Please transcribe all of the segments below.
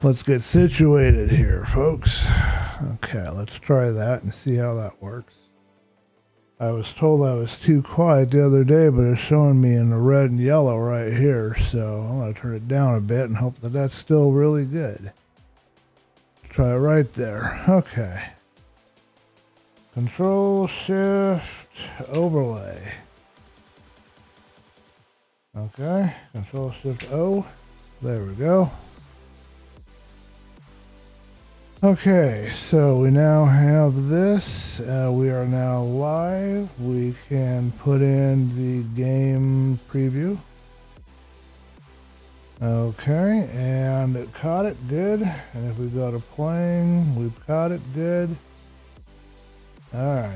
let's get situated here, folks. Okay, let's try that and see how that works. I was told I was too quiet the other day, but it's showing me in the red and yellow right here, so I'm going to turn it down a bit and hope that that's still really good. Try it right there. Okay. Control Shift Overlay. Okay, Control Shift O. There we go. Okay, so we now have this. We are now live. We can put in the game preview. Okay, and it caught it good. And if we go to playing, we've caught it good. Alright.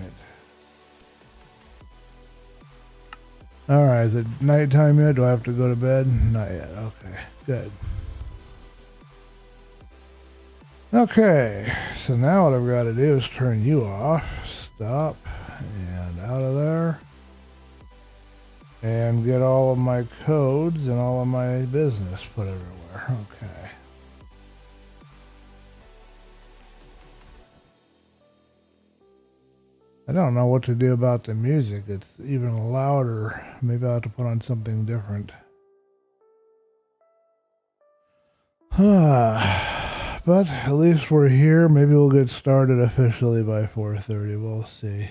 Alright, is it nighttime yet? Do I have to go to bed? Not yet. Okay, good. Okay, so now what I've got to do is turn you off. Stop. And out of there. And get all of my codes and all of my business put everywhere. Okay. I don't know what to do about the music. It's even louder. Maybe I'll have to put on something different. But at least we're here. Maybe we'll get started officially by 4:30. We'll see.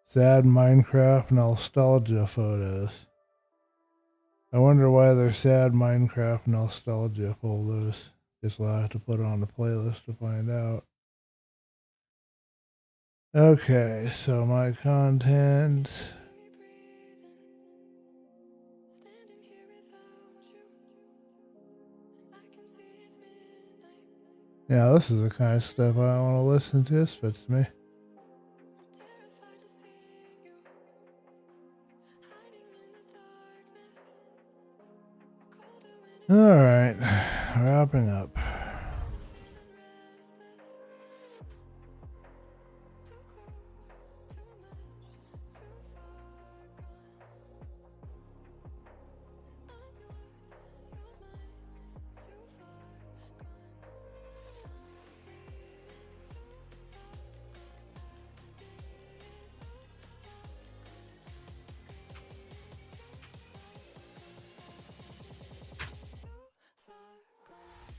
Sad Minecraft nostalgia photos. I wonder why they're sad Minecraft nostalgia photos. Guess we'll have to put it on the playlist to find out. Okay, so my content. Yeah, this is the kind of stuff I want to listen to. This fits me. Alright, wrapping up.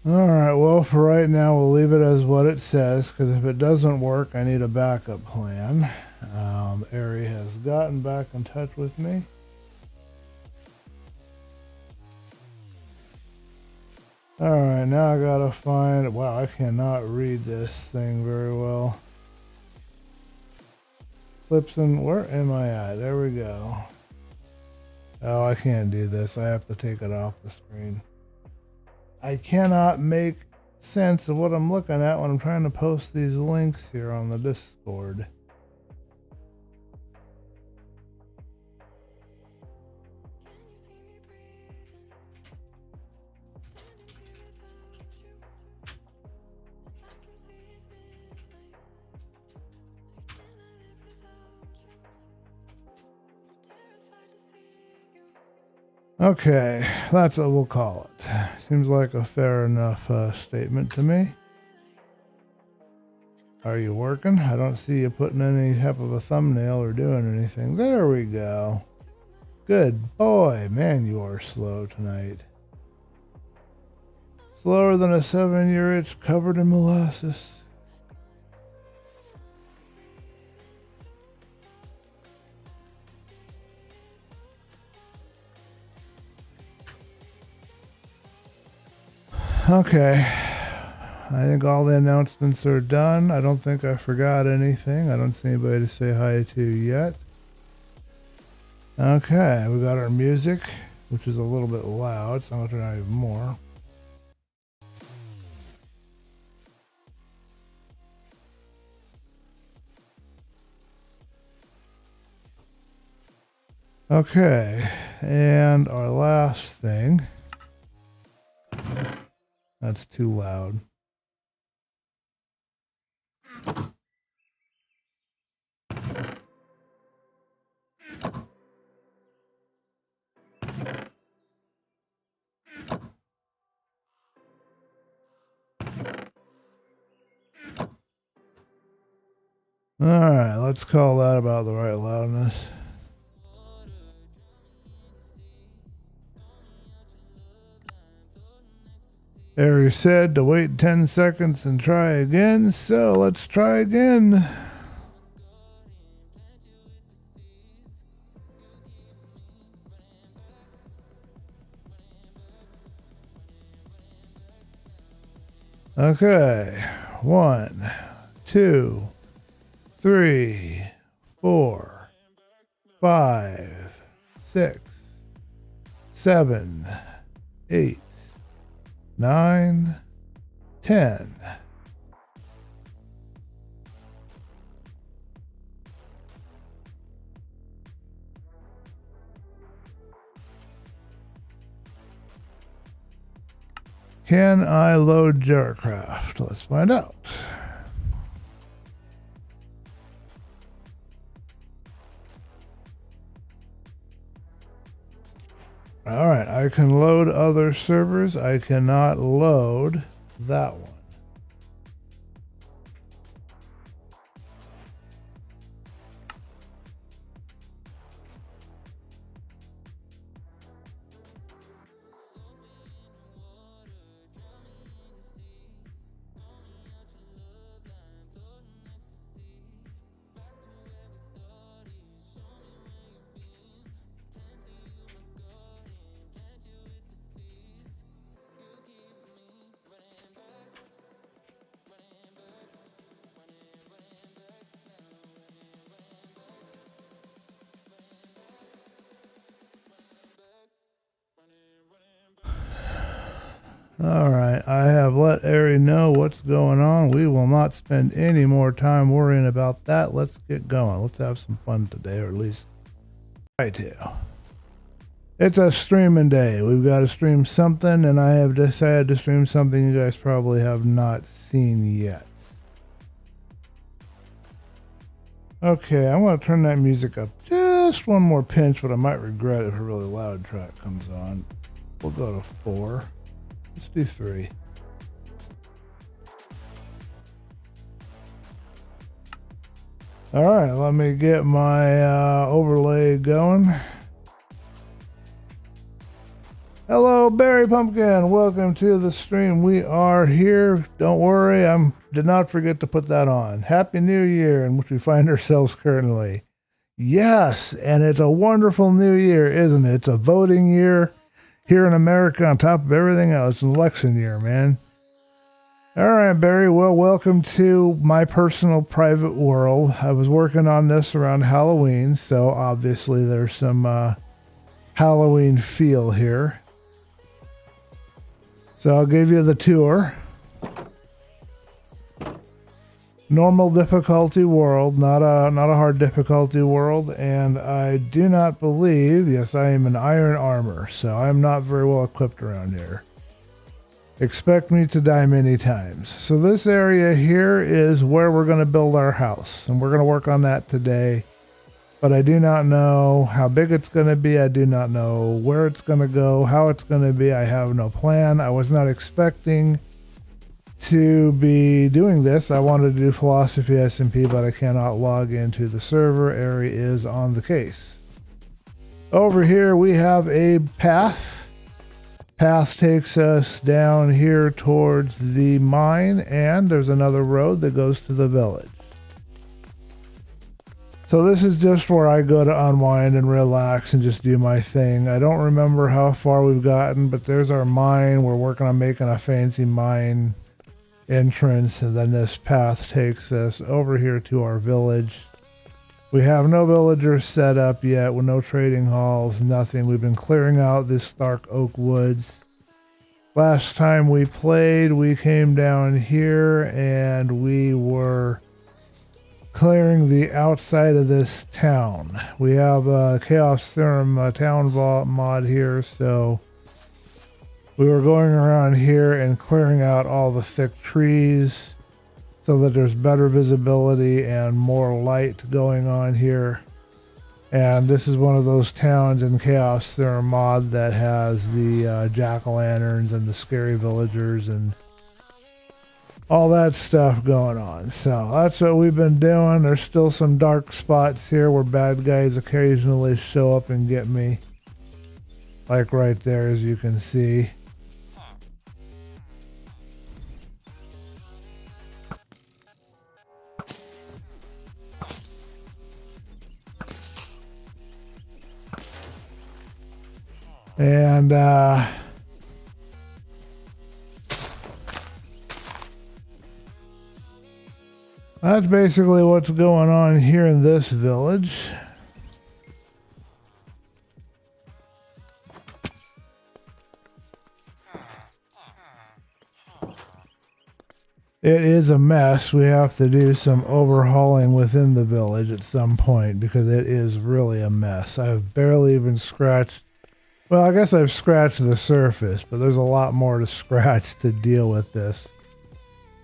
Alright, well, for right now, we'll leave it as what it says, because if it doesn't work, I need a backup plan. Ari has gotten back in touch with me. Alright, now I gotta find... Wow, I cannot read this thing very well. Clips and... Where am I at? There we go. Oh, I can't do this. I have to take it off the screen. I cannot make sense of what I'm looking at when I'm trying to post these links here on the Discord. Okay, that's what we'll call it. Seems like a fair enough statement to me. Are you working? I don't see you putting any type of a thumbnail or doing anything. There we go. Good boy. Man, you are slow tonight. Slower than a 7-year itch covered in molasses. Okay, I think all the announcements are done. I don't think I forgot anything. I don't see anybody to say hi to yet. Okay, we got our music, which is a little bit loud, so I'm going to turn it even more. Okay, and our last thing. That's too loud. Alright, let's call that about the right loudness. Harry said to wait 10 seconds and try again, so let's try again. Okay, 1, 2, 3, 4, 5, 6, 7, 8, 9, 10. Can I load Jarcraft? Let's find out. All right, I can load other servers. I cannot load that one. All right, I have let Ari know what's going on. We will not spend any more time worrying about that. Let's get going. Let's have some fun today, or at least try to. It's a streaming day. We've got to stream something, and I have decided to stream something you guys probably have not seen yet. Okay, I want to turn that music up just one more pinch, but I might regret if a really loud track comes on. We'll go to 4. Let's do 3. All right, let me get my overlay going. Hello, Berry Pumpkin. Welcome to the stream. We are here. Don't worry, I did not forget to put that on. Happy New Year, in which we find ourselves currently. Yes, and it's a wonderful new year, isn't it? It's a voting year here in America on top of everything else. It's an election year, man. All right, Barry. Well, welcome to my personal private world. I was working on this around Halloween, so obviously there's some Halloween feel here. So I'll give you the tour. Normal difficulty world, not a hard difficulty world, and I do not believe, yes, I am in iron armor, so I'm not very well equipped around here. Expect me to die many times. So this area here is where we're going to build our house, and we're going to work on that today. But I do not know how big it's going to be. I do not know where it's going to go, how it's going to be. I have no plan. I was not expecting to be doing this. I wanted to do Philosophy SMP, but I cannot log into the server. Ari is on the case. Over here we have a path. Path takes us down here towards the mine, and there's another road that goes to the village. So this is just where I go to unwind and relax and just do my thing. I don't remember how far we've gotten, but there's our mine. We're working on making a fancy mine entrance, and then this path takes us over here to our village. We have no villagers set up yet, with no trading halls, nothing. We've been clearing out this Stark Oak Woods. Last time we played, we came down here and we were clearing the outside of this town. We have a Chaos Theorem town vault mod here, so we were going around here and clearing out all the thick trees so that there's better visibility and more light going on here. And this is one of those towns in Chaos Theorem mod that has the jack-o'-lanterns and the scary villagers and all that stuff going on. So that's what we've been doing. There's still some dark spots here where bad guys occasionally show up and get me. Like right there, as you can see. And that's basically what's going on here in this village. It is a mess. We have to do some overhauling within the village at some point because it is really a mess. I've barely even scratched. Well, I guess I've scratched the surface, but there's a lot more to scratch to deal with this.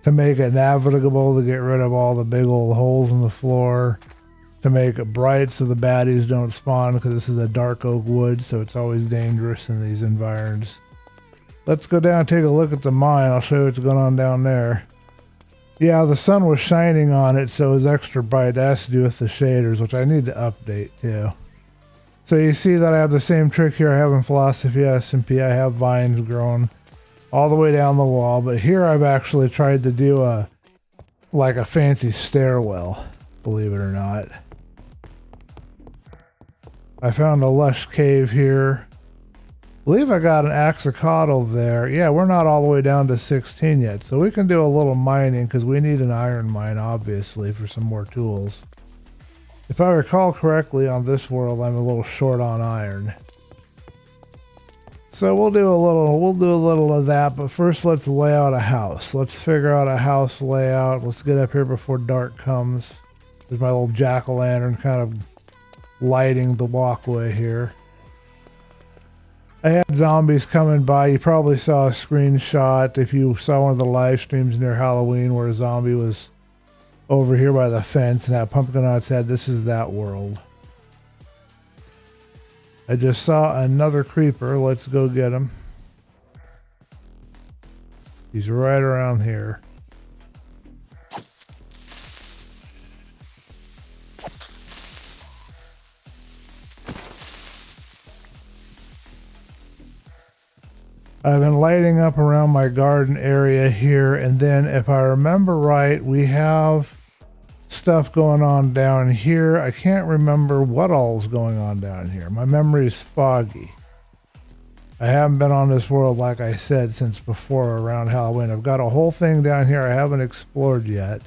To make it navigable, to get rid of all the big old holes in the floor. To make it bright so the baddies don't spawn, because this is a dark oak wood, so it's always dangerous in these environs. Let's go down and take a look at the mine. I'll show you what's going on down there. Yeah, the sun was shining on it, so it was extra bright. That has to do with the shaders, which I need to update too. So you see that I have the same trick here I have in Philosophy SMP. I have vines growing all the way down the wall, but here I've actually tried to do a fancy stairwell, believe it or not. I found a lush cave here. I believe I got an axolotl there. Yeah, we're not all the way down to 16 yet, so we can do a little mining because we need an iron mine, obviously, for some more tools. If I recall correctly, on this world, I'm a little short on iron. So we'll do a little of that, but first let's lay out a house. Let's figure out a house layout. Let's get up here before dark comes. There's my little jack-o'-lantern kind of lighting the walkway here. I had zombies coming by. You probably saw a screenshot if you saw one of the live streams near Halloween where a zombie was over here by the fence and that pumpkin on its head. This is that world. I just saw another creeper. Let's go get him. He's right around here. I've been lighting up around my garden area here, and then if I remember right, we have stuff going on down here. I can't remember what all's going on down here. My memory is foggy. I haven't been on this world, like I said, since before around Halloween. I've got a whole thing down here I haven't explored yet.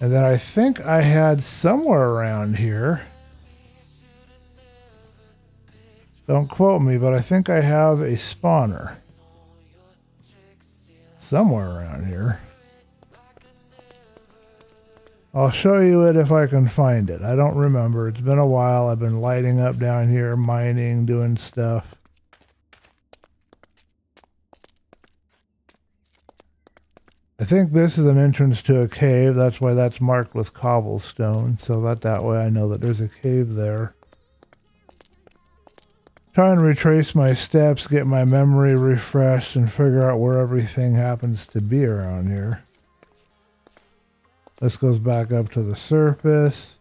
And then I think I had somewhere around here, don't quote me, but I think I have a spawner somewhere around here. I'll show you it if I can find it. I don't remember. It's been a while. I've been lighting up down here, mining, doing stuff. I think this is an entrance to a cave. That's why that's marked with cobblestone. So that way I know that there's a cave there. Try and retrace my steps, get my memory refreshed, and figure out where everything happens to be around here. This goes back up to the surface.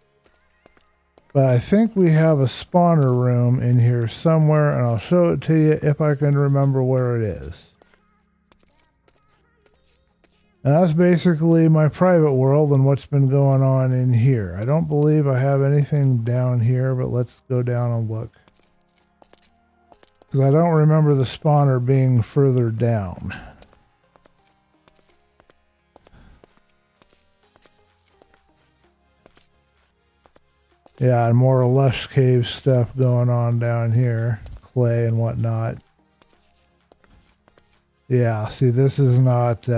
But I think we have a spawner room in here somewhere, and I'll show it to you if I can remember where it is. And that's basically my private world and what's been going on in here. I don't believe I have anything down here, but let's go down and look. Because I don't remember the spawner being further down. Yeah, and more lush cave stuff going on down here. Clay and whatnot. Yeah, see, this is not...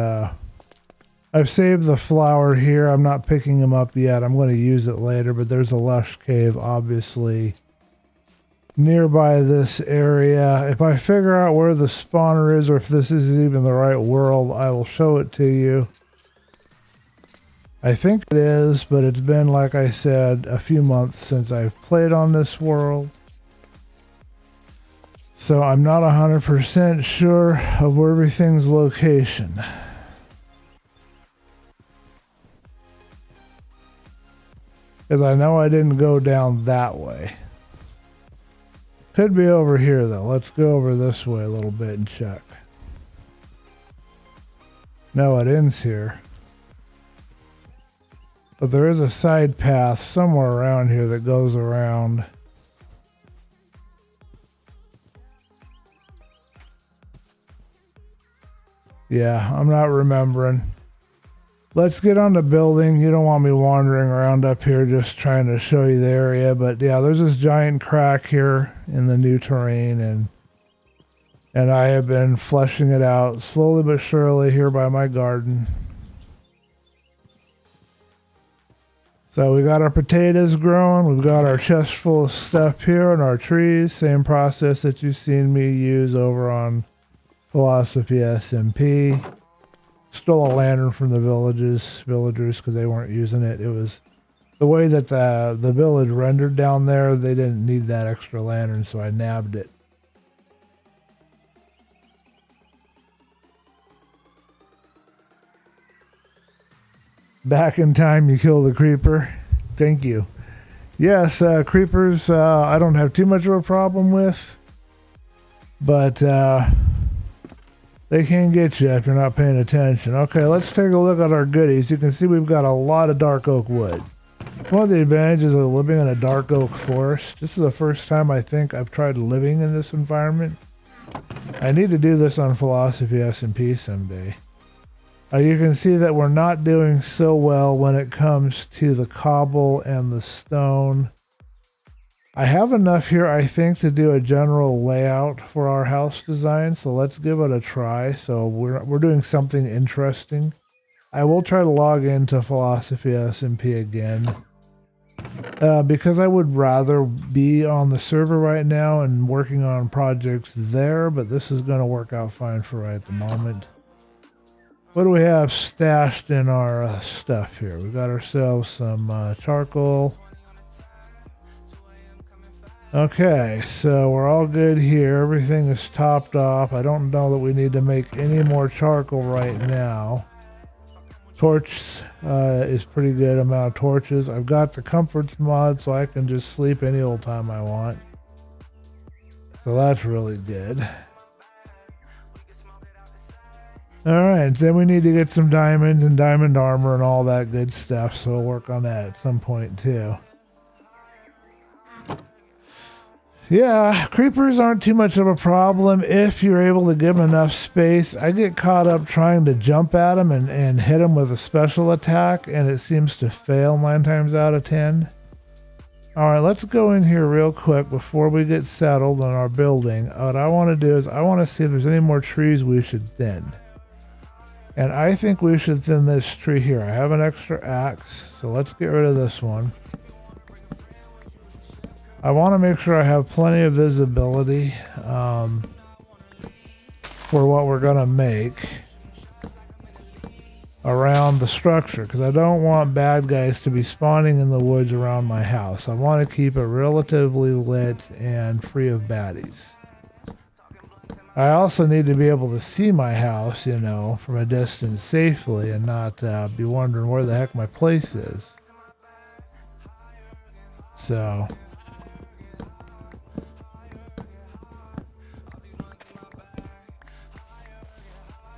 I've saved the flower here. I'm not picking them up yet. I'm going to use it later, but there's a lush cave, obviously, nearby this area. If I figure out where the spawner is, or if this is even the right world, I will show it to you. I think it is, but it's been, like I said, a few months since I've played on this world. So I'm not 100% sure of everything's location. Because I know I didn't go down that way. Could be over here though. Let's go over this way a little bit and check. No, it ends here. But there is a side path somewhere around here that goes around. Yeah, I'm not remembering. Let's get on the building. You don't want me wandering around up here just trying to show you the area. But yeah, there's this giant crack here in the new terrain. And I have been fleshing it out slowly but surely here by my garden. So we got our potatoes growing. We've got our chest full of stuff here and our trees. Same process that you've seen me use over on Philosophy SMP. Stole a lantern from the villagers because they weren't using it. It was the way that the village rendered down there. They didn't need that extra lantern, so I nabbed it. Back in time, you kill the creeper. Thank you. Yes, creepers I don't have too much of a problem with, but they can get you if you're not paying attention. Okay, let's take a look at our goodies. You can see we've got a lot of dark oak wood. One of the advantages of living in a dark oak forest, this is the first time I think I've tried living in this environment. I need to do this on Philosophy SMP someday. You can see that we're not doing so well when it comes to the cobble and the stone. I have enough here, I think, to do a general layout for our house design, so let's give it a try. So we're doing something interesting. I will try to log into Philosophy SMP again, because I would rather be on the server right now and working on projects there, but this is going to work out fine for right at the moment. What do we have stashed in our stuff here? We got ourselves some charcoal. Okay, so we're all good here. Everything is topped off. I don't know that we need to make any more charcoal right now. Torch is pretty good amount of torches. I've got the comforts mod, so I can just sleep any old time I want. So that's really good. Alright, then we need to get some diamonds and diamond armor and all that good stuff, so we'll work on that at some point too. Yeah, creepers aren't too much of a problem if you're able to give them enough space. I get caught up trying to jump at them and hit them with a special attack, and it seems to fail 9 times out of 10. Alright, let's go in here real quick before we get settled on our building. What I want to do is I want to see if there's any more trees we should thin. And I think we should thin this tree here. I have an extra axe, so let's get rid of this one. I want to make sure I have plenty of visibility for what we're going to make around the structure, because I don't want bad guys to be spawning in the woods around my house. I want to keep it relatively lit and free of baddies. I also need to be able to see my house, you know, from a distance safely and not be wondering where the heck my place is. So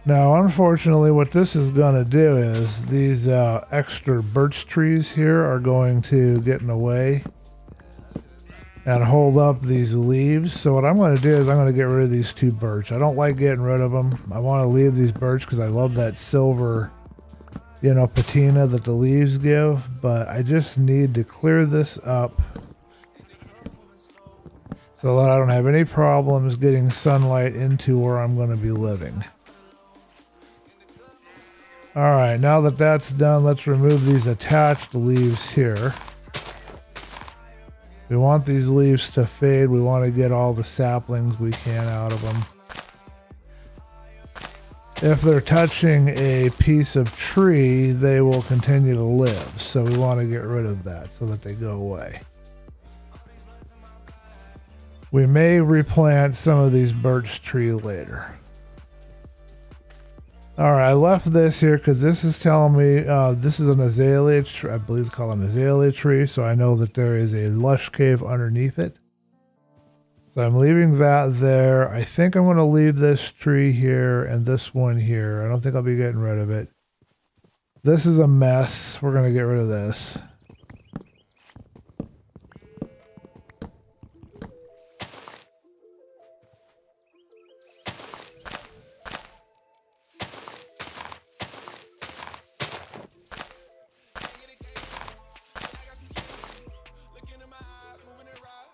now, unfortunately, what this is going to do is these extra birch trees here are going to get in the way and hold up these leaves. So what I'm going to do is I'm going to get rid of these 2 birch. I don't like getting rid of them. I want to leave these birch because I love that silver, you know, patina that the leaves give. But I just need to clear this up so that I don't have any problems getting sunlight into where I'm going to be living. Alright, now that that's done, let's remove these attached leaves here. We want these leaves to fade. We want to get all the saplings we can out of them. If they're touching a piece of tree, they will continue to live. So we want to get rid of that so that they go away. We may replant some of these birch tree later. All right, I left this here because this is telling me this is an azalea tree. I believe it's called an azalea tree, so I know that there is a lush cave underneath it. So I'm leaving that there. I think I'm going to leave this tree here and this one here. I don't think I'll be getting rid of it. This is a mess. We're going to get rid of this.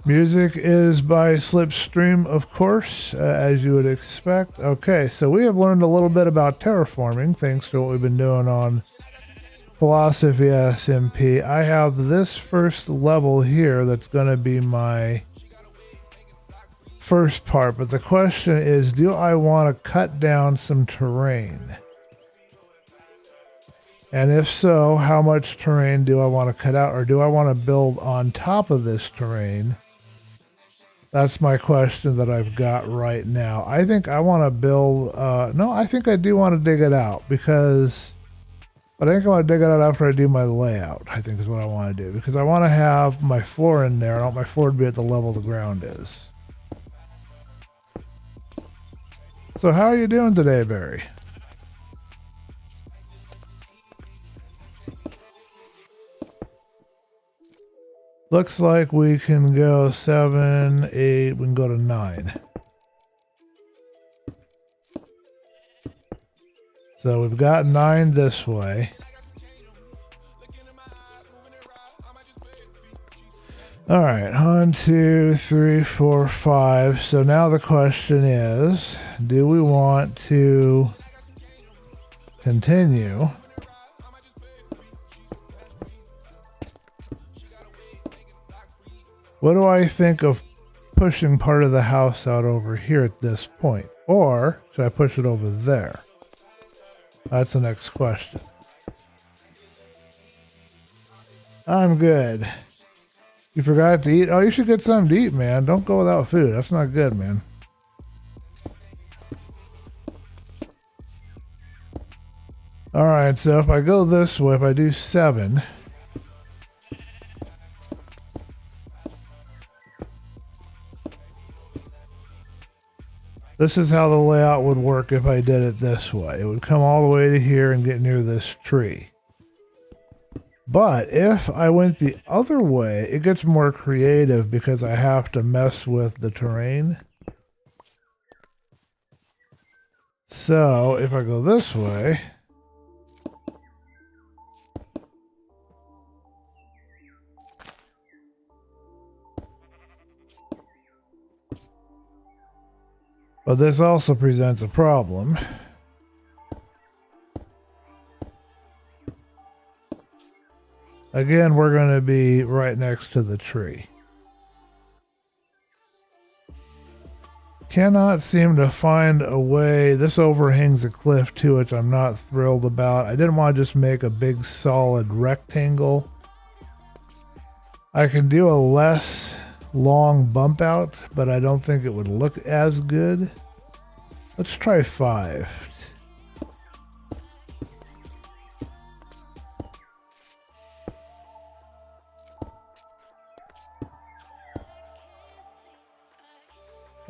Music is by Slipstream, of course, as you would expect. Okay, so we have learned a little bit about terraforming, thanks to what we've been doing on Philosophy SMP. I have this first level here that's going to be my first part, but the question is, do I want to cut down some terrain? And if so, how much terrain do I want to cut out, or do I want to build on top of this terrain? That's my question that I've got right now. I think I want to build, no, I think I do want to dig it out but I think I want to dig it out after I do my layout, I think is what I want to do. Because I want to have my floor in there. I want my floor to be at the level the ground is. So how are you doing today, Barry? Looks like we can go 7, 8, we can go to 9. So we've got 9 this way. All right, 1, 2, 3, 4, 5. So now the question is, do we want to continue? What do I think of pushing part of the house out over here at this point? Or should I push it over there? That's the next question. I'm good. You forgot to eat? Oh, you should get something to eat, man. Don't go without food. That's not good, man. Alright, so if I go this way, if I do 7... this is how the layout would work if I did it this way. It would come all the way to here and get near this tree. But if I went the other way, it gets more creative because I have to mess with the terrain. So if I go this way... but this also presents a problem. Again, we're going to be right next to the tree. Cannot seem to find a way. This overhangs a cliff too, which I'm not thrilled about. I didn't want to just make a big solid rectangle. I can do a less long bump out, but I don't think it would look as good. Let's try 5.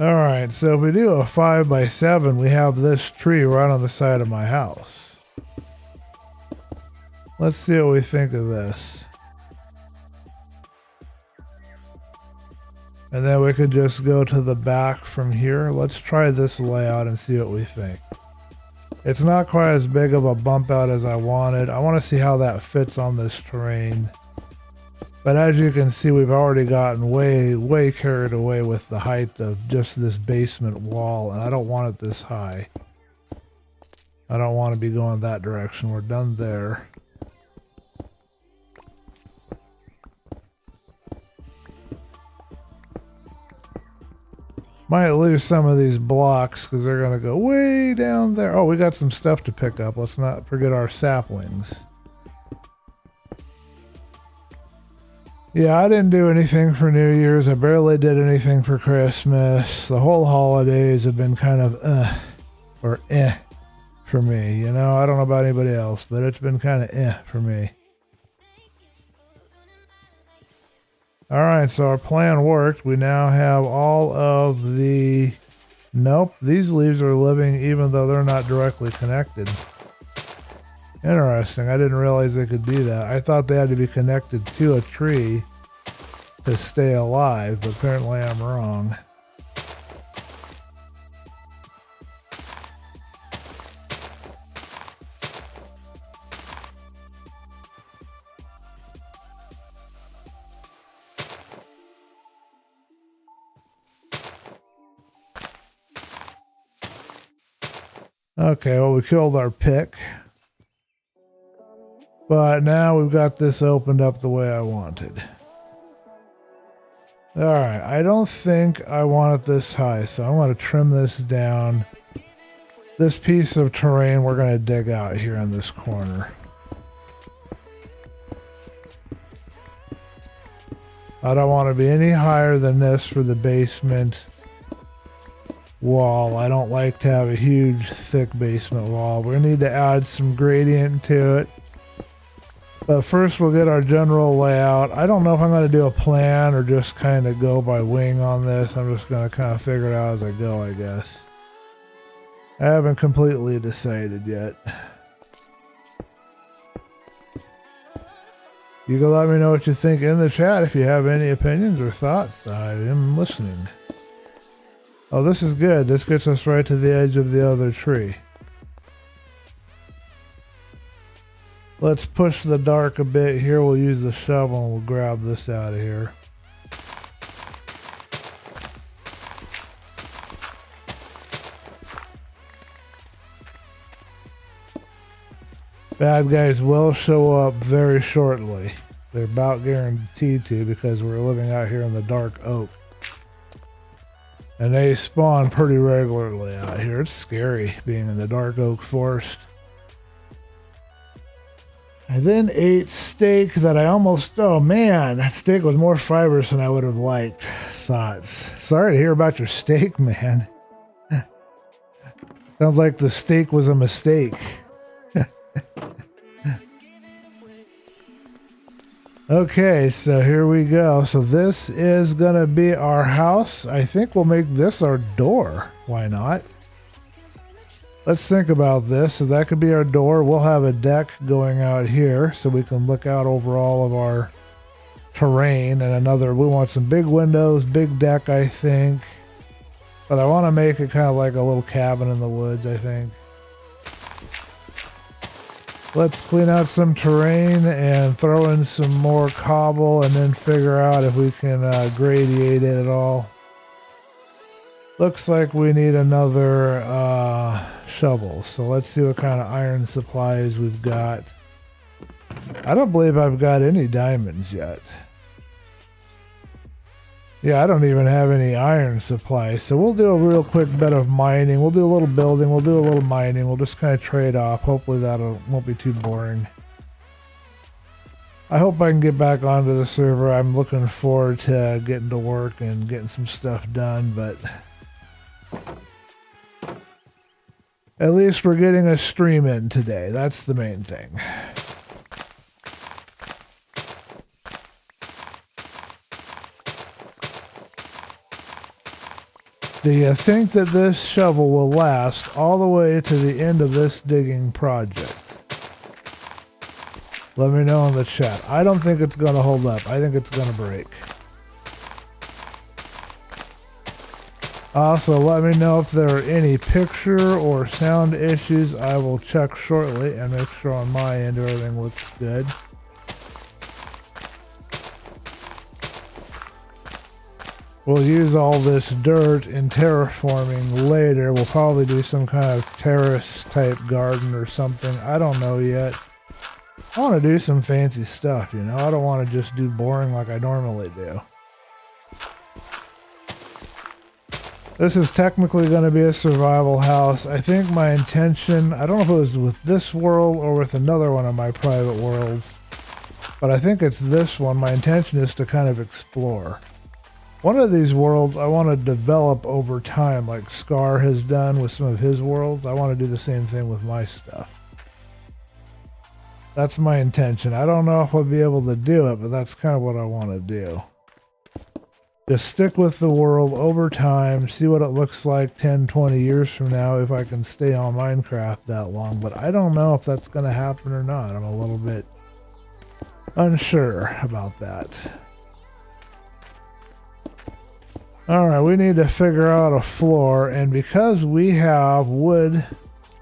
Alright, so if we do a 5 by 7, we have this tree right on the side of my house. Let's see what we think of this. And then we could just go to the back from here. Let's try this layout and see what we think. It's not quite as big of a bump out as I wanted. I want to see how that fits on this terrain. But as you can see, we've already gotten way carried away with the height of just this basement wall. And I don't want it this high. I don't want to be going that direction. We're done there. Might lose some of these blocks because they're going to go way down there. Oh, we got some stuff to pick up. Let's not forget our saplings. Yeah, I didn't do anything for New Year's. I barely did anything for Christmas. The whole holidays have been kind of for for me, you know? I don't know about anybody else, but it's been kind of for me. Alright, so our plan worked. We now have all of the... Nope, these leaves are living even though they're not directly connected. Interesting, I didn't realize they could do that. I thought they had to be connected to a tree to stay alive, but apparently I'm wrong. Okay, well, we killed our pick. But now we've got this opened up the way I wanted. Alright, I don't think I want it this high, so I'm going to trim this down. This piece of terrain we're going to dig out here in this corner. I don't want to be any higher than this for the basement wall. I don't like to have a huge thick basement wall. We're gonna need to add some gradient to it, but first we'll get our general layout. I don't know if I'm going to do a plan or just kind of go by wing on this. I'm just going to kind of figure it out as I go, I guess. I haven't completely decided yet. You can let me know what you think in the chat if you have any opinions or thoughts. I am listening. Oh, this is good. This gets us right to the edge of the other tree. Let's push the dark a bit here. We'll use the shovel and we'll grab this out of here. Bad guys will show up very shortly. They're about guaranteed to because we're living out here in the dark oak. And they spawn pretty regularly out here. It's scary being in the dark oak forest. I then ate steak that I almost... Oh man, that steak was more fibrous than I would have liked. Thoughts. Sorry to hear about your steak, man. Sounds like the steak was a mistake. Okay, so here we go. So this is gonna be our house. I think we'll make this our door. Why not? Let's think about this. So that could be our door. We'll have a deck going out here so we can look out over all of our terrain. And another, we want some big windows, big deck, I think. But I want to make it kind of like a little cabin in the woods, I think. Let's clean out some terrain and throw in some more cobble and then figure out if we can gradiate it at all. Looks like we need another shovel. So let's see what kind of iron supplies we've got. I don't believe I've got any diamonds yet. Yeah, I don't even have any iron supplies. So we'll do a real quick bit of mining. We'll do a little building. We'll do a little mining. We'll just kind of trade off. Hopefully that won't be too boring. I hope I can get back onto the server. I'm looking forward to getting to work and getting some stuff done, but at least we're getting a stream in today. That's the main thing. Do you think that this shovel will last all the way to the end of this digging project? Let me know in the chat. I don't think it's going to hold up. I think it's going to break. Also, let me know if there are any picture or sound issues. I will check shortly and make sure on my end everything looks good. We'll use all this dirt in terraforming later. We'll probably do some kind of terrace type garden or something. I don't know yet. I want to do some fancy stuff, you know. I don't want to just do boring like I normally do. This is technically going to be a survival house. I think my intention, I don't know if it was with this world or with another one of my private worlds, but I think it's this one. My intention is to kind of explore. One of these worlds I want to develop over time, like Scar has done with some of his worlds. I want to do the same thing with my stuff. That's my intention. I don't know if I'll be able to do it, but that's kind of what I want to do. Just stick with the world over time, see what it looks like 10, 20 years from now if I can stay on Minecraft that long. But I don't know if that's going to happen or not. I'm a little bit unsure about that. Alright, we need to figure out a floor, and because we have wood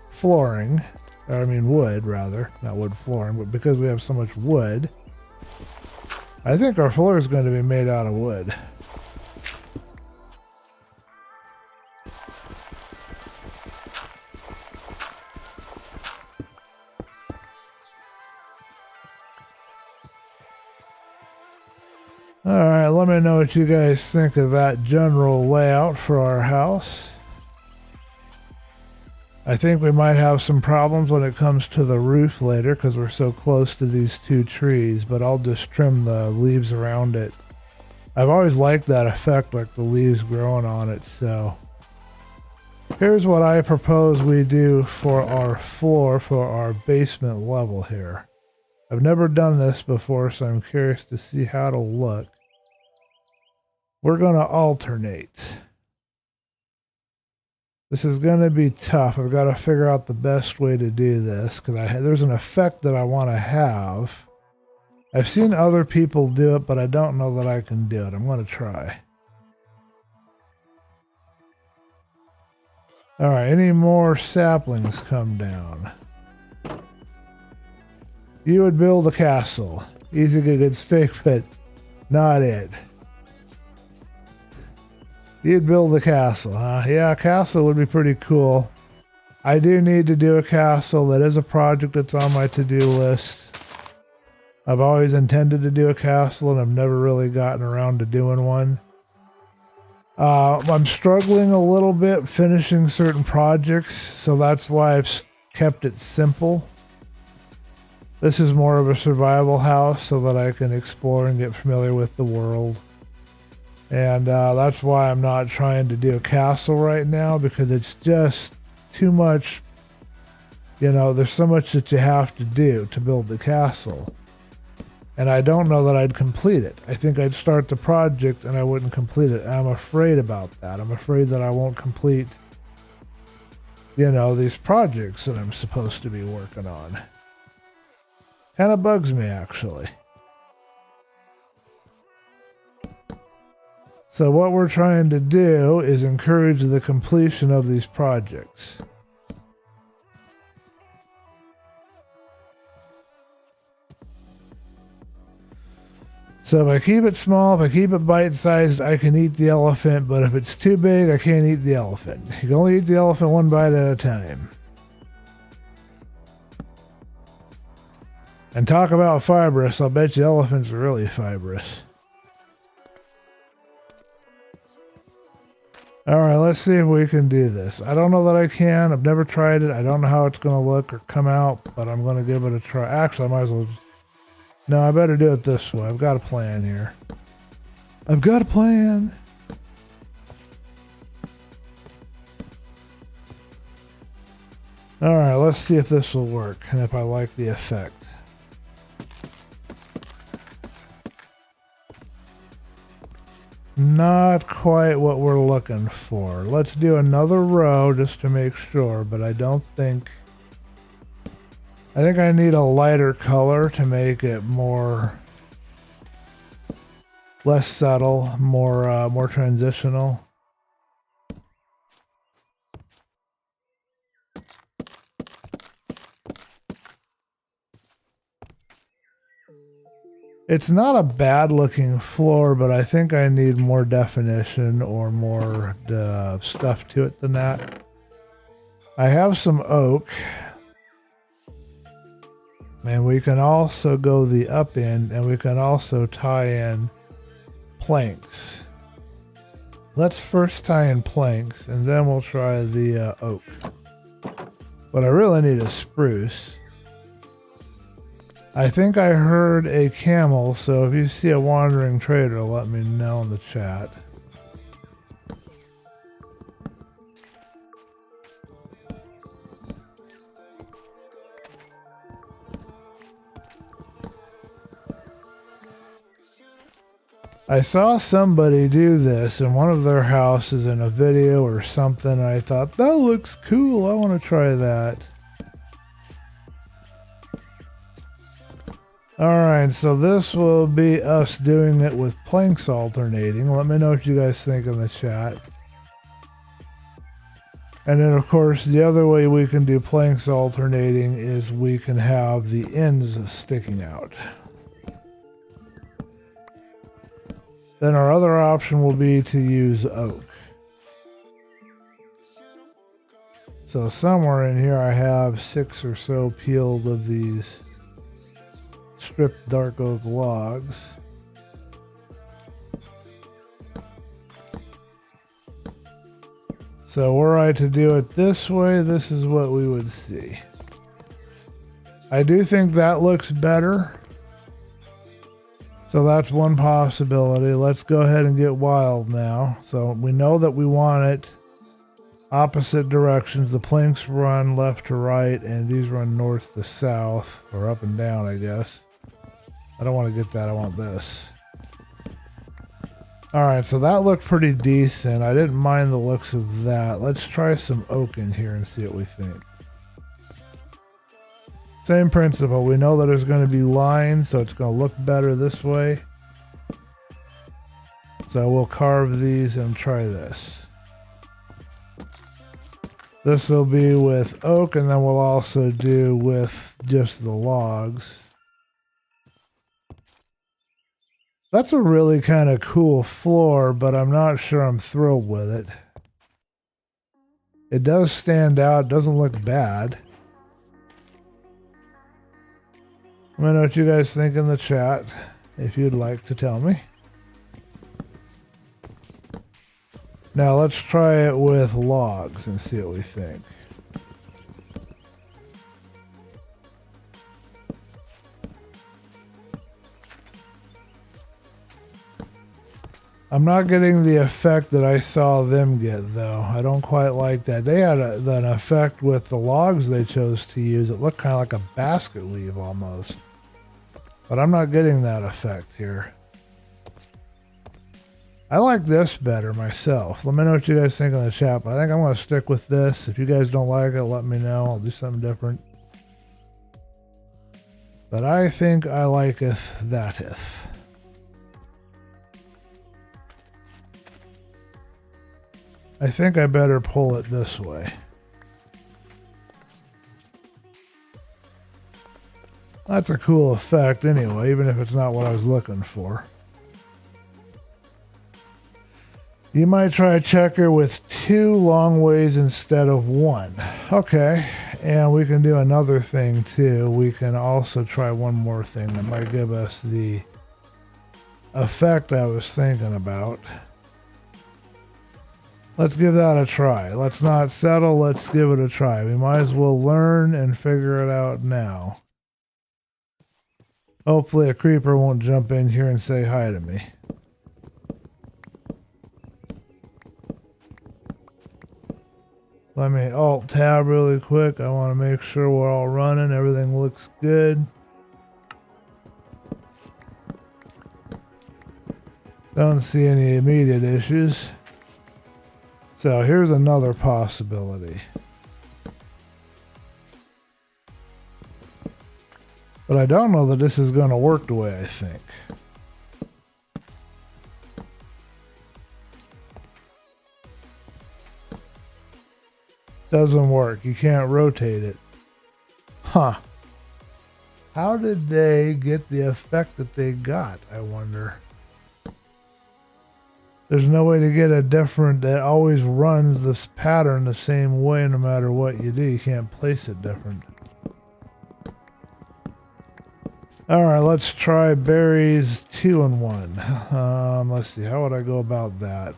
flooring, I mean wood rather, not wood flooring, but because we have so much wood, I think our floor is going to be made out of wood. Alright, let me know what you guys think of that general layout for our house. I think we might have some problems when it comes to the roof later because we're so close to these two trees, but I'll just trim the leaves around it. I've always liked that effect, like the leaves growing on it, so here's what I propose we do for our floor for our basement level here. I've never done this before, so I'm curious to see how it'll look. We're going to alternate. This is going to be tough. I've got to figure out the best way to do this because there's an effect that I want to have. I've seen other people do it, but I don't know that I can do it. I'm going to try. All right, any more saplings come down? You would build a castle. Easy to get a good steak, but not it. You'd build a castle, huh? Yeah, a castle would be pretty cool. I do need to do a castle. That is a project that's on my to-do list. I've always intended to do a castle, and I've never really gotten around to doing one. I'm struggling a little bit finishing certain projects, so that's why I've kept it simple. This is more of a survival house so that I can explore and get familiar with the world. And that's why I'm not trying to do a castle right now, because it's just too much. You know, there's so much that you have to do to build the castle. And I don't know that I'd complete it. I think I'd start the project and I wouldn't complete it. I'm afraid about that. I'm afraid that I won't complete, you know, these projects that I'm supposed to be working on. Kind of bugs me, actually. So what we're trying to do is encourage the completion of these projects. So if I keep it small, if I keep it bite-sized, I can eat the elephant, but if it's too big, I can't eat the elephant. You can only eat the elephant one bite at a time. And talk about fibrous, I'll bet you elephants are really fibrous. Alright, let's see if we can do this. I don't know that I can. I've never tried it. I don't know how it's going to look or come out, but I'm going to give it a try. Actually, I might as well... No, I better do it this way. I've got a plan here. I've got a plan! Alright, let's see if this will work and if I like the effect. Not quite what we're looking for. Let's do another row just to make sure, but I don't think... I think I need a lighter color to make it more... less subtle, more transitional. It's not a bad looking floor, but I think I need more definition or more stuff to it than that. I have some oak. And we can also go the up end, and we can also tie in planks. Let's first tie in planks, and then we'll try the oak. But I really need a spruce. I think I heard a camel, so if you see a wandering trader, let me know in the chat. I saw somebody do this in one of their houses in a video or something, and I thought, that looks cool, I want to try that. Alright, so this will be us doing it with planks alternating. Let me know what you guys think in the chat. And then of course the other way we can do planks alternating is we can have the ends sticking out. Then our other option will be to use oak. So somewhere in here I have 6 or so peeled of these stripped dark oak logs. So were I to do it this way, this is what we would see. I do think that looks better. So that's one possibility. Let's go ahead and get wild now. So we know that we want it opposite directions. The planks run left to right and these run north to south, or up and down, I guess. I don't want to get that, I want this. Alright, so that looked pretty decent. I didn't mind the looks of that. Let's try some oak in here and see what we think. Same principle. We know that there's going to be lines, so it's going to look better this way. So we'll carve these and try this. This will be with oak, and then we'll also do with just the logs. That's a really kind of cool floor, but I'm not sure I'm thrilled with it. It does stand out, doesn't look bad. Let me know what you guys think in the chat, if you'd like to tell me. Now let's try it with logs and see what we think. I'm not getting the effect that I saw them get, though. I don't quite like that. They had an effect with the logs they chose to use. It looked kind of like a basket weave almost. But I'm not getting that effect here. I like this better myself. Let me know what you guys think in the chat. But I think I'm going to stick with this. If you guys don't like it, let me know. I'll do something different. But I think I liketh thateth. I think I better pull it this way. That's a cool effect anyway, even if it's not what I was looking for. You might try a checker with 2 long ways instead of 1. Okay, and we can do another thing too. We can also try one more thing that might give us the effect I was thinking about. Let's give that a try. Let's not settle. Let's give it a try. We might as well learn and figure it out now. Hopefully a creeper won't jump in here and say hi to me. Let me alt tab really quick. I want to make sure we're all running. Everything looks good. Don't see any immediate issues. So here's another possibility. But I don't know that this is going to work the way I think. Doesn't work. You can't rotate it. Huh. How did they get the effect that they got, I wonder? There's no way to get a different that always runs this pattern the same way no matter what you do. You can't place it different. Alright, let's try berries 2 and 1. Let's see, how would I go about that?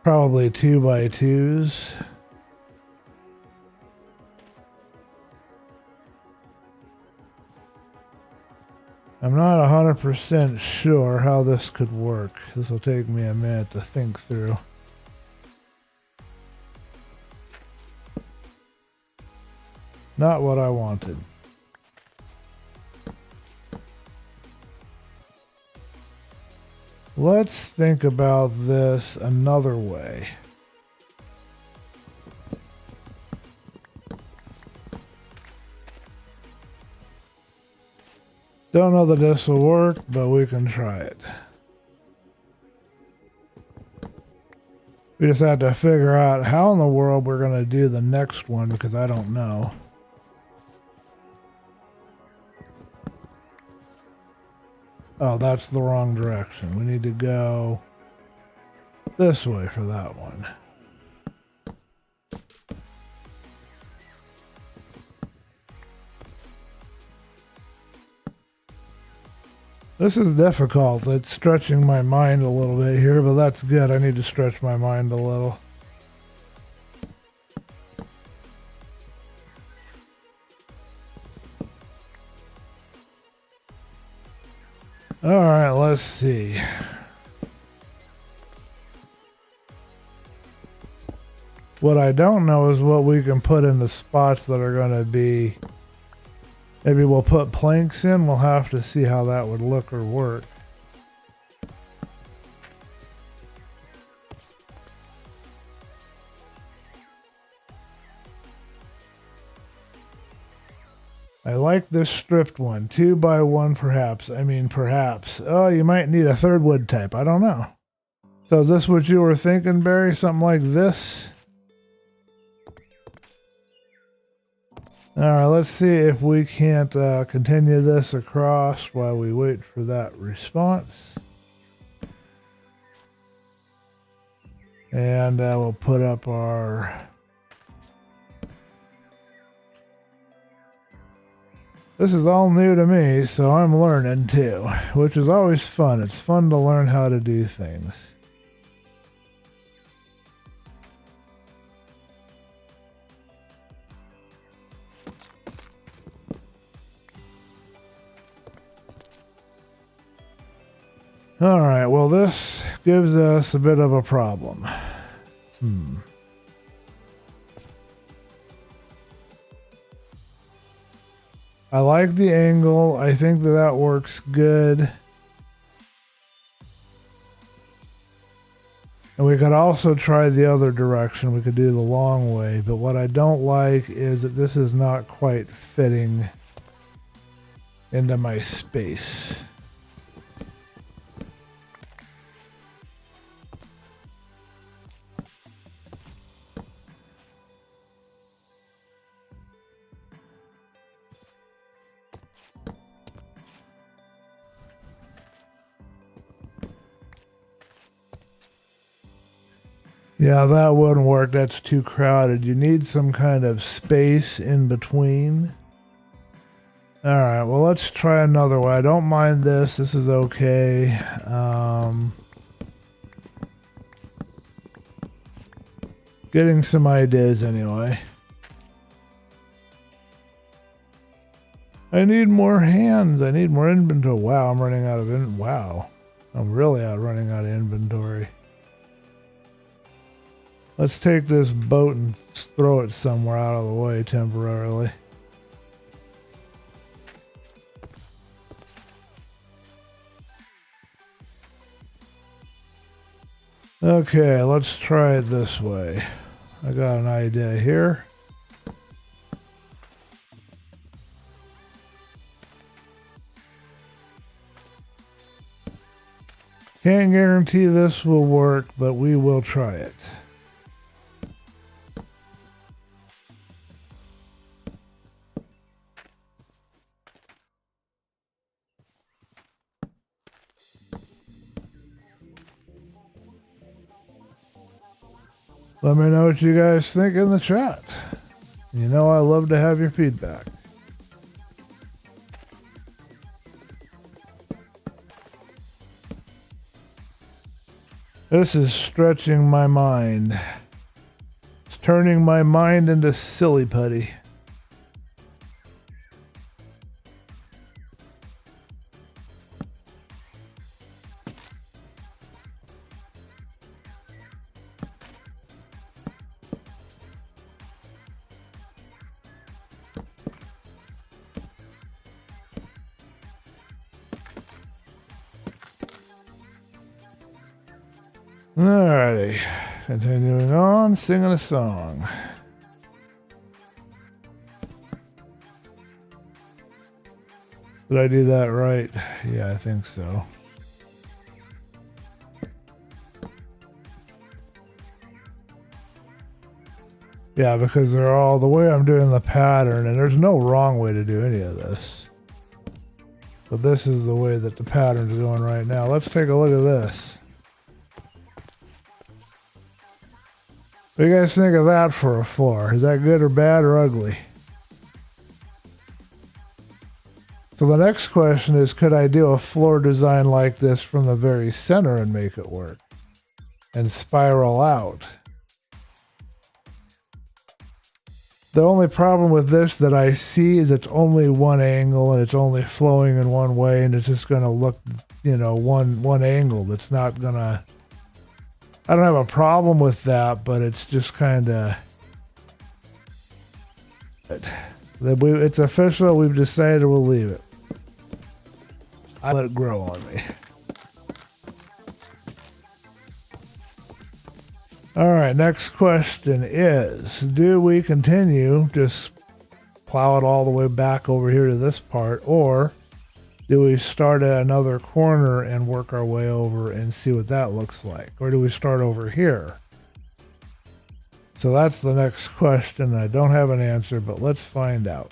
Probably 2 by 2s. I'm not 100% sure how this could work. This will take me a minute to think through. Not what I wanted. Let's think about this another way. Don't know that this will work, but we can try it. We just have to figure out how in the world we're going to do the next one, because I don't know. Oh, that's the wrong direction. We need to go this way for that one. This is difficult. It's stretching my mind a little bit here, but that's good. I need to stretch my mind a little. All right, let's see. What I don't know is what we can put in the spots that are going to be. Maybe we'll put planks in. We'll have to see how that would look or work. I like this stripped one. 2x1 perhaps. I mean, perhaps. Oh, you might need a third wood type. I don't know. So is this what you were thinking, Barry? Something like this? All right, let's see if we can't continue this across while we wait for that response. And we'll put up our... This is all new to me, so I'm learning too, which is always fun. It's fun to learn how to do things. All right, well, this gives us a bit of a problem. I like the angle. I think that that works good. And we could also try the other direction. We could do the long way. But what I don't like is that this is not quite fitting into my space. Yeah, that wouldn't work. That's too crowded. You need some kind of space in between. All right, well, let's try another way. I don't mind this. This is okay. Getting some ideas anyway. I need more hands. I need more inventory. Wow, I'm running out of wow. I'm really running out of inventory. Let's take this boat and throw it somewhere out of the way temporarily. Okay, let's try it this way. I got an idea here. Can't guarantee this will work, but we will try it. Let me know what you guys think in the chat. You know I love to have your feedback. This is stretching my mind. It's turning my mind into silly putty. Alrighty. Continuing on, singing a song. Did I do that right? Yeah, I think so. Yeah, because they're all the way I'm doing the pattern, and there's no wrong way to do any of this. But this is the way that the pattern's going right now. Let's take a look at this. What do you guys think of that for a floor? Is that good or bad or ugly? So the next question is, could I do a floor design like this from the very center and make it work? And spiral out? The only problem with this that I see is it's only one angle and it's only flowing in one way, and it's just going to look, you know, one angle. It's not going to... I don't have a problem with that, but it's just kind of... It's official. We've decided we'll leave it. I let it grow on me. All right, next question is, do we continue, just plow it all the way back over here to this part, or do we start at another corner and work our way over and see what that looks like? Or do we start over here? So that's the next question. I don't have an answer, but let's find out.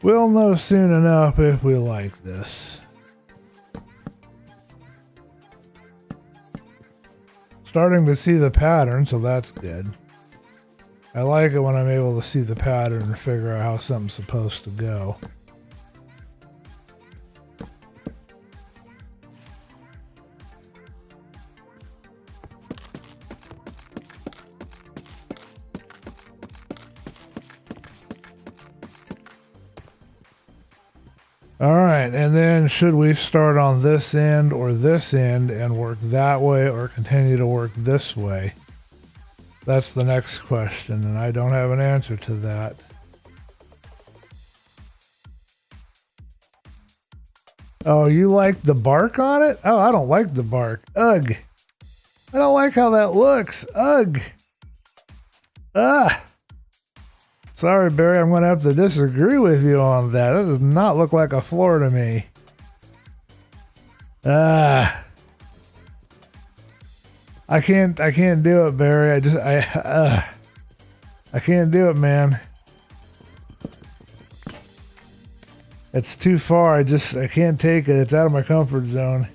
We'll know soon enough if we like this. Starting to see the pattern, so that's good. I like it when I'm able to see the pattern and figure out how something's supposed to go. All right, and then should we start on this end or this end and work that way, or continue to work this way? That's the next question, and I don't have an answer to that. Oh, you like the bark on it? Oh, I don't like the bark. Ugh. I don't like how that looks. Ugh. Ah. Sorry, Barry, I'm going to have to disagree with you on that. It does not look like a floor to me. Ah. I can't do it, Barry. I can't do it, man. It's too far. I can't take it. It's out of my comfort zone.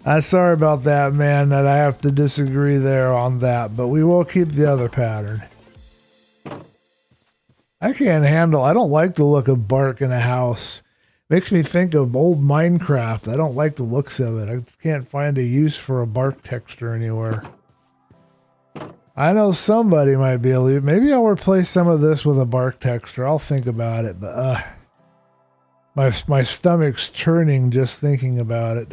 I'm sorry about that, man, that I have to disagree there on that, but we will keep the other pattern. I don't like the look of bark in a house. Makes me think of old Minecraft. I don't like the looks of it. I can't find a use for a bark texture anywhere. I know somebody might be able to. Maybe I'll replace some of this with a bark texture. I'll think about it, but my stomach's churning just thinking about it.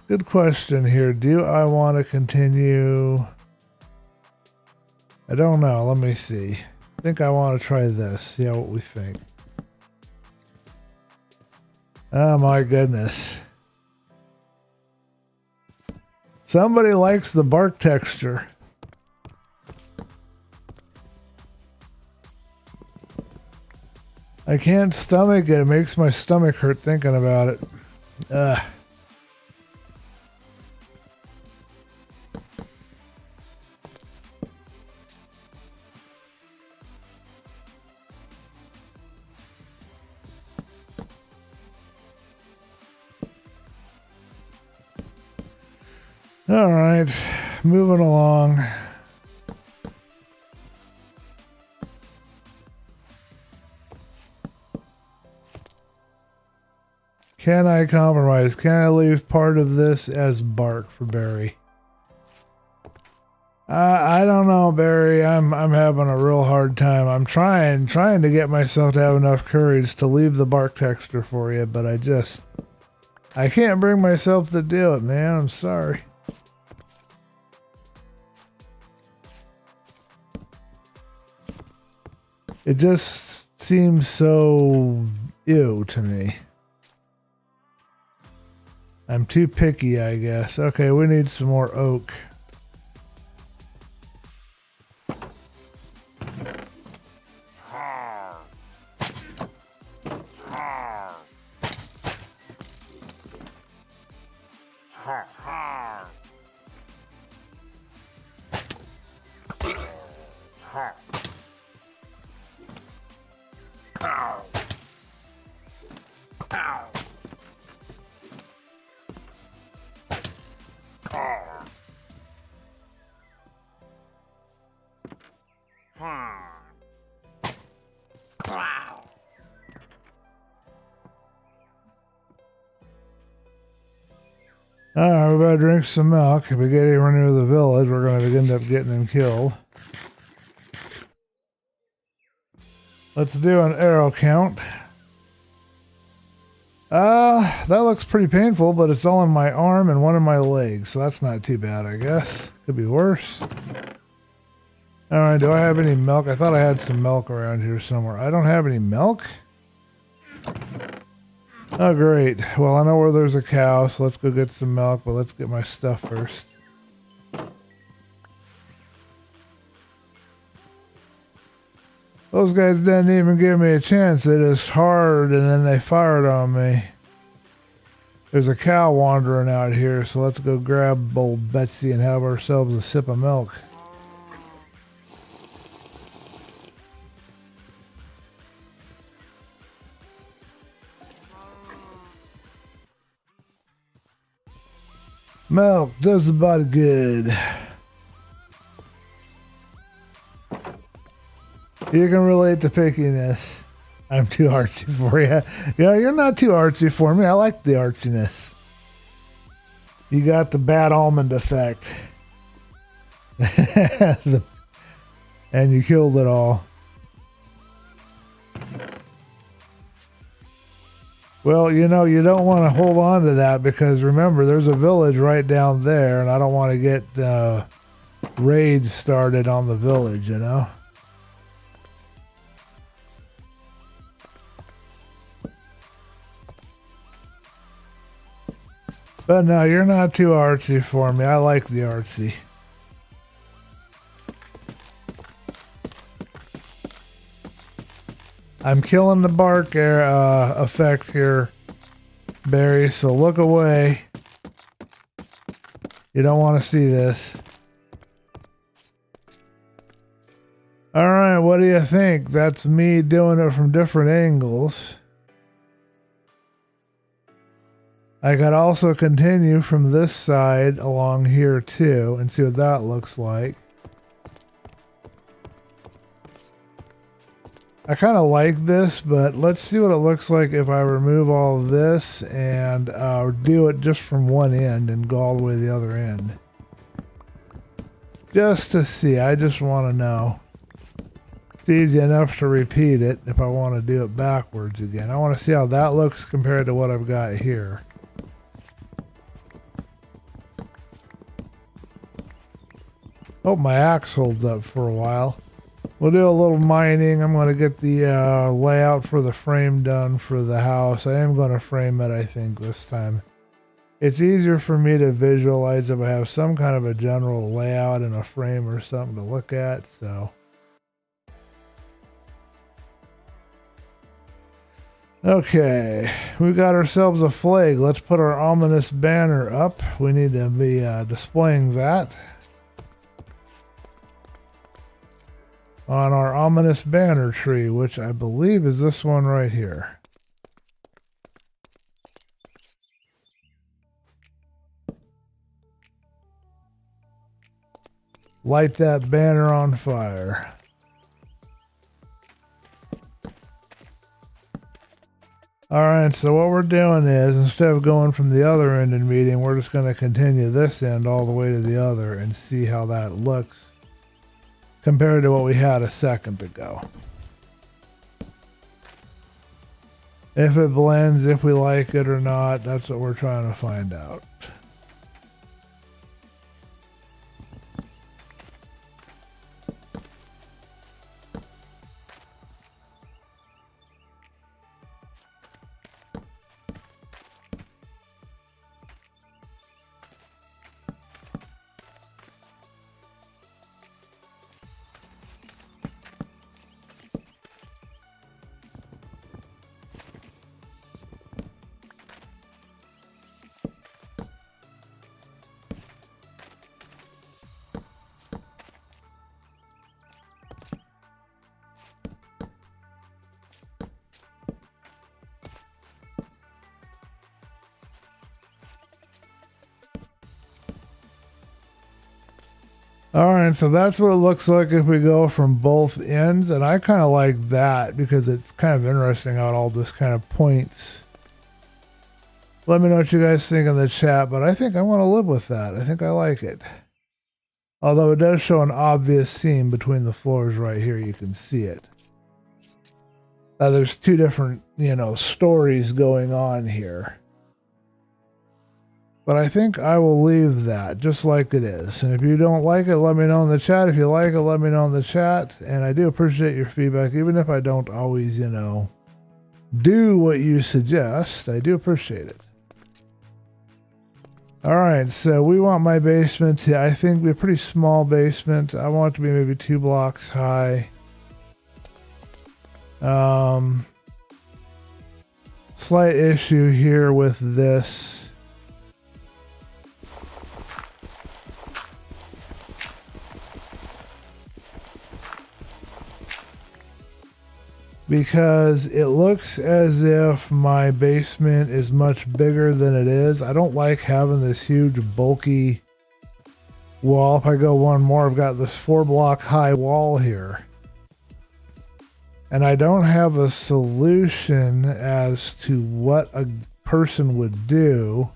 Good question here. Do I want to continue? I don't know. Let me see. I think I want to try this. See what we think. Oh my goodness. Somebody likes the bark texture. I can't stomach it. It makes my stomach hurt thinking about it. Ugh. All right, moving along. Can I compromise? Can I leave part of this as bark for Barry? I don't know, Barry. I'm having a real hard time. I'm trying to get myself to have enough courage to leave the bark texture for you, but I can't bring myself to do it, man. I'm sorry. It just seems so ew to me. I'm too picky, I guess. Okay, we need some more oak. We better drink some milk. If we get anywhere near the village, we're going to end up getting him killed. Let's do an arrow count. That looks pretty painful, but it's all in my arm and one of my legs, so that's not too bad, I guess. Could be worse. Alright, do I have any milk? I thought I had some milk around here somewhere. I don't have any milk? Oh, great. Well, I know where there's a cow, so let's go get some milk, but let's get my stuff first. Those guys didn't even give me a chance. They just hard and then they fired on me. There's a cow wandering out here, so let's go grab old Betsy and have ourselves a sip of milk. Milk does the body good. You can relate to pickiness. I'm too artsy for you. Yeah, you're not too artsy for me. I like the artsiness. You got the bad almond effect. And you killed it all. Well, you know, you don't want to hold on to that because remember, there's a village right down there, and I don't want to get raids started on the village, you know? But no, you're not too artsy for me. I like the artsy. I'm killing the bark effect here, Barry, so look away. You don't want to see this. Alright, what do you think? That's me doing it from different angles. I could also continue from this side along here too and see what that looks like. I kind of like this, but let's see what it looks like if I remove all of this and do it just from one end and go all the way to the other end. Just to see, I just want to know. It's easy enough to repeat it if I want to do it backwards again. I want to see how that looks compared to what I've got here. Hope my axe holds up for a while. We'll do a little mining. I'm going to get the layout for the frame done for the house. I am going to frame it, I think, this time. It's easier for me to visualize if I have some kind of a general layout in a frame or something to look at, so. Okay, we got ourselves a flag. Let's put our ominous banner up. We need to be displaying that on our ominous banner tree, which I believe is this one right here. Light that banner on fire. Alright, so what we're doing is, instead of going from the other end and meeting, we're just going to continue this end all the way to the other and see how that looks compared to what we had a second ago. If it blends, if we like it or not, that's what we're trying to find out. Alright, so that's what it looks like if we go from both ends, and I kind of like that because it's kind of interesting how it all just kind of points. Let me know what you guys think in the chat, but I think I want to live with that. I think I like it. Although it does show an obvious seam between the floors right here, you can see it. There's two different, stories going on here. But I think I will leave that just like it is. And if you don't like it, let me know in the chat. If you like it, let me know in the chat. And I do appreciate your feedback, even if I don't always, do what you suggest. I do appreciate it. All right, so we want my basement to, I think, be a pretty small basement. I want it to be maybe 2 blocks high. Slight issue here with this. Because it looks as if my basement is much bigger than it is. I don't like having this huge bulky wall. If I go one more, I've got this 4 block high wall here. And I don't have a solution as to what a person would do.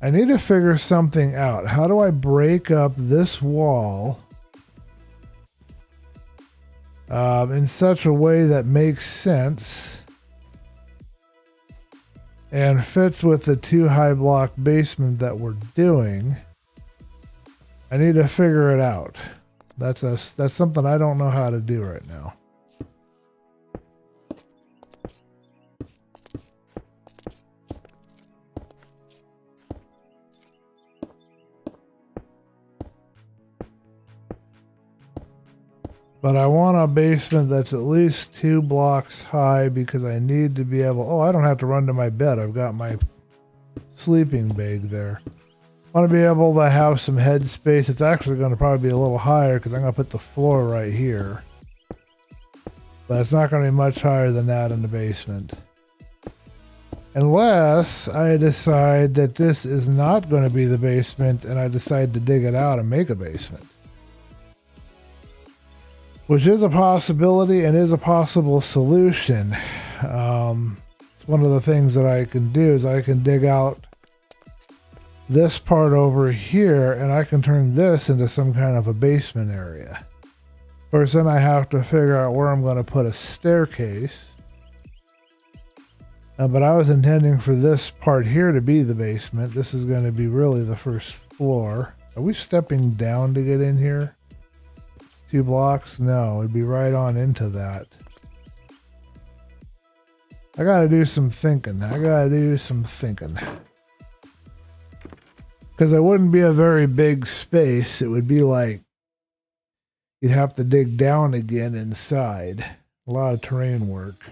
I need to figure something out. How do I break up this wall in such a way that makes sense and fits with the 2 high block basement that we're doing? I need to figure it out. That's something I don't know how to do right now. But I want a basement that's at least 2 blocks high because I need to be able... Oh, I don't have to run to my bed. I've got my sleeping bag there. I want to be able to have some head space. It's actually going to probably be a little higher because I'm going to put the floor right here. But it's not going to be much higher than that in the basement. Unless I decide that this is not going to be the basement and I decide to dig it out and make a basement. Which is a possibility and is a possible solution. It's one of the things that I can do is I can dig out this part over here and I can turn this into some kind of a basement area. Of course, then I have to figure out where I'm going to put a staircase. But I was intending for this part here to be the basement. This is going to be really the first floor. Are we stepping down to get in here? 2 blocks? No, it'd be right on into that. I gotta do some thinking. Because it wouldn't be a very big space. It would be like you'd have to dig down again inside. A lot of terrain work.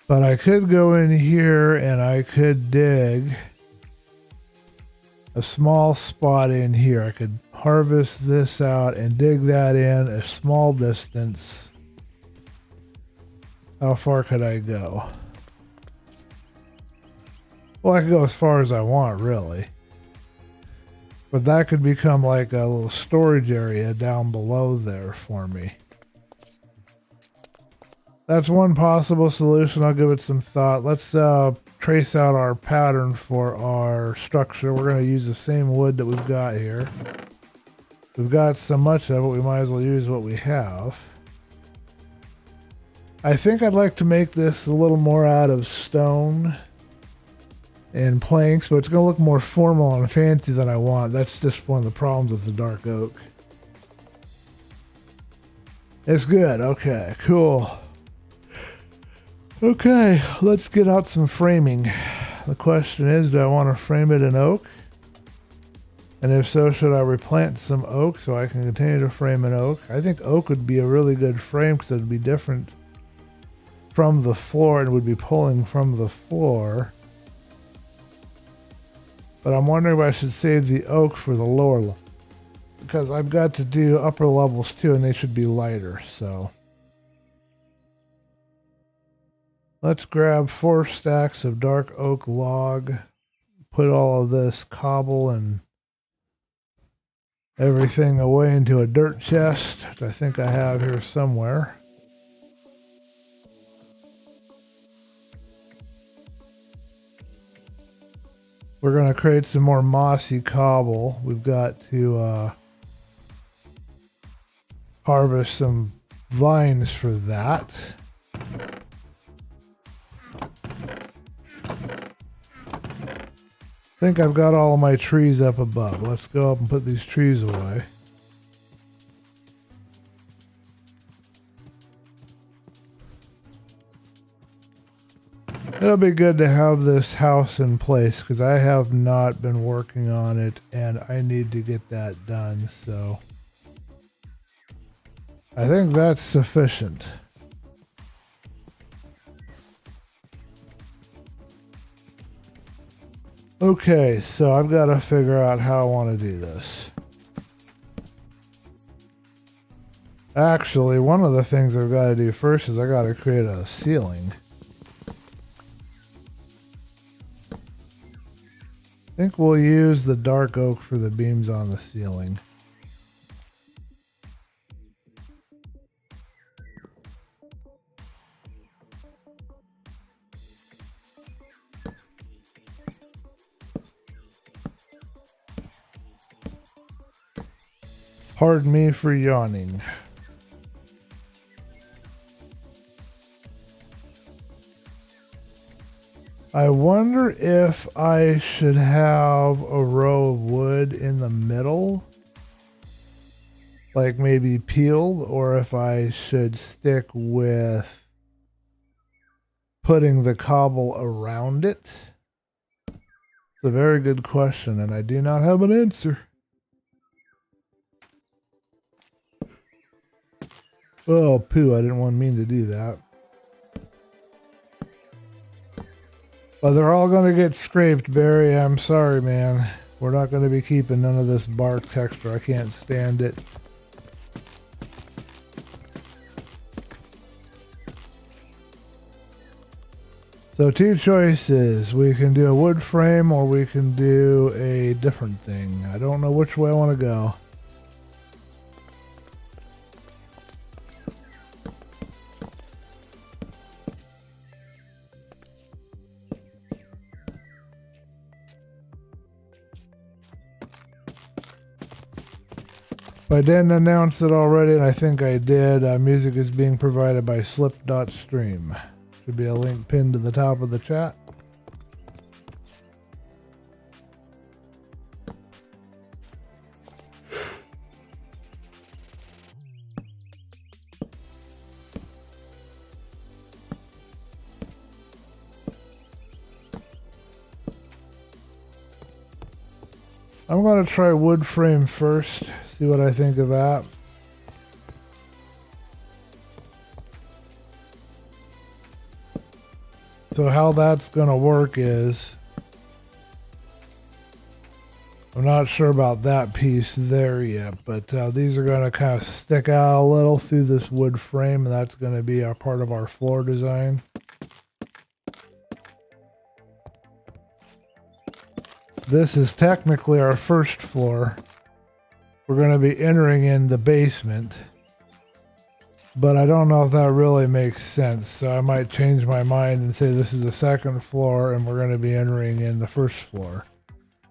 But I could go in here and I could dig a small spot in here. I could harvest this out and dig that in a small distance. How far could I go? Well, I could go as far as I want, really. But that could become like a little storage area down below there for me. That's one possible solution. I'll give it some thought. Let's trace out our pattern for our structure. We're going to use the same wood that we've got here. We've got so much of it, we might as well use what we have. I think I'd like to make this a little more out of stone and planks, but it's going to look more formal and fancy than I want. That's just one of the problems with the dark oak. It's good. Okay, cool. Okay, let's get out some framing. The question is, do I want to frame it in oak? And if so, should I replant some oak so I can continue to frame in oak? I think oak would be a really good frame because it would be different from the floor and would be pulling from the floor. But I'm wondering if I should save the oak for the lower level, because I've got to do upper levels too, and they should be lighter. So let's grab 4 stacks of dark oak log, put all of this cobble and everything away into a dirt chest, which I think I have here somewhere. We're going to create some more mossy cobble. We've got to harvest some vines for that. I think I've got all of my trees up above. Let's go up and put these trees away. It'll be good to have this house in place because I have not been working on it and I need to get that done. So I think that's sufficient. Okay, so I've got to figure out how I want to do this. Actually, one of the things I've got to do first is I got to create a ceiling. I think we'll use the dark oak for the beams on the ceiling. Pardon me for yawning. I wonder if I should have a row of wood in the middle, like maybe peeled, or if I should stick with putting the cobble around it. It's a very good question, and I do not have an answer. Oh, poo, I didn't mean to do that. But they're all going to get scraped, Barry. I'm sorry, man. We're not going to be keeping none of this bark texture. I can't stand it. So 2 choices. We can do a wood frame or we can do a different thing. I don't know which way I want to go. If I didn't announce it already, and I think I did, music is being provided by Slip.stream. Should be a link pinned to the top of the chat. I'm going to try wood frame first, see what I think of that. So how that's going to work is, I'm not sure about that piece there yet, but these are going to kind of stick out a little through this wood frame, and that's going to be a part of our floor design. This is technically our first floor. We're going to be entering in the basement. But I don't know if that really makes sense. So I might change my mind and say this is the second floor and we're going to be entering in the first floor.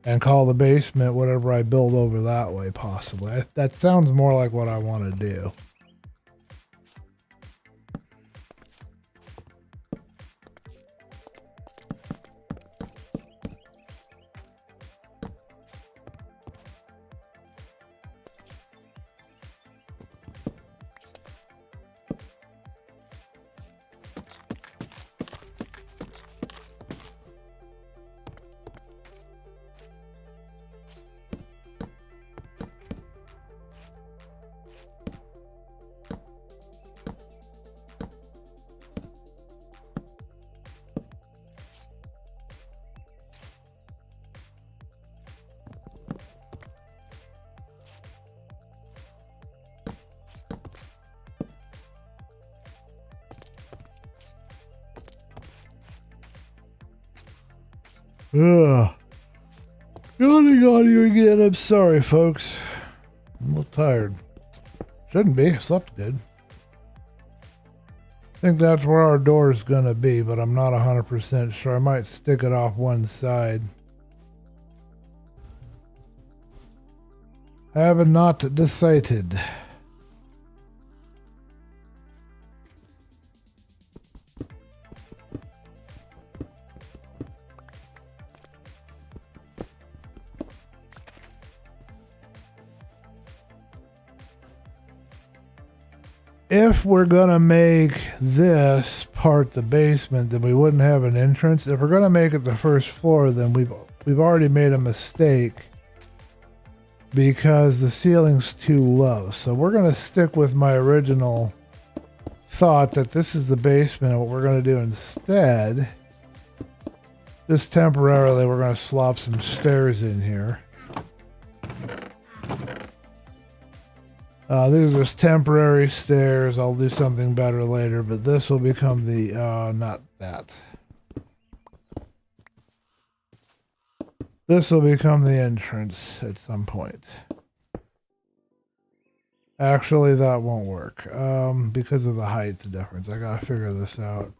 And call the basement whatever I build over that way, possibly. That sounds more like what I want to do. Ugh. Yawning on you again. I'm sorry, folks. I'm a little tired. Shouldn't be. I slept good. I think that's where our door is going to be, but I'm not 100% sure. I might stick it off one side. I have not decided. If we're going to make this part the basement, then we wouldn't have an entrance. If we're going to make it the first floor, then we've already made a mistake because the ceiling's too low. So we're going to stick with my original thought that this is the basement, and what we're going to do instead, just temporarily, we're going to slop some stairs in here. These are just temporary stairs. I'll do something better later, but this will become the, not that. This will become the entrance at some point. Actually, that won't work, because of the height difference. I gotta figure this out.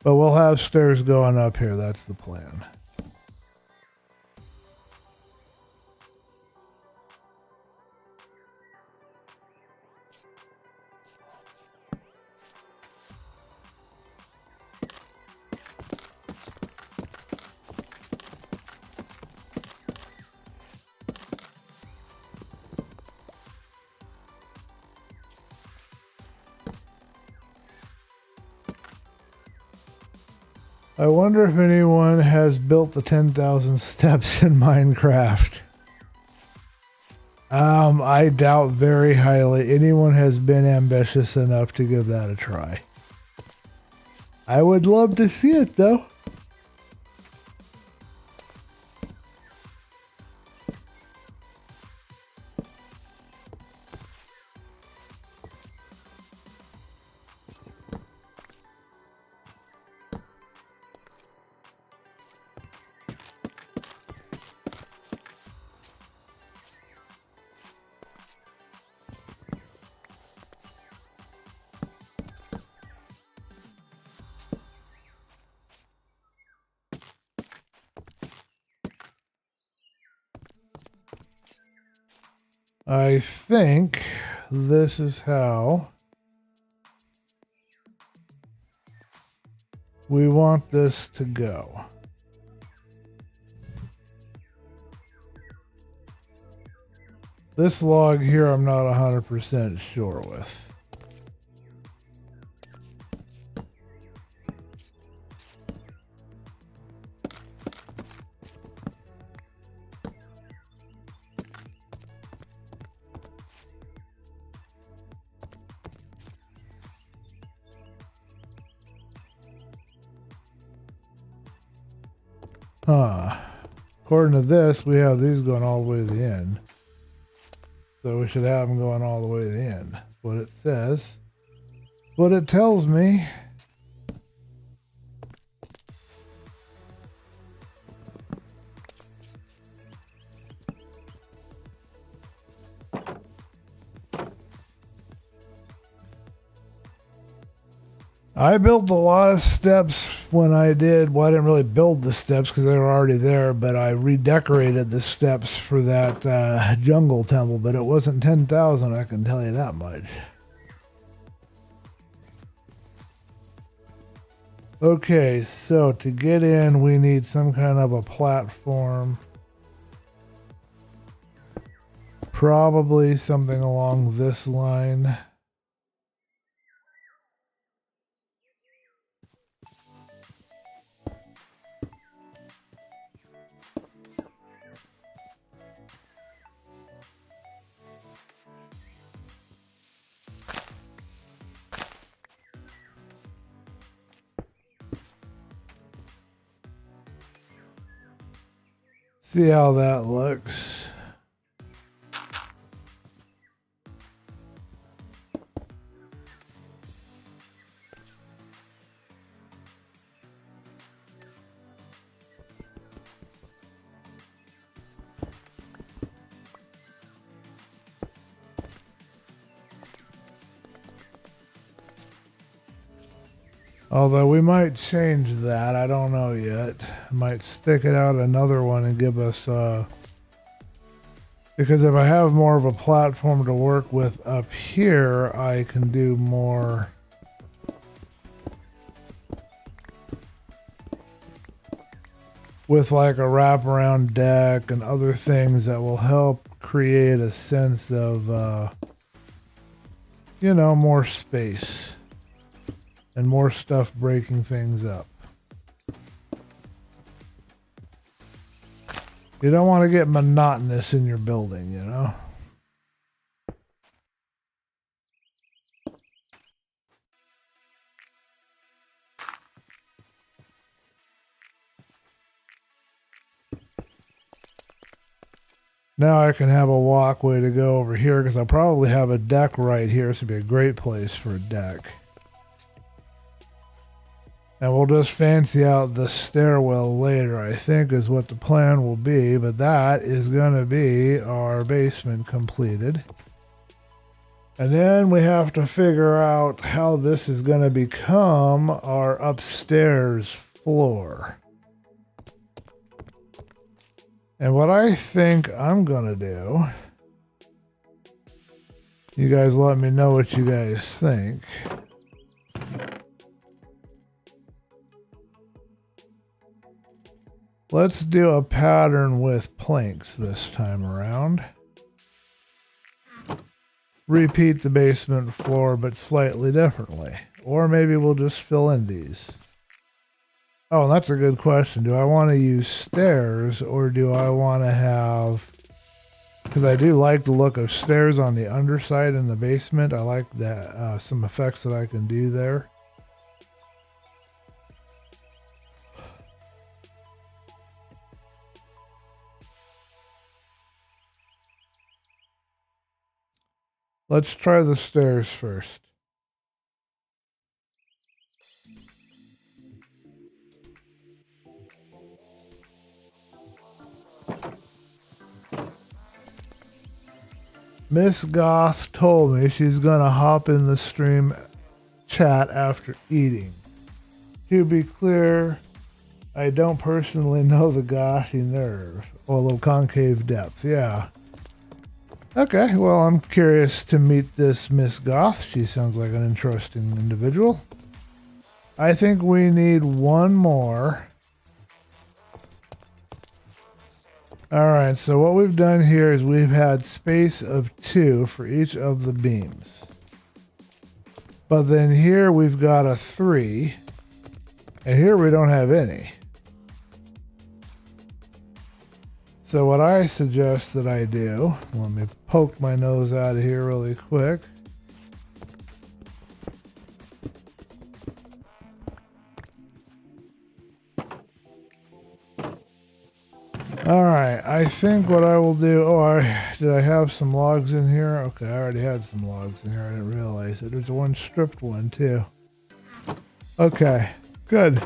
But we'll have stairs going up here. That's the plan. I wonder if anyone has built the 10,000 steps in Minecraft. I doubt very highly anyone has been ambitious enough to give that a try. I would love to see it though. I think this is how we want this to go. This log here I'm not 100% sure with. According to this, we have these going all the way to the end. So we should have them going all the way to the end. What it says. What it tells me. I built a lot of steps when I did. Well, I didn't really build the steps because they were already there, but I redecorated the steps for that jungle temple. But it wasn't 10,000, I can tell you that much. Okay, so to get in, we need some kind of a platform. Probably something along this line. See how that looks. Although we might change that, I don't know yet. Might stick it out another one and give us, because if I have more of a platform to work with up here, I can do more. With like a wraparound deck and other things that will help create a sense of, you know, more space. And more stuff breaking things up. You don't want to get monotonous in your building, you know? Now I can have a walkway to go over here because I'll probably have a deck right here. This would be a great place for a deck. And we'll just fancy out the stairwell later, I think is what the plan will be. But that is going to be our basement completed. And then we have to figure out how this is going to become our upstairs floor. And what I think I'm going to do, you guys let me know what you guys think. Let's do a pattern with planks this time around. Repeat the basement floor, but slightly differently. Or maybe we'll just fill in these. Oh, that's a good question. Do I want to use stairs or do I want to have... Because I do like the look of stairs on the underside in the basement. I like that some effects that I can do there. Let's try the stairs first. Miss Goth told me she's gonna hop in the stream chat after eating. To be clear, I don't personally know the Gothy nerve. Or a little concave depth, yeah. Okay, well, I'm curious to meet this Miss Goth. She sounds like an interesting individual. I think we need one more. Alright, so what we've done here is we've had space of 2 for each of the beams. But then here we've got a 3. And here we don't have any. So what I suggest that I do, let me poke my nose out of here really quick. All right, I think what I will do, did I have some logs in here? Okay, I already had some logs in here. I didn't realize it. There's one stripped one too. Okay, good.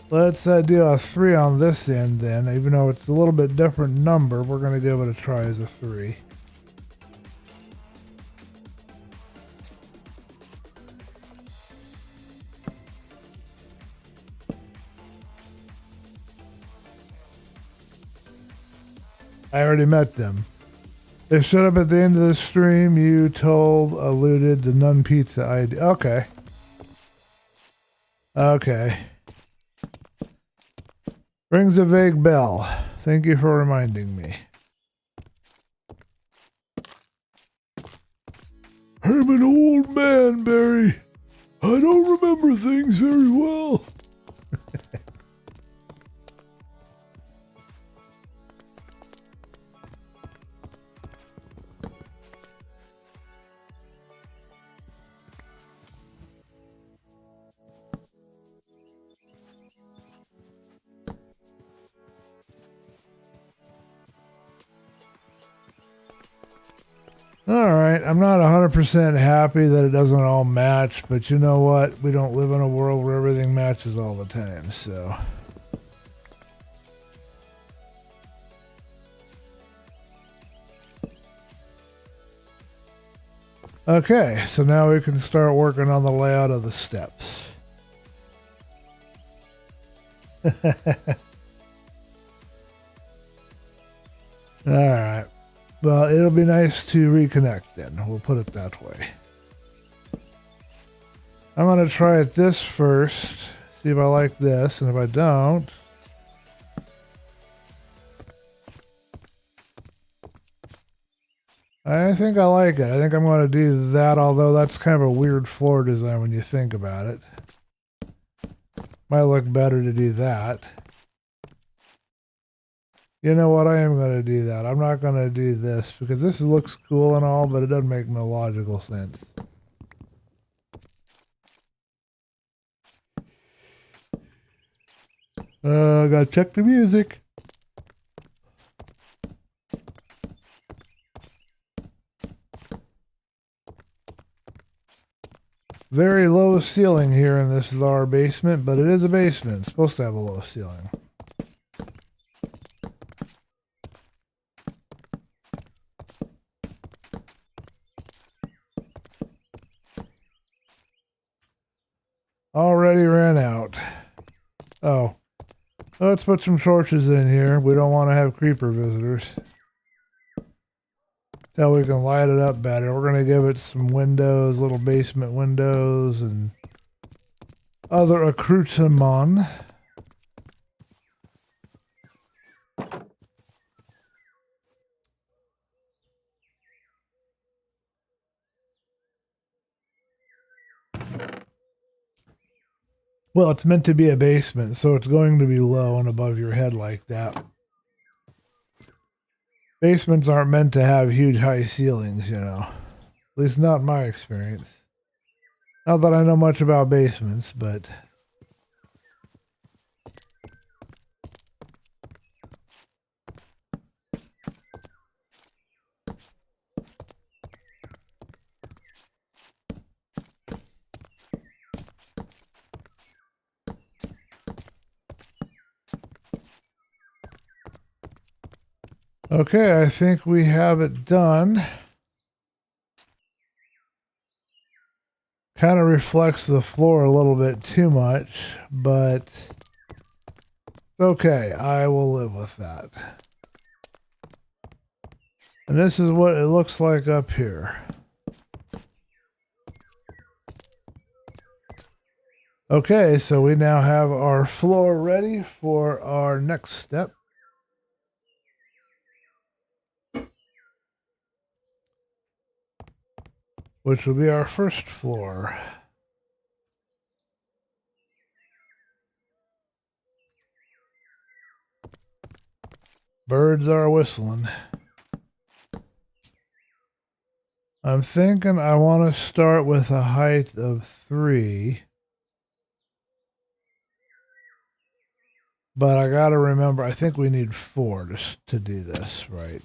Let's do a 3 on this end then. Even though it's a little bit different number, we're going to give it a try as a 3. I already met them. They showed up at the end of the stream. You alluded to Nun Pizza ID. Okay. Okay. Rings a vague bell. Thank you for reminding me. I'm an old man, Barry. I don't remember things very well. Alright, I'm not 100% happy that it doesn't all match, but you know what? We don't live in a world where everything matches all the time, so... Okay, so now we can start working on the layout of the steps. Alright. Well, it'll be nice to reconnect then. We'll put it that way. I'm going to try it this first. See if I like this. And if I don't... I think I like it. I think I'm going to do that, although that's kind of a weird floor design when you think about it. Might look better to do that. You know what? I am going to do that. I'm not going to do this because this looks cool and all, but it doesn't make no logical sense. I gotta check the music. Very low ceiling here in this is our basement, but it is a basement. It's supposed to have a low ceiling. Already ran out. Oh. Let's put some torches in here. We don't want to have creeper visitors. Till we can light it up better. We're going to give it some windows, little basement windows, and other accoutrements. Well, it's meant to be a basement, so it's going to be low and above your head like that. Basements aren't meant to have huge high ceilings, you know. At least not in my experience. Not that I know much about basements, but... Okay, I think we have it done. Kind of reflects the floor a little bit too much, but okay, I will live with that. And this is what it looks like up here. Okay, so we now have our floor ready for our next step. Which will be our first floor. Birds are whistling. I'm thinking I want to start with a height of 3. But I gotta remember, I think we need 4 to do this, right?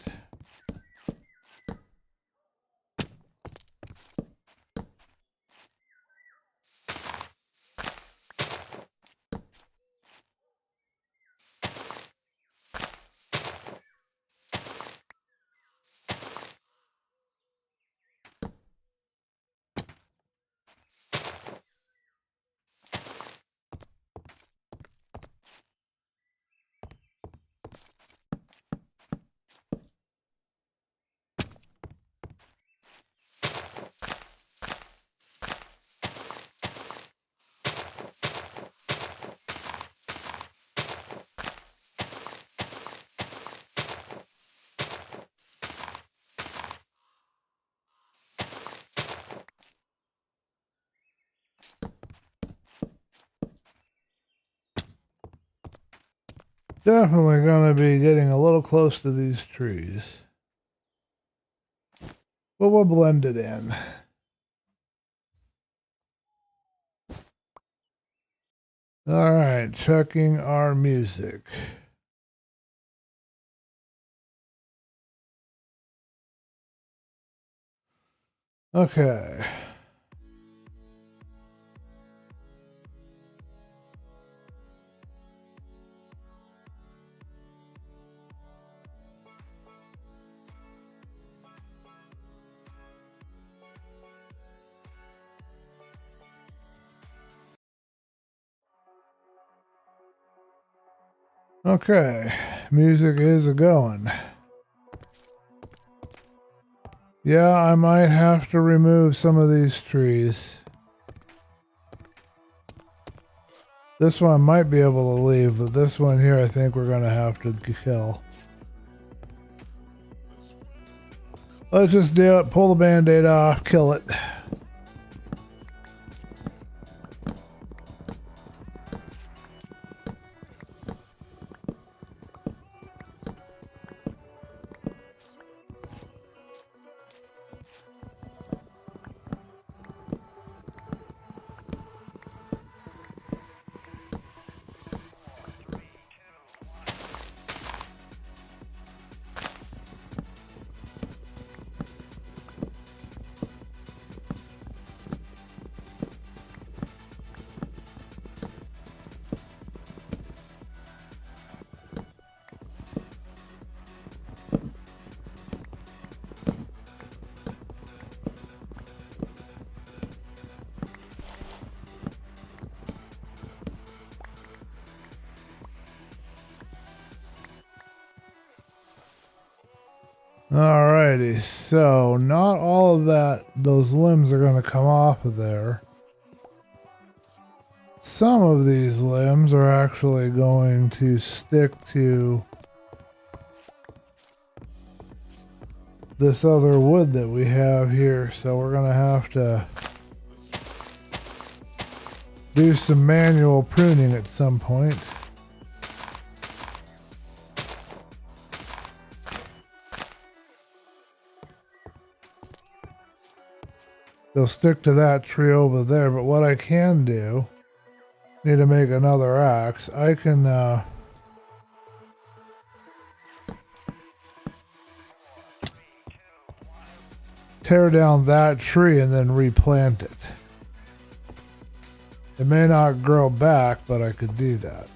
Definitely going to be getting a little close to these trees. But we'll blend it in. All right, checking our music. Okay. Okay, music is a-going. Yeah, I might have to remove some of these trees. This one might be able to leave, but this one here I think we're going to have to kill. Let's just do it, pull the band-aid off, kill it. Alrighty, so not all of those limbs are going to come off of there. Some of these limbs are actually going to stick to this other wood that we have here, so we're going to have to do some manual pruning at some point. They'll stick to that tree over there, but what I can do, need to make another axe. I can tear down that tree and then replant it. It may not grow back, but I could do that.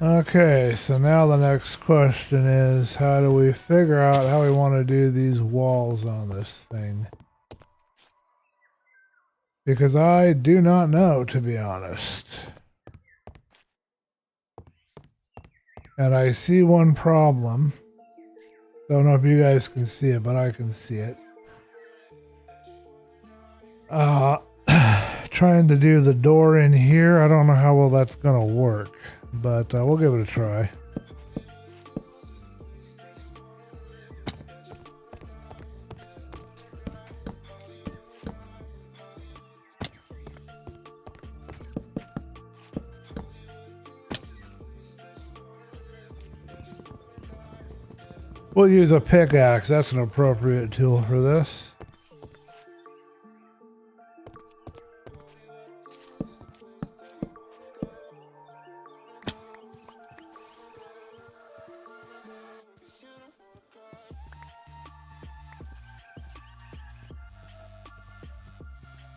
Okay, so now the next question is, how do we figure out how we want to do these walls on this thing? Because I do not know, to be honest. And I see one problem. Don't know if you guys can see it, but I can see it. Trying to do the door in here, I don't know how well that's going to work. But we'll give it a try. We'll use a pickaxe. That's an appropriate tool for this.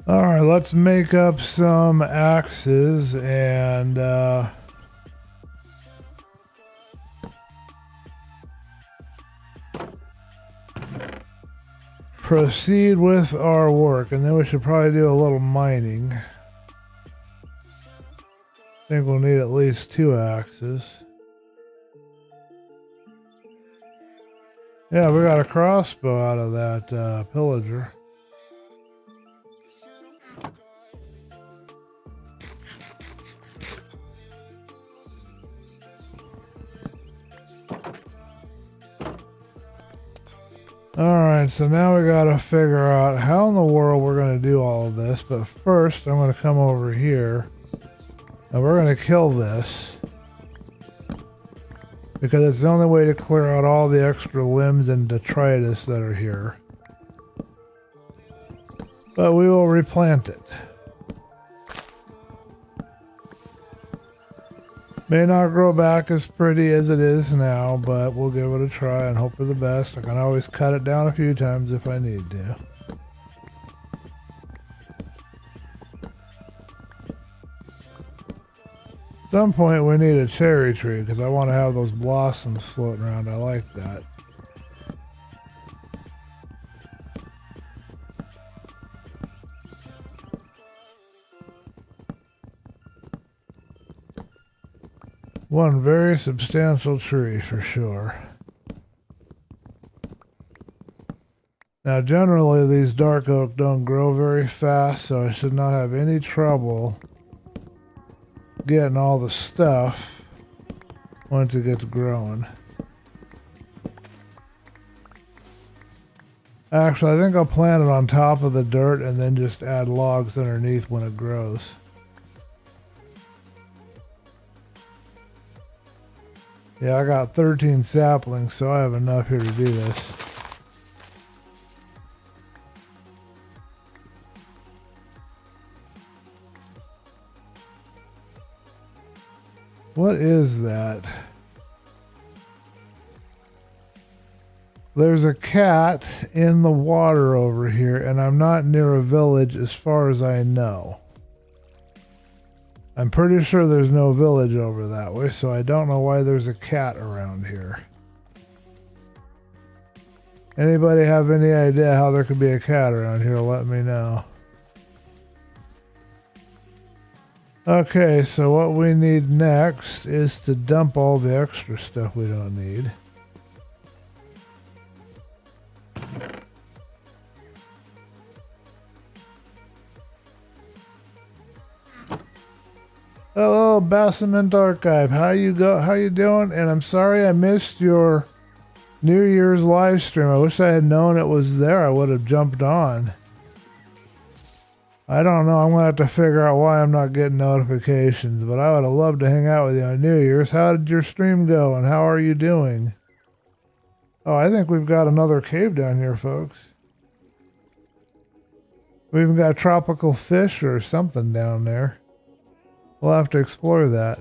All right, let's make up some axes and proceed with our work, and then we should probably do a little mining. I think we'll need at least 2 axes. Yeah, we got a crossbow out of that pillager. Alright, so now we gotta figure out how in the world we're gonna do all of this, but first I'm gonna come over here and we're gonna kill this because it's the only way to clear out all the extra limbs and detritus that are here. But we will replant it. May not grow back as pretty as it is now, but we'll give it a try and hope for the best. I can always cut it down a few times if I need to. At some point we need a cherry tree because I want to have those blossoms floating around. I like that. One very substantial tree for sure. Now generally these dark oak don't grow very fast, so I should not have any trouble getting all the stuff once it gets growing. Actually, I think I'll plant it on top of the dirt and then just add logs underneath when it grows. Yeah, I got 13 saplings, so I have enough here to do this. What is that? There's a cat in the water over here, and I'm not near a village as far as I know. I'm pretty sure there's no village over that way, so I don't know why there's a cat around here. Anybody have any idea how there could be a cat around here? Let me know. Okay, so what we need next is to dump all the extra stuff we don't need. Hello, Basement Archive. How you doing? And I'm sorry I missed your New Year's live stream. I wish I had known it was there. I would have jumped on. I don't know. I'm going to have to figure out why I'm not getting notifications, but I would have loved to hang out with you on New Year's. How did your stream go, and how are you doing? Oh, I think we've got another cave down here, folks. We even got tropical fish or something down there. We'll have to explore that.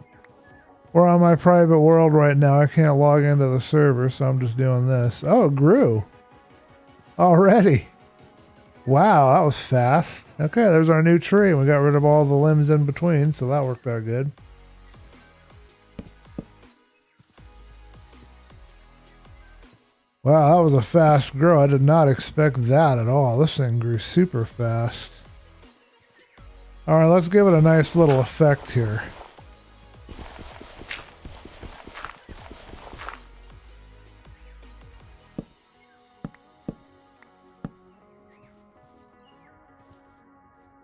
We're on my private world right now. I can't log into the server, so I'm just doing this. Oh, it grew. Already. Wow, that was fast. Okay, there's our new tree. We got rid of all the limbs in between, so that worked out good. Wow, that was a fast grow. I did not expect that at all. This thing grew super fast. Alright, let's give it a nice little effect here.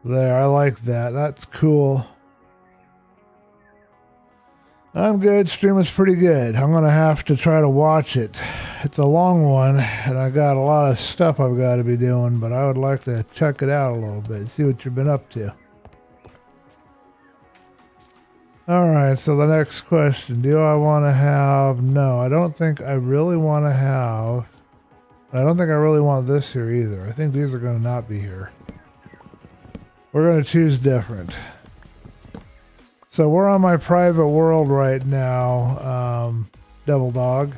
There, I like that. That's cool. I'm good. Stream is pretty good. I'm going to have to try to watch it. It's a long one, and I got a lot of stuff I've got to be doing, but I would like to check it out a little bit, see what you've been up to. Alright, so the next question. Do I want to have... No, I don't think I really want to have... I don't think I really want this here either. I think these are going to not be here. We're going to choose different. So we're on my private world right now, Devil Dog.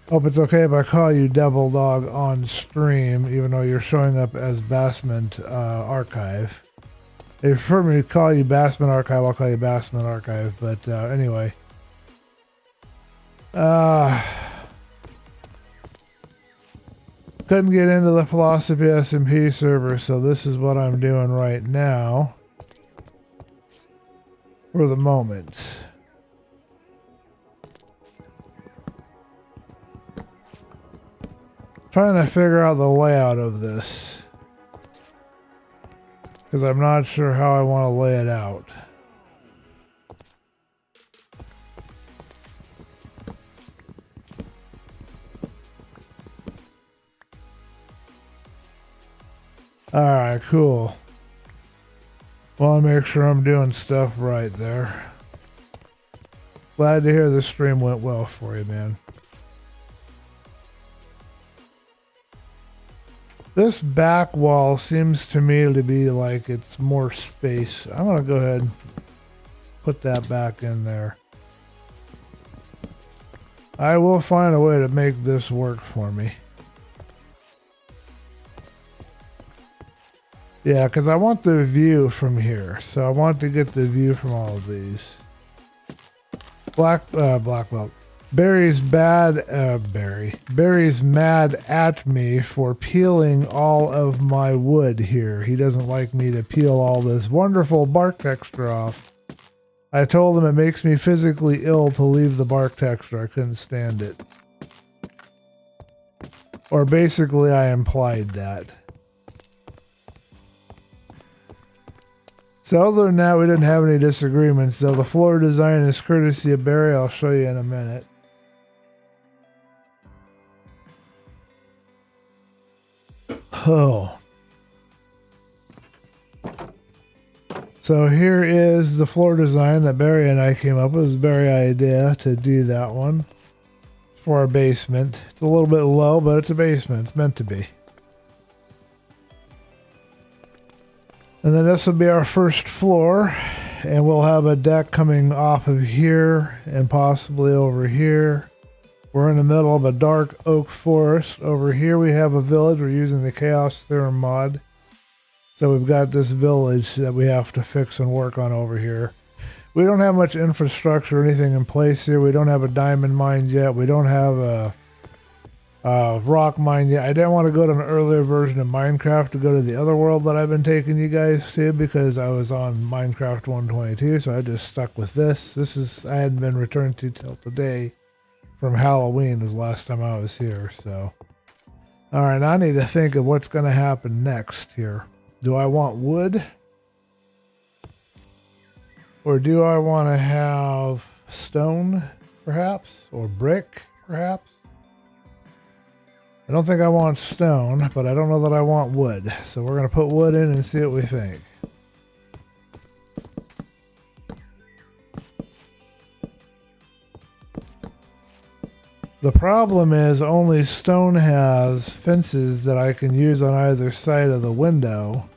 Hope it's okay if I call you Devil Dog on stream, even though you're showing up as Basement Archive. If you prefer me to call you Basement Archive, I'll call you Basement Archive. But anyway. Couldn't get into the Philosophy SMP server, so this is what I'm doing right now. For the moment. Trying to figure out the layout of this. Because I'm not sure how I want to lay it out. Alright, cool. Want to make sure I'm doing stuff right there. Glad to hear the stream went well for you, man. This back wall seems to me to be like it's more space. I'm going to go ahead and put that back in there. I will find a way to make this work for me. Yeah, because I want the view from here. So I want to get the view from all of these. Black belt. Barry's mad at me for peeling all of my wood here. He doesn't like me to peel all this wonderful bark texture off. I told him it makes me physically ill to leave the bark texture. I couldn't stand it. Or basically I implied that. So other than that, we didn't have any disagreements. So the floor design is courtesy of Barry. I'll show you in a minute. Oh. So here is the floor design that Barry and I came up with. It was Barry's idea to do that one for our basement. It's a little bit low, but it's a basement. It's meant to be. And then this will be our first floor, and we'll have a deck coming off of here and possibly over here. We're in the middle of a dark oak forest. Over here we have a village. We're using the Chaos Theorem mod. So we've got this village that we have to fix and work on over here. We don't have much infrastructure or anything in place here. We don't have a diamond mine yet. We don't have a rock mine yet. I didn't want to go to an earlier version of Minecraft to go to the other world that I've been taking you guys to because I was on Minecraft 122, so I just stuck with this. I hadn't been returned to till today from Halloween was the last time I was here, so. Alright, I need to think of what's going to happen next here. Do I want wood? Or do I want to have stone, perhaps? Or brick, perhaps? I don't think I want stone, but I don't know that I want wood. So we're going to put wood in and see what we think. The problem is only stone has fences that I can use on either side of the window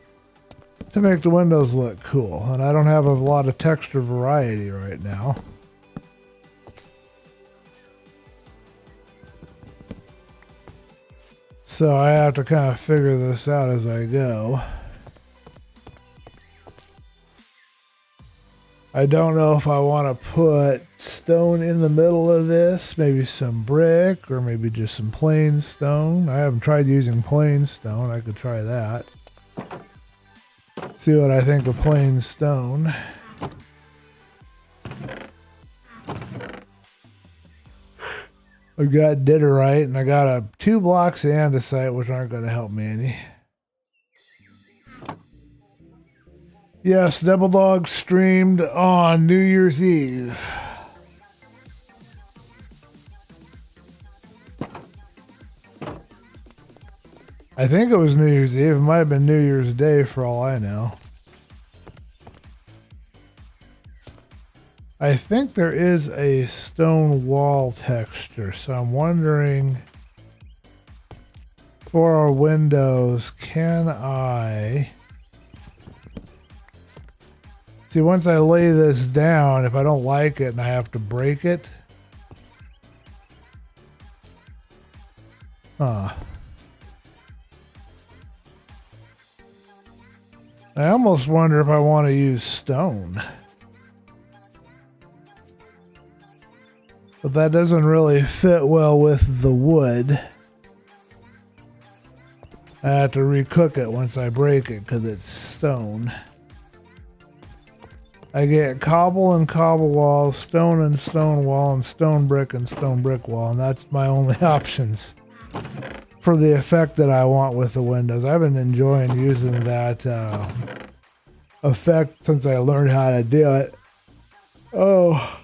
to make the windows look cool. And I don't have a lot of texture variety right now. So I have to kind of figure this out as I go. I don't know if I want to put stone in the middle of this, maybe some brick, or maybe just some plain stone. I haven't tried using plain stone. I could try that. See what I think of plain stone. I've got diorite, and I got 2 blocks of andesite, which aren't going to help me any. Yes, Double Dog streamed on New Year's Eve. I think it was New Year's Eve. It might have been New Year's Day for all I know. I think there is a stone wall texture, so I'm wondering for our windows, can I... See, once I lay this down, if I don't like it and I have to break it... Huh. I almost wonder if I want to use stone. But that doesn't really fit well with the wood. I have to recook it once I break it because it's stone. I get cobble and cobble wall, stone and stone wall, and stone brick wall, and that's my only options for the effect that I want with the windows. I've been enjoying using that effect since I learned how to do it. Oh,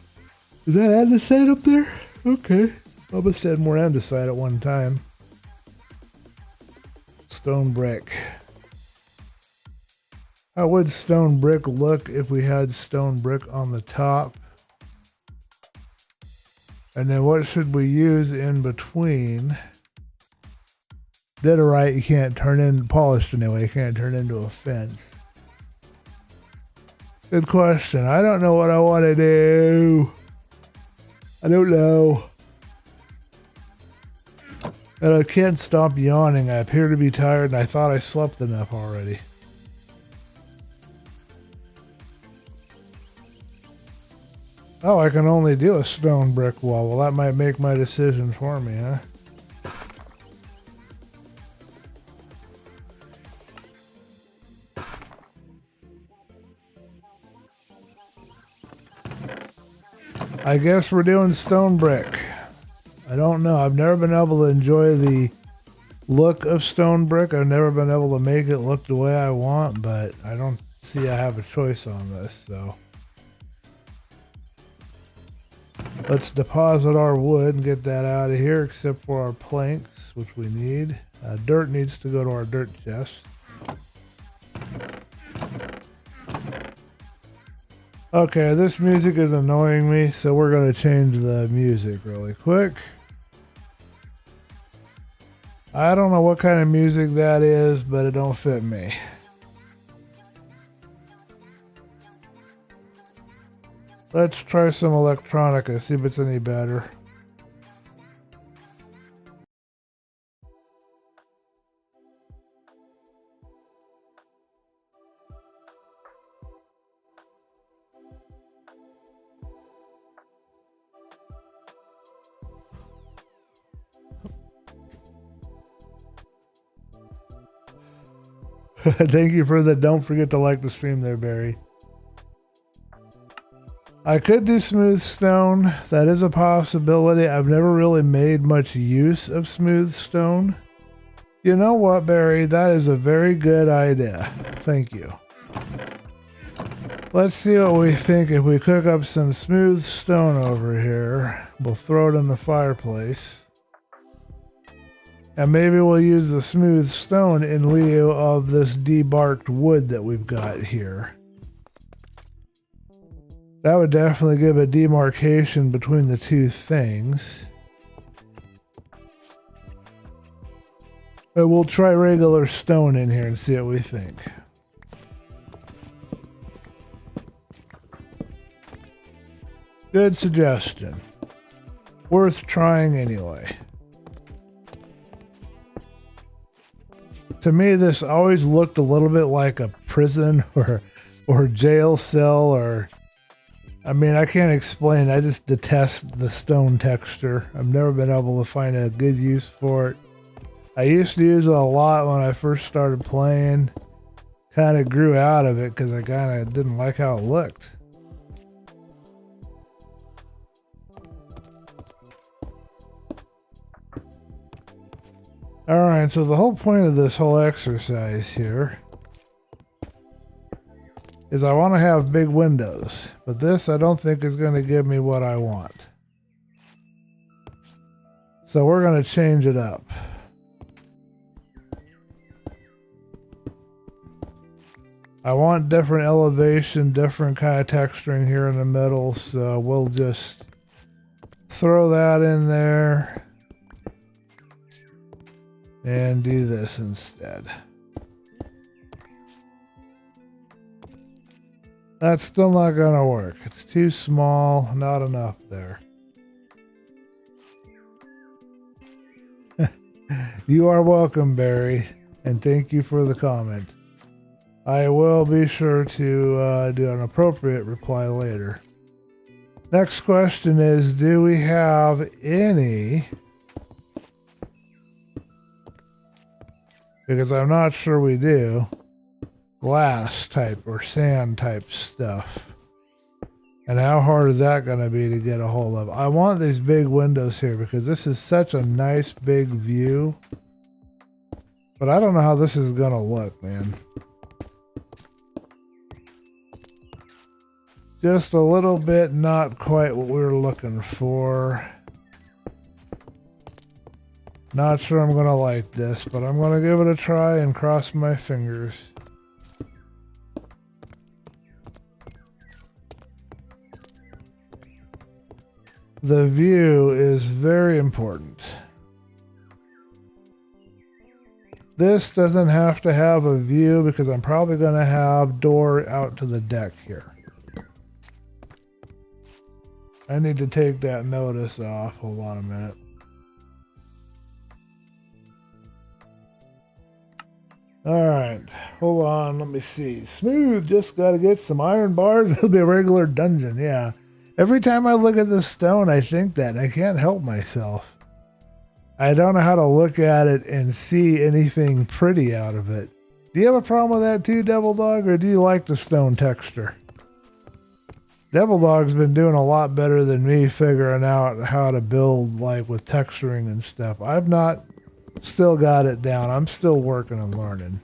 is that andesite up there? Okay. I must have had more andesite at one time. Stone brick. How would stone brick look if we had stone brick on the top? And then what should we use in between? Diorite you can't turn in, polished anyway, you can't turn into a fence. Good question. I don't know what I want to do. I don't know. And I can't stop yawning. I appear to be tired and I thought I slept enough already. Oh, I can only do a stone brick wall. Well, that might make my decision for me, huh? I guess we're doing stone brick. I don't know. I've never been able to enjoy the look of stone brick. I've never been able to make it look the way I want, but I don't see I have a choice on this, so. Let's deposit our wood and get that out of here, except for our planks, which we need. Dirt needs to go to our dirt chest. Okay, this music is annoying me, so we're going to change the music really quick. I don't know what kind of music that is, but it don't fit me. Let's try some electronica, see if it's any better. Thank you for the don't forget to like the stream there, Barry. I could do smooth stone. That is a possibility. I've never really made much use of smooth stone. You know what, Barry? That is a very good idea. Thank you. Let's see what we think if we cook up some smooth stone over here. We'll throw it in the fireplace. And maybe we'll use the smooth stone in lieu of this debarked wood that we've got here. That would definitely give a demarcation between the two things. But we'll try regular stone in here and see what we think. Good suggestion. Worth trying anyway. To me, this always looked a little bit like a prison or jail cell or... I mean, I can't explain. I just detest the stone texture. I've never been able to find a good use for it. I used to use it a lot when I first started playing. Kind of grew out of it because I kind of didn't like how it looked. Alright, so the whole point of this whole exercise here is I want to have big windows, but this I don't think is going to give me what I want. So we're going to change it up. I want different elevation, different kind of texturing here in the middle, so we'll just throw that in there and do this instead. That's still not going to work. It's too small, not enough there. You are welcome, Barry, and thank you for the comment. I will be sure to do an appropriate reply later. Next question is, do we have any... Because I'm not sure we do. Glass type or sand type stuff. And how hard is that going to be to get a hold of? I want these big windows here because this is such a nice big view. But I don't know how this is going to look, man. Just a little bit not quite what we were looking for. Not sure I'm going to like this, but I'm going to give it a try and cross my fingers. The view is very important. This doesn't have to have a view because I'm probably going to have door out to the deck here. I need to take that notice off. Hold on a minute. All right, hold on. Let me see. Smooth. Just got to get some iron bars. It'll be a regular dungeon. Yeah. Every time I look at this stone, I think that. I can't help myself. I don't know how to look at it and see anything pretty out of it. Do you have a problem with that too, Devil Dog, or do you like the stone texture? Devil Dog's been doing a lot better than me figuring out how to build like with texturing and stuff. I've not still got it down. I'm still working and learning.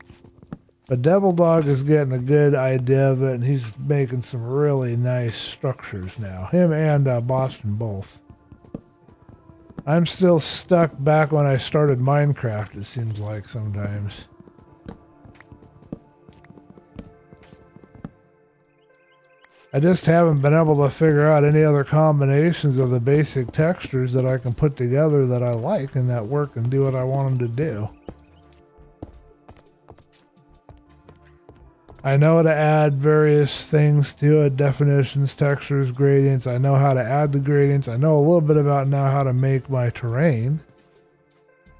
But Devil Dog is getting a good idea of it, and he's making some really nice structures now. Him and Boston both. I'm still stuck back when I started Minecraft, it seems like sometimes. I just haven't been able to figure out any other combinations of the basic textures that I can put together that I like and that work and do what I want them to do. I know to add various things to it, definitions, textures, gradients. I know how to add the gradients. I know a little bit about now how to make my terrain.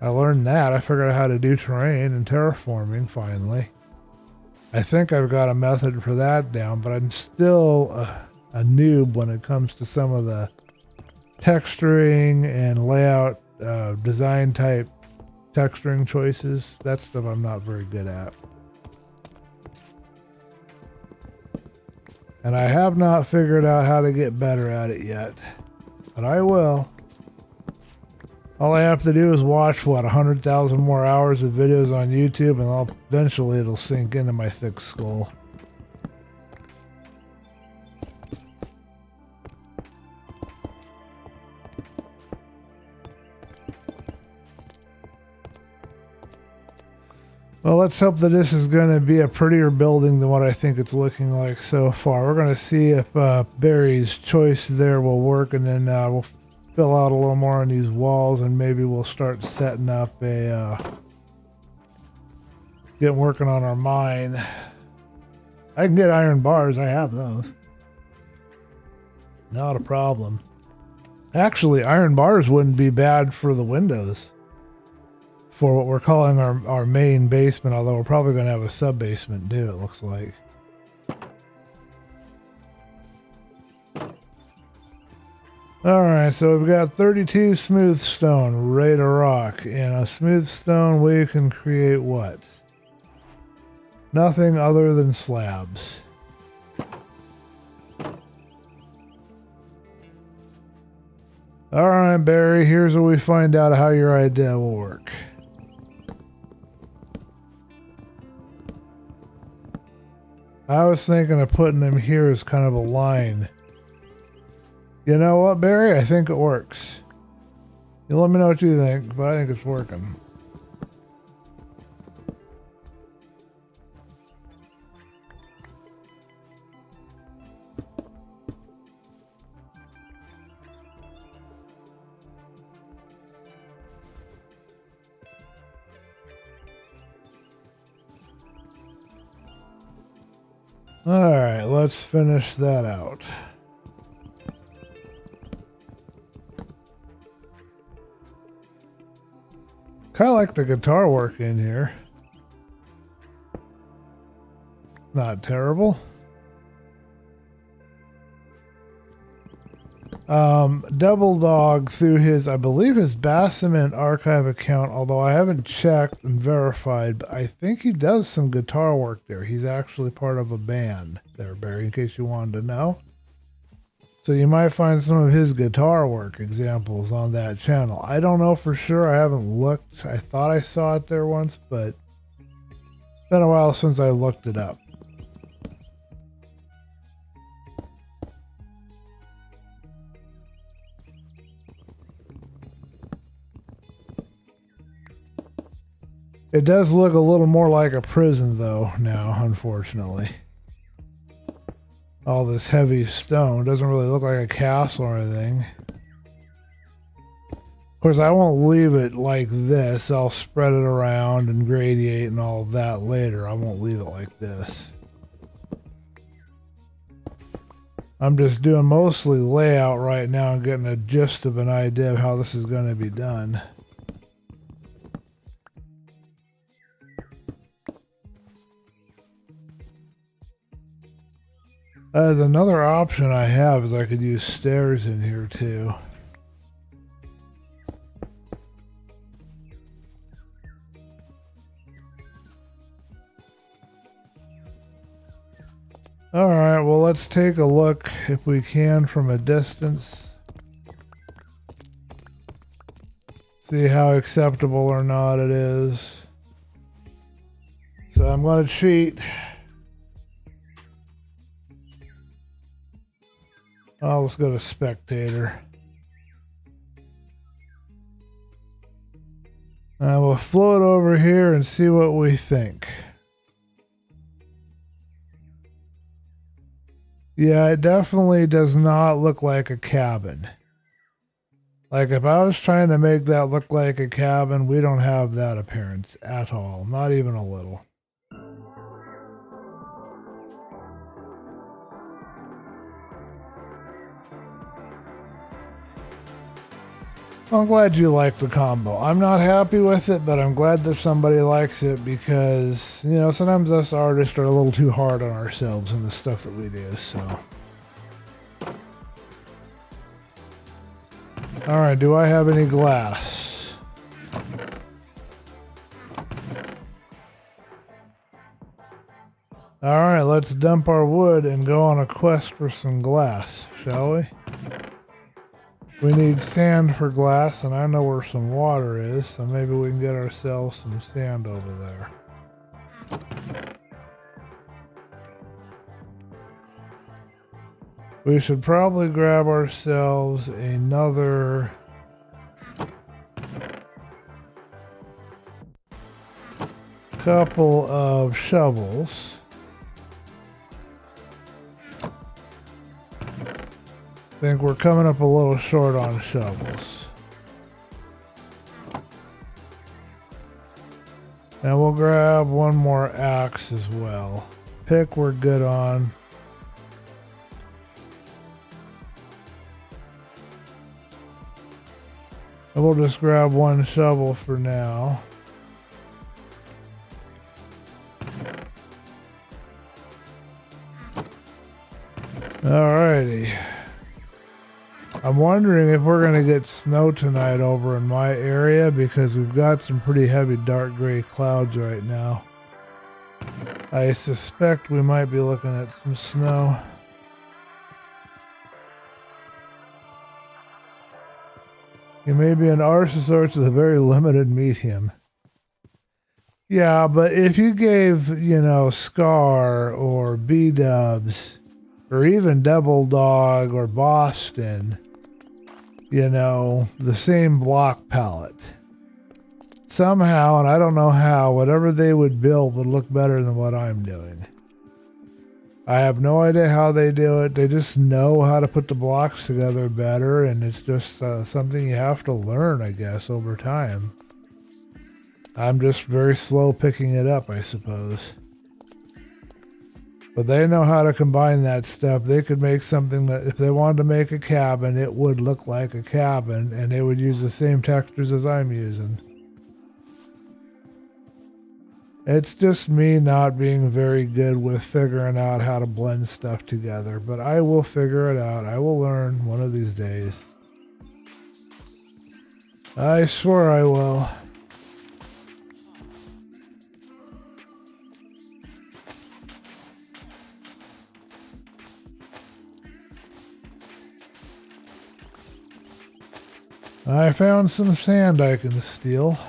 I learned that. I figured out how to do terrain and terraforming finally. I think I've got a method for that down, but I'm still a noob when it comes to some of the texturing and layout, design type texturing choices. That stuff I'm not very good at. And I have not figured out how to get better at it yet. But I will. All I have to do is watch, what, 100,000 more hours of videos on YouTube, and eventually it'll sink into my thick skull. Well, let's hope that this is going to be a prettier building than what I think it's looking like so far. We're going to see if Barry's choice there will work, and then we'll fill out a little more on these walls, and maybe we'll start setting up a... getting working on our mine. I can get iron bars. I have those. Not a problem. Actually, iron bars wouldn't be bad for the windows. For what we're calling our main basement, although we're probably going to have a sub-basement too, it looks like. Alright, so we've got 32 smooth stone, ready to rock. And a smooth stone, we can create what? Nothing other than slabs. Alright, Barry, here's where we find out how your idea will work. I was thinking of putting them here as kind of a line. You know what, Barry? I think it works. You let me know what you think, but I think it's working. Alright, let's finish that out. Kind of like the guitar work in here. Not terrible. Double Dog through his, I believe his Bassament archive account, although I haven't checked and verified, but I think he does some guitar work there. He's actually part of a band there, Barry, in case you wanted to know. So you might find some of his guitar work examples on that channel. I don't know for sure. I haven't looked. I thought I saw it there once, but it's been a while since I looked it up. It does look a little more like a prison, though, now, unfortunately. All this heavy stone doesn't really look like a castle or anything. Of course, I won't leave it like this. I'll spread it around and gradiate and all of that later. I won't leave it like this. I'm just doing mostly layout right now and getting a gist of an idea of how this is going to be done. Another option I have is I could use stairs in here too. Alright, well, let's take a look if we can from a distance. See how acceptable or not it is. So I'm going to cheat. Oh, let's go to spectator. We'll float over here and see what we think. Yeah, it definitely does not look like a cabin. Like if I was trying to make that look like a cabin, we don't have that appearance at all. Not even a little. I'm glad you like the combo. I'm not happy with it, but I'm glad that somebody likes it because, you know, sometimes us artists are a little too hard on ourselves in the stuff that we do, so. Alright, do I have any glass? Alright, let's dump our wood and go on a quest for some glass, shall we? We need sand for glass, and I know where some water is, so maybe we can get ourselves some sand over there. We should probably grab ourselves another couple of shovels. I think we're coming up a little short on shovels. And we'll grab one more axe as well. Pick we're good on. And we'll just grab one shovel for now. Alrighty. I'm wondering if we're going to get snow tonight over in my area because we've got some pretty heavy dark gray clouds right now. I suspect we might be looking at some snow. You may be an Arcesaurus with a very limited medium. Yeah, but if you gave, you know, Scar or B-Dubs or even Double Dog or Boston, you know, the same block palette, somehow, and I don't know how, whatever they would build would look better than what I'm doing. I have no idea how they do it. They just know how to put the blocks together better, and it's just something you have to learn, I guess, over time. I'm just very slow picking it up, I suppose. But they know how to combine that stuff. They could make something that, if they wanted to make a cabin, it would look like a cabin, and they would use the same textures as I'm using. It's just me not being very good with figuring out how to blend stuff together, but I will figure it out. I will learn one of these days. I swear I will. I found some sand I can steal.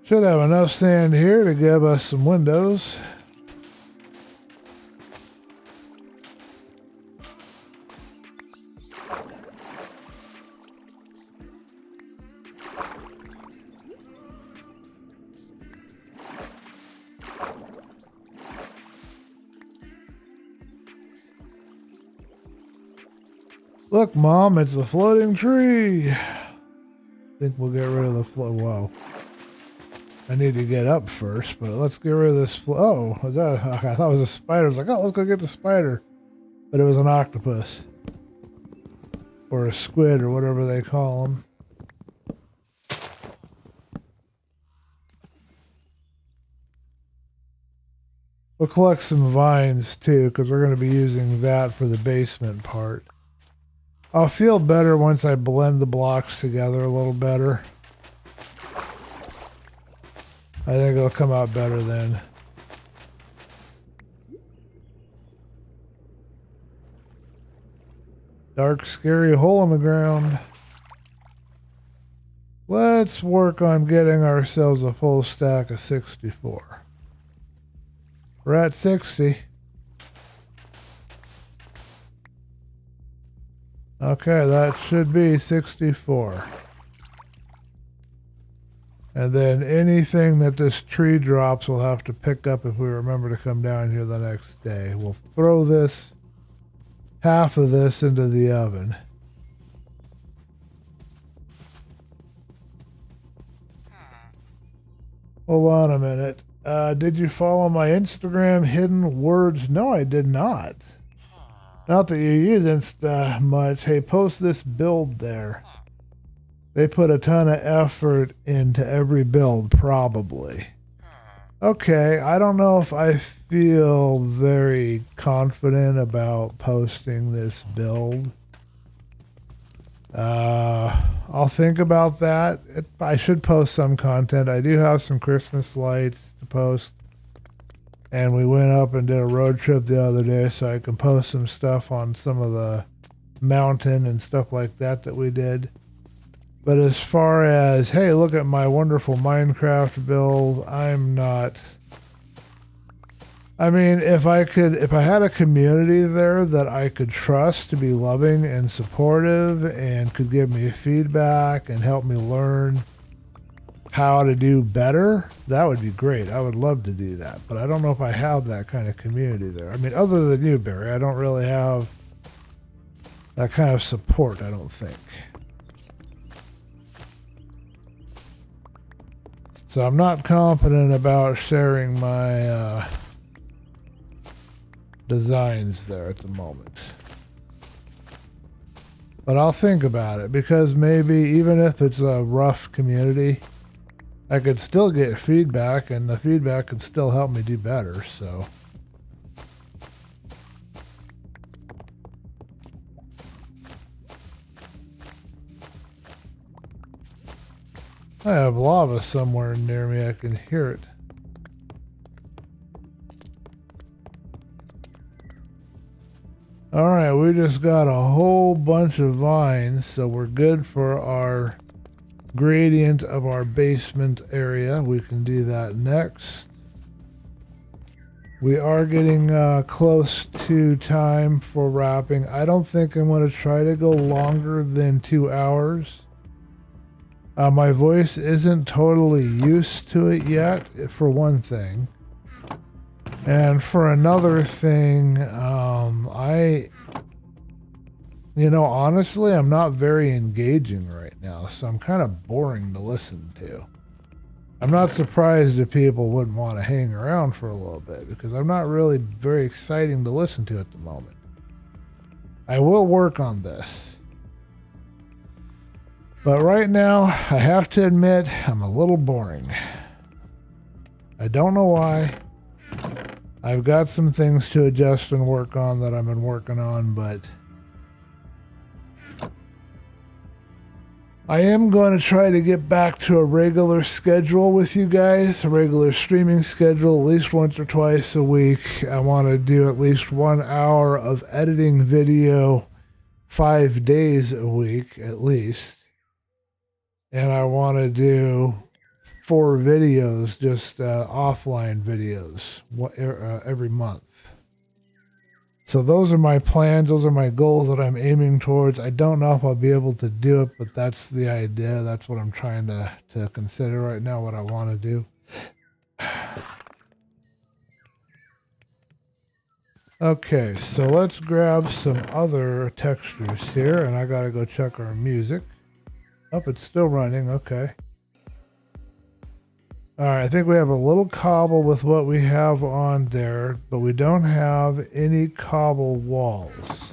Should have enough sand here to give us some windows. Look, Mom, it's the floating tree. I think we'll get rid of the whoa. I need to get up first, but let's get rid of this oh, was that? Okay, I thought it was a spider. I was like, oh, let's go get the spider. But it was an octopus. Or a squid, or whatever they call them. We'll collect some vines, too, because we're going to be using that for the basement part. I'll feel better once I blend the blocks together a little better. I think it'll come out better then. Dark, scary hole in the ground. Let's work on getting ourselves a full stack of 64. We're at 60. Okay, that should be 64. And then anything that this tree drops we'll have to pick up if we remember to come down here the next day. We'll throw this, half of this, into the oven. Hold on a minute. Did you follow my Instagram hidden words? No, I did not. Not that you use Insta much. Hey, post this build there. They put a ton of effort into every build, probably. Okay, I don't know if I feel very confident about posting this build. I'll think about that. I should post some content. I do have some Christmas lights to post. And we went up and did a road trip the other day, so I can post some stuff on some of the mountain and stuff like that we did. But as far as, hey, look at my wonderful Minecraft build, I'm not... I mean, if I had a community there that I could trust to be loving and supportive and could give me feedback and help me learn how to do better, that would be great. I would love to do that. But I don't know if I have that kind of community there. I mean, other than you, Barry, I don't really have that kind of support, I don't think. So I'm not confident about sharing my designs there at the moment. But I'll think about it, because maybe even if it's a rough community, I could still get feedback, and the feedback could still help me do better, so. I have lava somewhere near me, I can hear it. Alright, we just got a whole bunch of vines, so we're good for our gradient of our basement area. We can do that next. We are getting close to time for wrapping. I don't think I'm going to try to go longer than 2 hours. My voice isn't totally used to it yet, for one thing. And for another thing, honestly, I'm not very engaging right now, so I'm kind of boring to listen to. I'm not surprised if people wouldn't want to hang around for a little bit, because I'm not really very exciting to listen to at the moment. I will work on this. But right now, I have to admit, I'm a little boring. I don't know why. I've got some things to adjust and work on that I've been working on, but I am going to try to get back to a regular schedule with you guys, a regular streaming schedule, at least once or twice a week. I want to do at least 1 hour of editing video 5 days a week, at least. And I want to do 4 videos, just offline videos, every month. So those are my plans. Those are my goals that I'm aiming towards. I don't know if I'll be able to do it, but that's the idea. That's what I'm trying to consider right now, what I want to do. Okay, so let's grab some other textures here, and I gotta go check our music. Oh, it's still running, okay. Alright, I think we have a little cobble with what we have on there, but we don't have any cobble walls.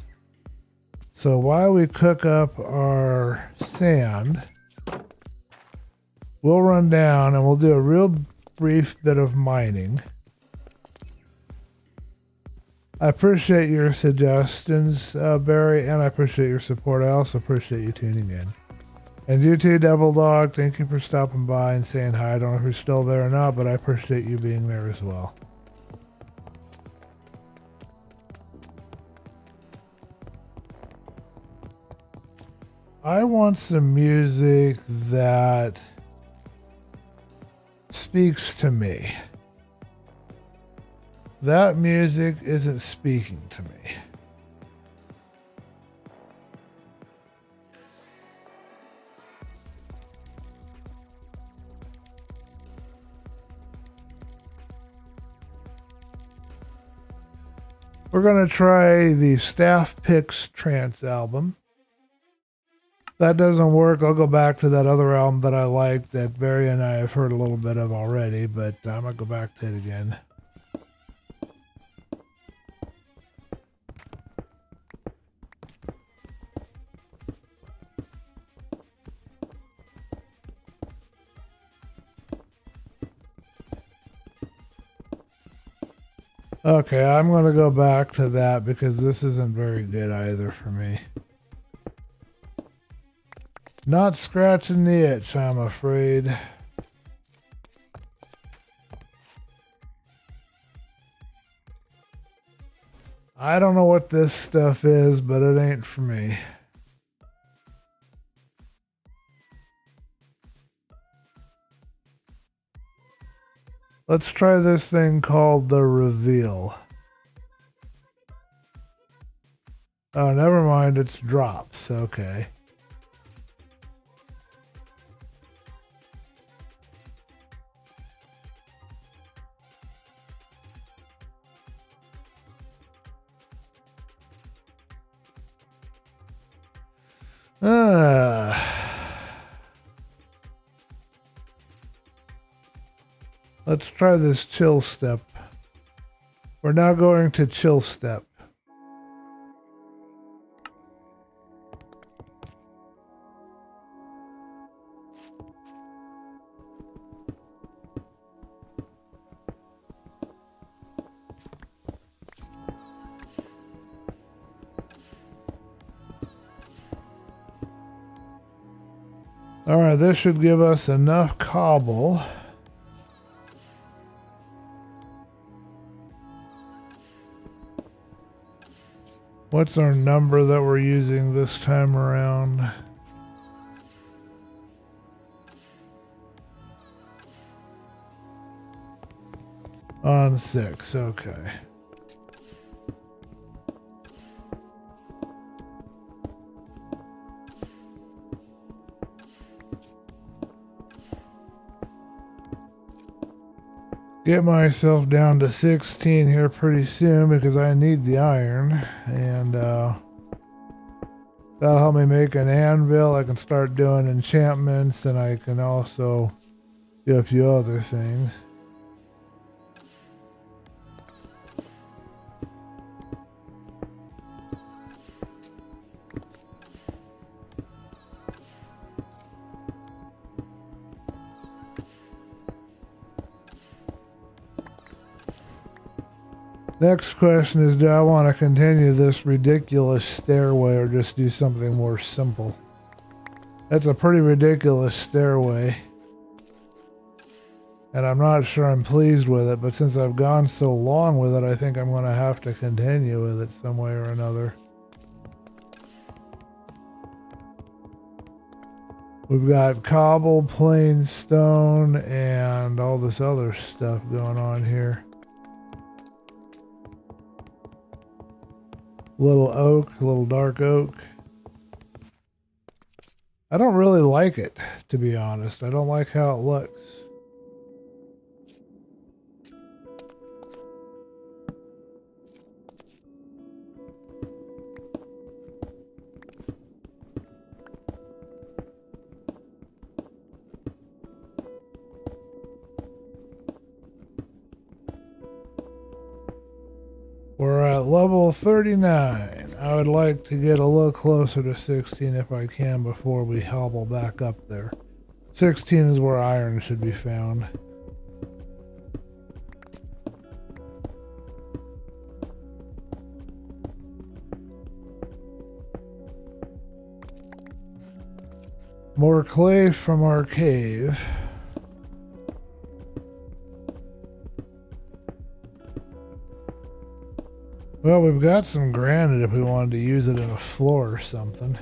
So while we cook up our sand, we'll run down and we'll do a real brief bit of mining. I appreciate your suggestions, Barry, and I appreciate your support. I also appreciate you tuning in. And you too, Devil Dog, thank you for stopping by and saying hi. I don't know if you're still there or not, but I appreciate you being there as well. I want some music that speaks to me. That music isn't speaking to me. We're going to try the Staff Picks Trance album. If that doesn't work, I'll go back to that other album that I like that Barry and I have heard a little bit of already, but I'm going to go back to it again. Okay, I'm going to go back to that because this isn't very good either for me. Not scratching the itch, I'm afraid. I don't know what this stuff is, but it ain't for me. Let's try this thing called the Reveal. Oh, never mind, it's drops. Okay. Let's try this chill step. We're now going to chill step. Alright, this should give us enough cobble. What's our number that we're using this time around? On 6, okay. Get myself down to 16 here pretty soon because I need the iron, and that'll help me make an anvil. I can start doing enchantments, and I can also do a few other things. Next question is, do I want to continue this ridiculous stairway or just do something more simple? That's a pretty ridiculous stairway. And I'm not sure I'm pleased with it, but since I've gone so long with it, I think I'm going to have to continue with it some way or another. We've got cobble, plain stone, and all this other stuff going on here. Little oak, little dark oak. I don't really like it, to be honest. I don't like how it looks. at level 39. I would like to get a little closer to 16 if I can before we hobble back up there. 16 is where iron should be found. More clay from our cave. Well, we've got some granite if we wanted to use it in a floor or something.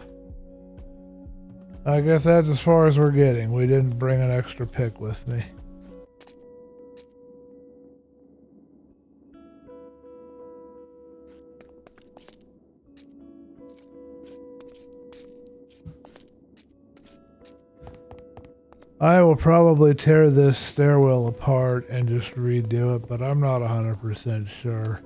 I guess that's as far as we're getting. We didn't bring an extra pick with me. I will probably tear this stairwell apart and just redo it, but I'm not 100% sure.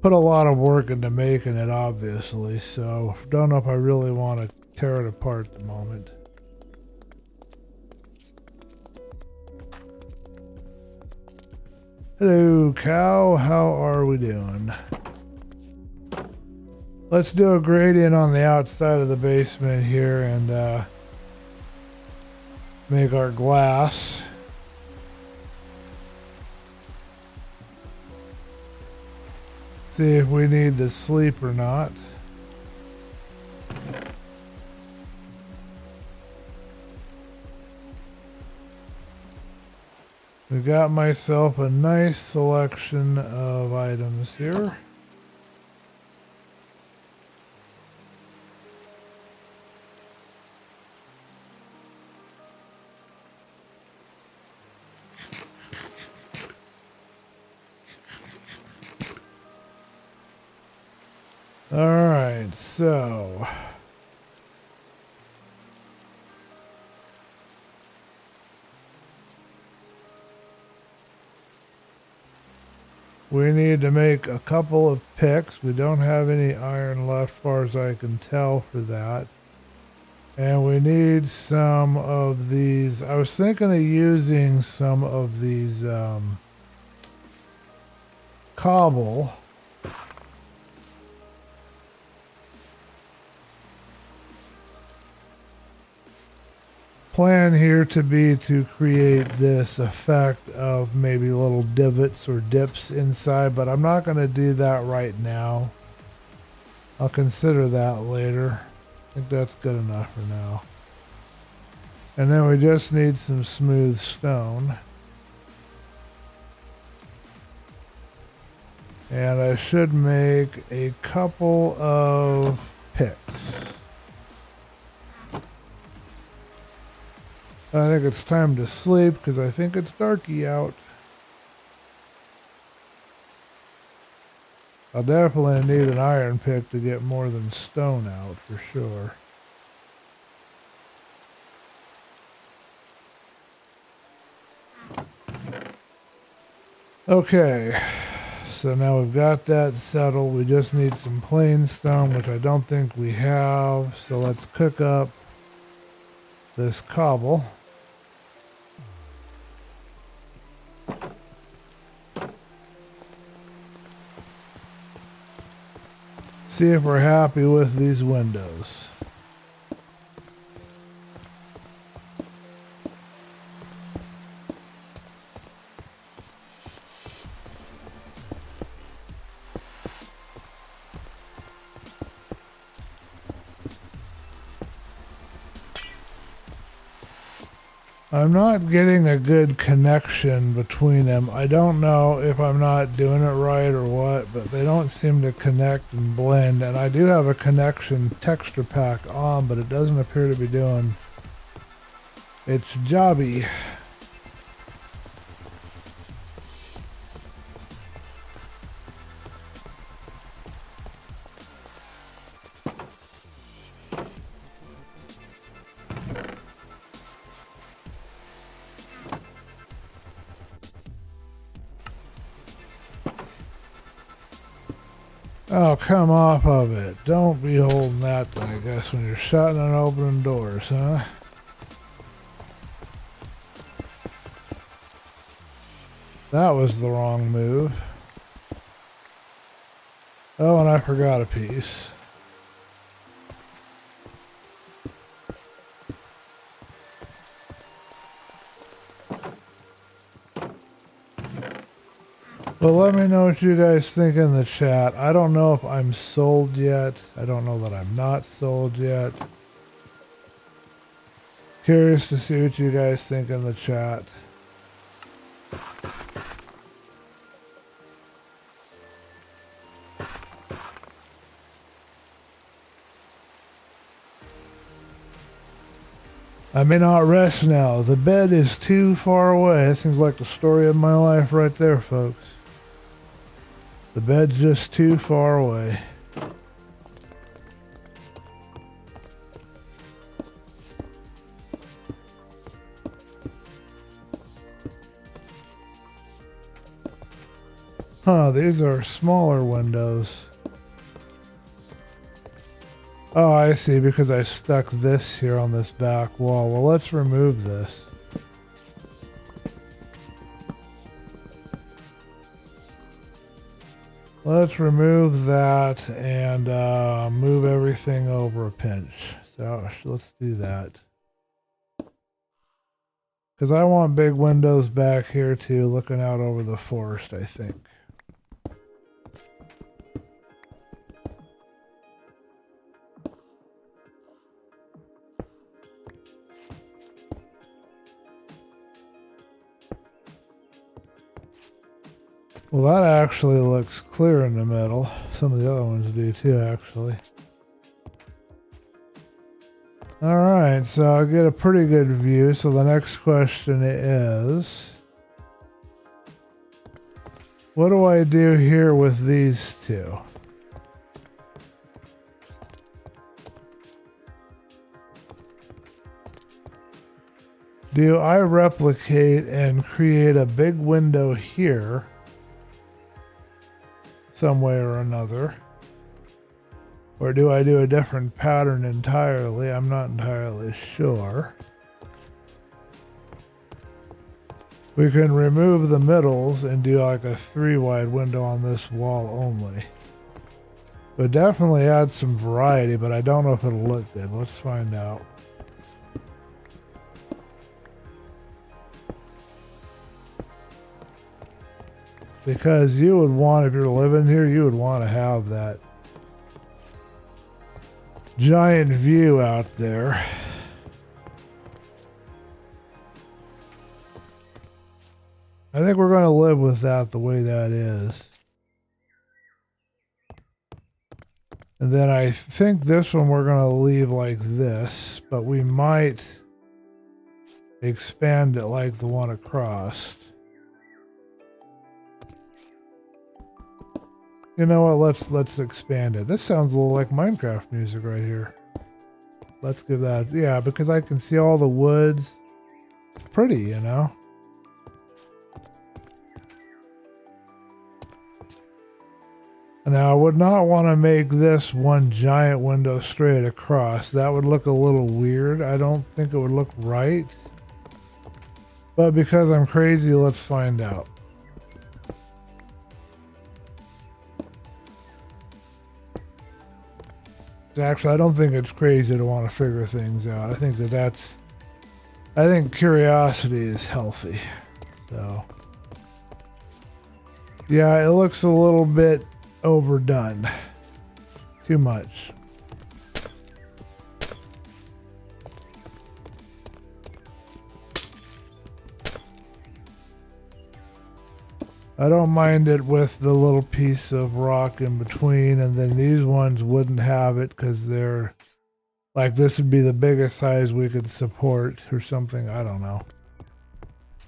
Put a lot of work into making it, obviously, so don't know if I really want to tear it apart at the moment. Hello, cow. How are we doing? Let's do a gradient on the outside of the basement here and make our glass. See if we need to sleep or not. We got myself a nice selection of items here. Alright, so we need to make a couple of picks. We don't have any iron left, as far as I can tell, for that. And we need some of these. I was thinking of using some of these cobble. Plan here to be to create this effect of maybe little divots or dips inside, but I'm not going to do that right now. I'll consider that later. I think that's good enough for now. And then we just need some smooth stone. And I should make a couple of picks. I think it's time to sleep because I think it's darky out. I'll definitely need an iron pick to get more than stone out for sure. Okay, so now we've got that settled. We just need some plain stone, which I don't think we have. So let's cook up this cobble. See if we're happy with these windows. I'm not getting a good connection between them. I don't know if I'm not doing it right or what, but they don't seem to connect and blend. And I do have a connection texture pack on, but it doesn't appear to be doing its jobby. Oh, come off of it. Don't be holding that, I guess, when you're shutting and opening doors, huh? That was the wrong move. Oh, and I forgot a piece. But let me know what you guys think in the chat. I don't know if I'm sold yet. I don't know that I'm not sold yet. Curious to see what you guys think in the chat. I may not rest now. The bed is too far away. That seems like the story of my life right there, folks. The bed's just too far away. Huh, these are smaller windows. Oh, I see, because I stuck this here on this back wall. Well, let's remove this. Let's remove that and move everything over a pinch. So let's do that. Because I want big windows back here too, looking out over the forest, I think. Well, that actually looks clear in the middle. Some of the other ones do too, actually. Alright, so I get a pretty good view. So the next question is, what do I do here with these two? Do I replicate and create a big window here some way or another? Or do I do a different pattern entirely? I'm not entirely sure. We can remove the middles and do like a 3-wide window on this wall only. But definitely add some variety, but I don't know if it'll look good. Let's find out. Because you would want, if you're living here, you would want to have that giant view out there. I think we're going to live with that the way that is. And then I think this one we're going to leave like this, but we might expand it like the one across. You know what, let's expand it. This sounds a little like Minecraft music right here. Let's give that, yeah, because I can see all the woods. It's pretty, you know. Now I would not want to make this one giant window straight across. That would look a little weird. I don't think it would look right. But because I'm crazy, let's find out. Actually, I don't think it's crazy to want to figure things out. I think I think curiosity is healthy. So, yeah, it looks a little bit overdone. Too much. I don't mind it with the little piece of rock in between, and then these ones wouldn't have it because they're like, this would be the biggest size we could support or something. I don't know.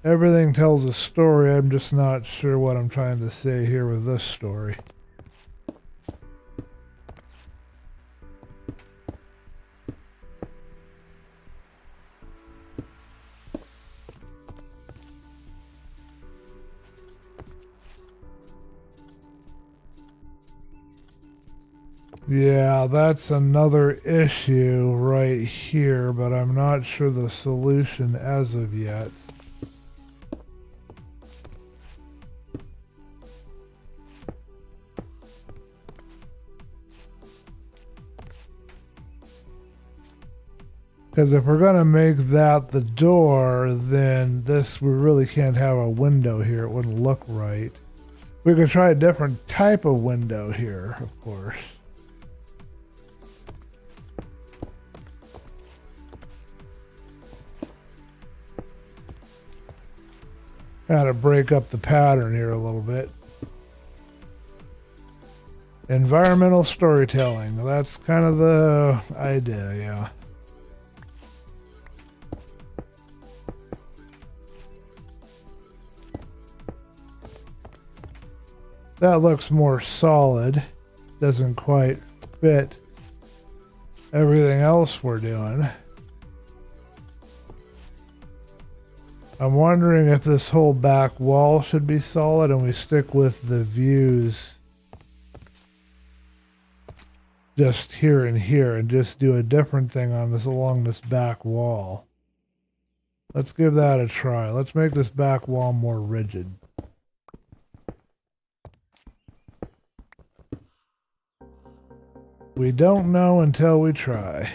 Everything tells a story. I'm just not sure what I'm trying to say here with this story. Yeah, that's another issue right here, but I'm not sure the solution as of yet. Because if we're going to make that the door, then this, we really can't have a window here. It wouldn't look right. We could try a different type of window here, of course. Kind of break up the pattern here a little bit. Environmental storytelling. That's kind of the idea, yeah. That looks more solid. Doesn't quite fit everything else we're doing. I'm wondering if this whole back wall should be solid and we stick with the views just here and here and just do a different thing on this along this back wall. Let's give that a try. Let's make this back wall more rigid. We don't know until we try.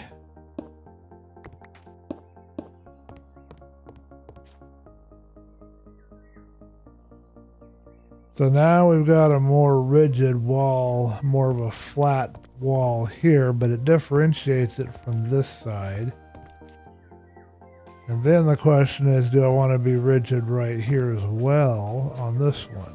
So now we've got a more rigid wall, more of a flat wall here, but it differentiates it from this side. And then the question is, do I want to be rigid right here as well on this one?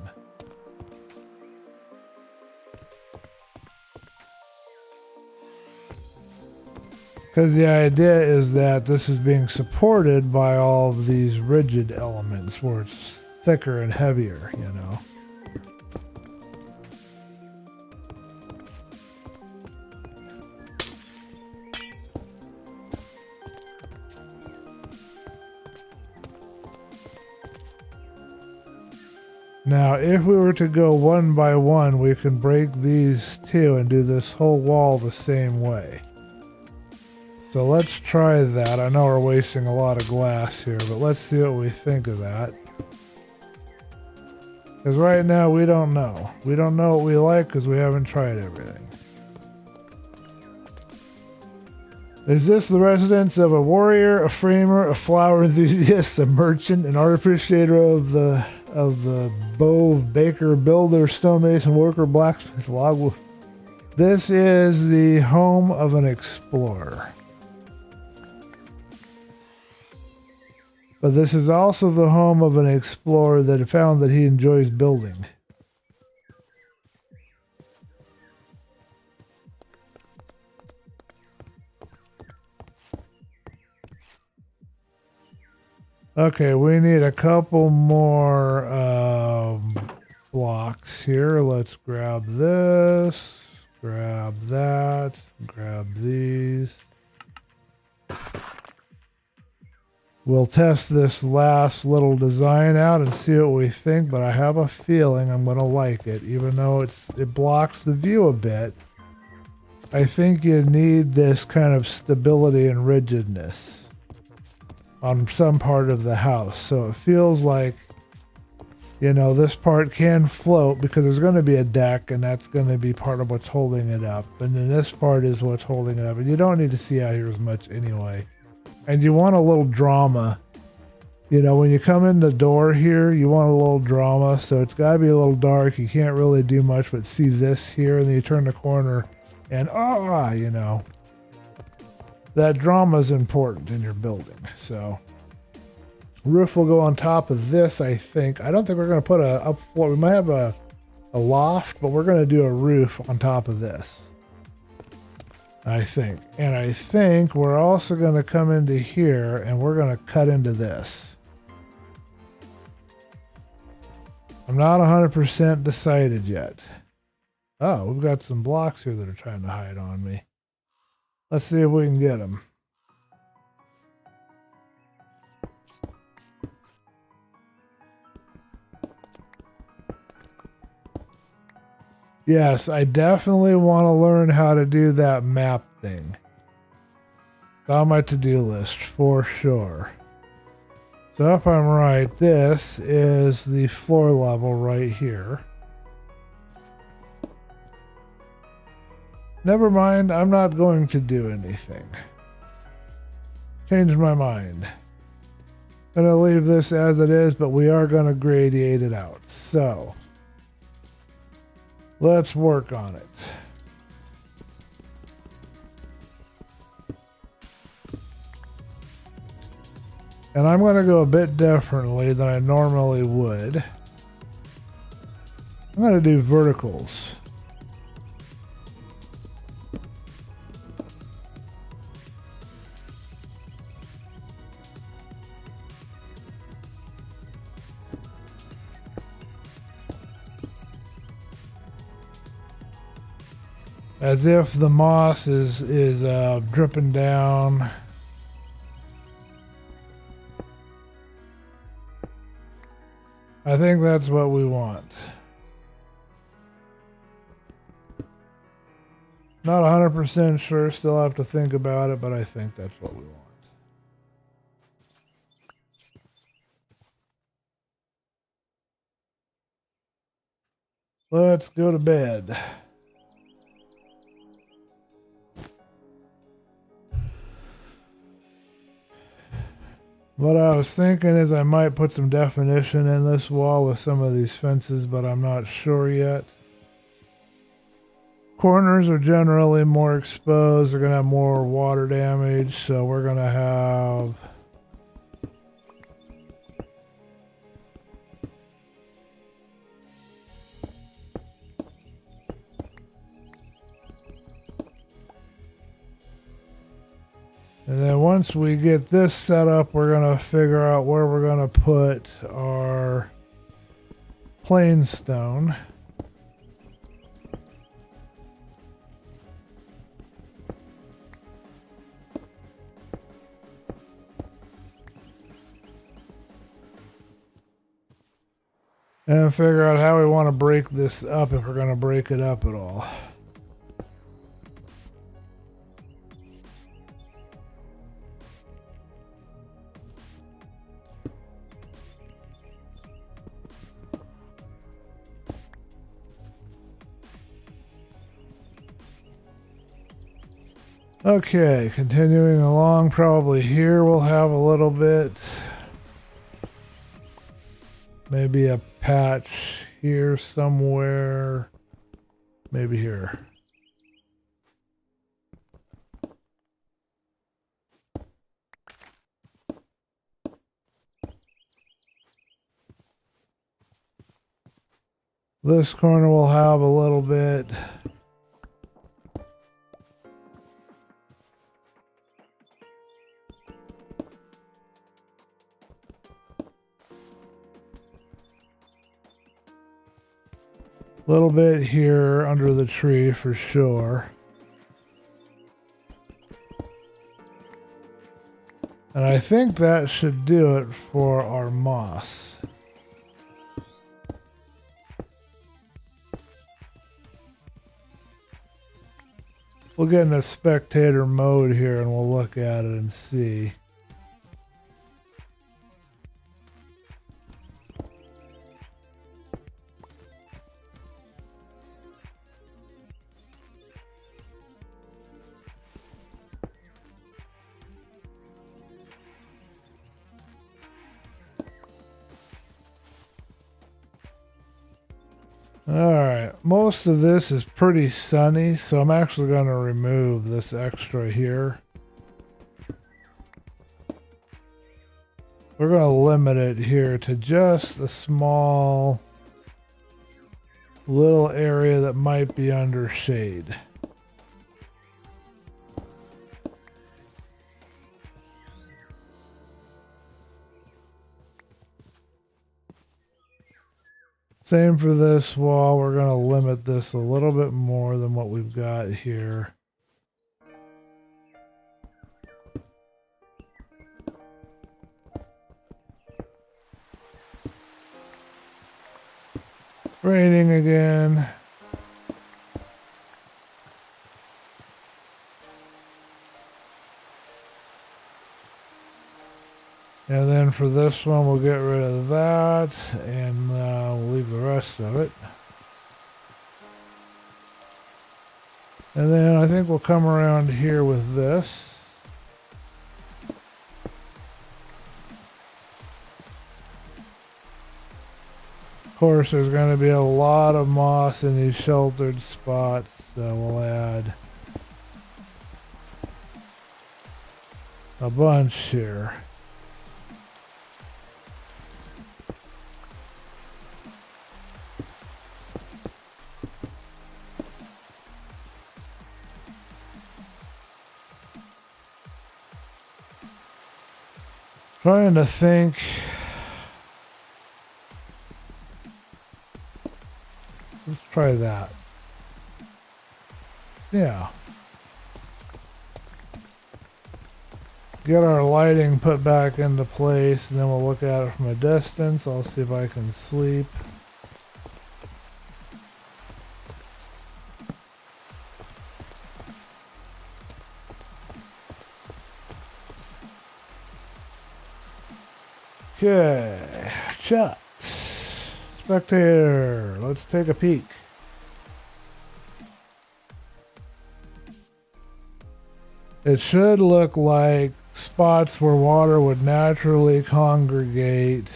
Because the idea is that this is being supported by all of these rigid elements where it's thicker and heavier, you know. Now, if we were to go one by one, we can break these two and do this whole wall the same way. So let's try that. I know we're wasting a lot of glass here, but let's see what we think of that. Because right now we don't know. We don't know what we like because we haven't tried everything. Is this the residence of a warrior, a framer, a flower enthusiast, a merchant, an art appreciator of the bove, baker, builder, stonemason, worker, blacksmith, logwood? This is the home of an explorer. But this is also the home of an explorer that found that he enjoys building. Okay, we need a couple more blocks here. Let's grab this, grab that, grab these. We'll test this last little design out and see what we think, but I have a feeling I'm going to like it, even though it blocks the view a bit. I think you need this kind of stability and rigidness on some part of the house. So it feels like, you know, this part can float because there's going to be a deck and that's going to be part of what's holding it up. And then this part is what's holding it up. And you don't need to see out here as much anyway. And you want a little drama. You know, when you come in the door here, you want a little drama. So it's got to be a little dark. You can't really do much but see this here. And then you turn the corner and, you know. That drama is important in your building. So roof will go on top of this, I think. I don't think we're going to put a up floor. We might have a loft, but we're going to do a roof on top of this, I think. And I think we're also going to come into here and we're going to cut into this. I'm not 100% decided yet. Oh, we've got some blocks here that are trying to hide on me. Let's see if we can get them. Yes, I definitely want to learn how to do that map thing. It's on my to-do list for sure. So if I'm right, this is the floor level right here. Never mind, I'm not going to do anything. Changed my mind. Gonna leave this as it is, but we are gonna gradiate it out. So let's work on it. And I'm gonna go a bit differently than I normally would. I'm gonna do verticals. As if the moss is dripping down. I think that's what we want. Not 100% sure, still have to think about it, but I think that's what we want. Let's go to bed. What I was thinking is I might put some definition in this wall with some of these fences, but I'm not sure yet. Corners are generally more exposed. They're going to have more water damage, so we're going to have... And then once we get this set up, we're going to figure out where we're going to put our plain stone. And figure out how we want to break this up, if we're going to break it up at all. Okay, continuing along, probably here we'll have a little bit, maybe a patch here somewhere, maybe here. This corner will have a little bit. Little bit here under the tree for sure. And I think that should do it for our moss. We'll get in a spectator mode here and we'll look at it and see. Alright, most of this is pretty sunny, so I'm actually going to remove this extra here. We're going to limit it here to just a small little area that might be under shade. Same for this wall. We're going to limit this a little bit more than what we've got here. Raining again. And then for this one, we'll get rid of that, and we'll leave the rest of it. And then I think we'll come around here with this. course, there's going to be a lot of moss in these sheltered spots, so we'll add a bunch here. Trying to think. Let's try that. Yeah. Get our lighting put back into place, and then we'll look at it from a distance. I'll see if I can sleep. Okay, chat. Spectator, let's take a peek. It should look like spots where water would naturally congregate.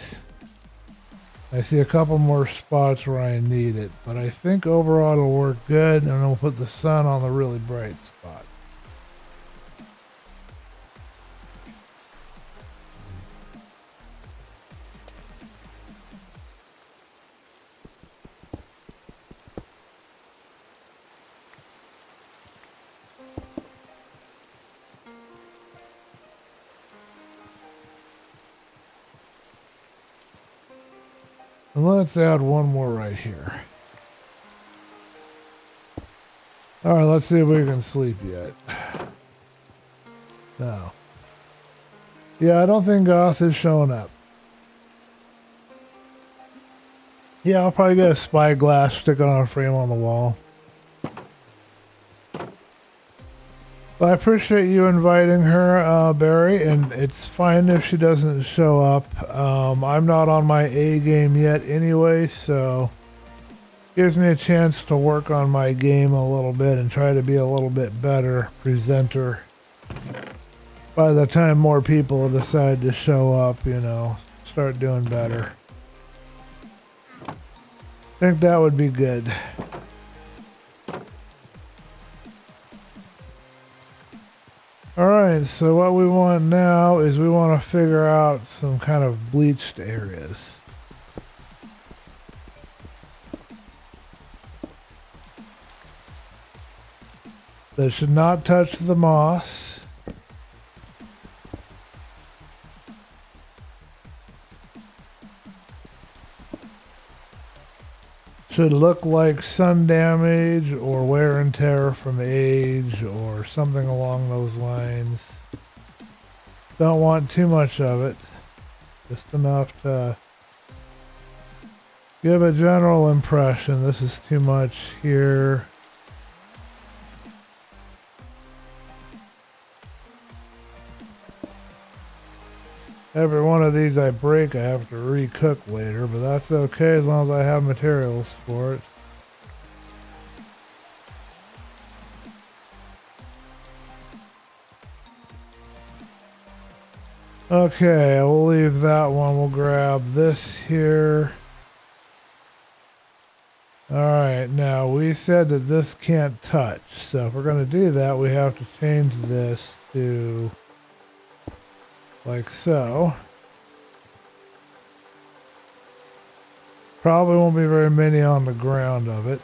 I see a couple more spots where I need it, but I think overall it'll work good, and we'll put the sun on the really bright spots. And let's add one more right here. All right, let's see if we can sleep yet. No. Yeah, I don't think Goth is showing up. Yeah, I'll probably get a spyglass, stick it on a frame on the wall. Well, I appreciate you inviting her, Barry, and it's fine if she doesn't show up. I'm not on my A game yet anyway, so gives me a chance to work on my game a little bit and try to be a little bit better presenter. By the time more people decide to show up, you know, start doing better. I think that would be good. Alright, so what we want now is we want to figure out some kind of bleached areas. That should not touch the moss. Should look like sun damage or wear and tear from age or something along those lines. Don't want too much of it. Just enough to give a general impression. This is too much here. Every one of these I break, I have to recook later, but that's okay as long as I have materials for it. Okay, we'll leave that one. We'll grab this here. Alright, now we said that this can't touch, so if we're going to do that, we have to change this to like so. Probably won't be very many on the ground of it.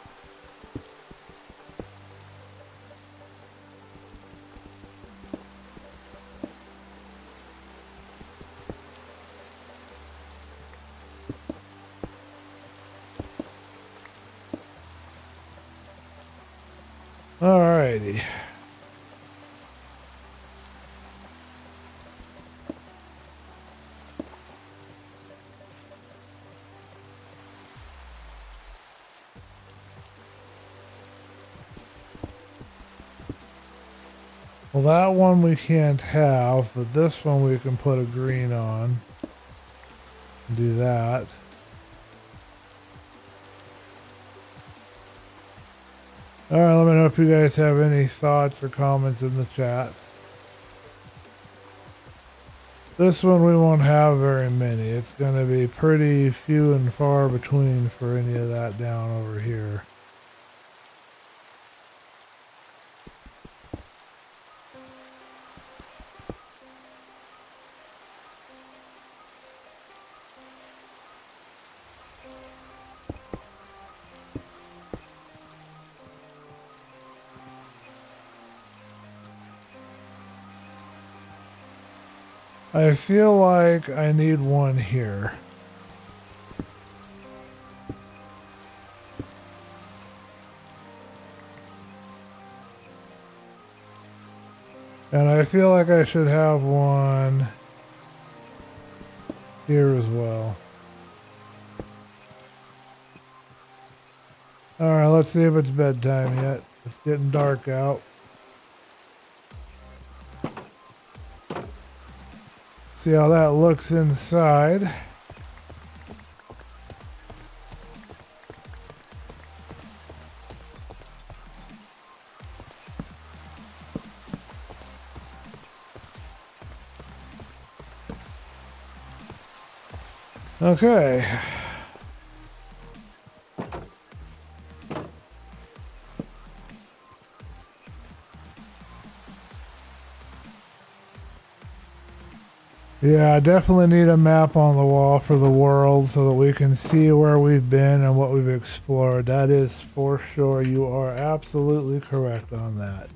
Alrighty. Well, that one we can't have, but this one we can put a green on. Do that. Alright, let me know if you guys have any thoughts or comments in the chat. This one we won't have very many. It's going to be pretty few and far between for any of that down over here. I feel like I need one here. And I feel like I should have one here as well. Alright, let's see if it's bedtime yet. It's getting dark out. See how that looks inside. Okay. Yeah, I definitely need a map on the wall for the world so that we can see where we've been and what we've explored. That is for sure. You are absolutely correct on that.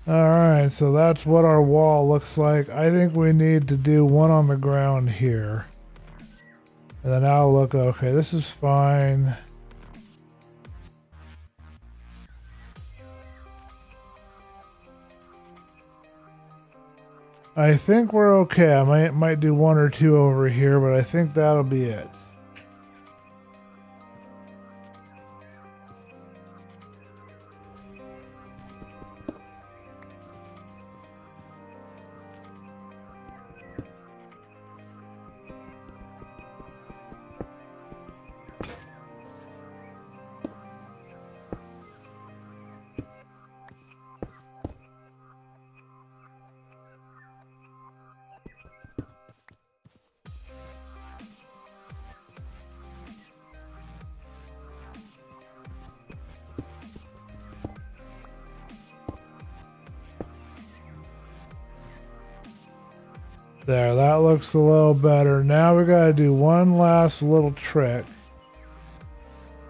Alright, so that's what our wall looks like. I think we need to do one on the ground here. And then I'll look, okay, this is fine. I think we're okay. I might do one or two over here, but I think that'll be it. There, that looks a little better. Now we gotta do one last little trick.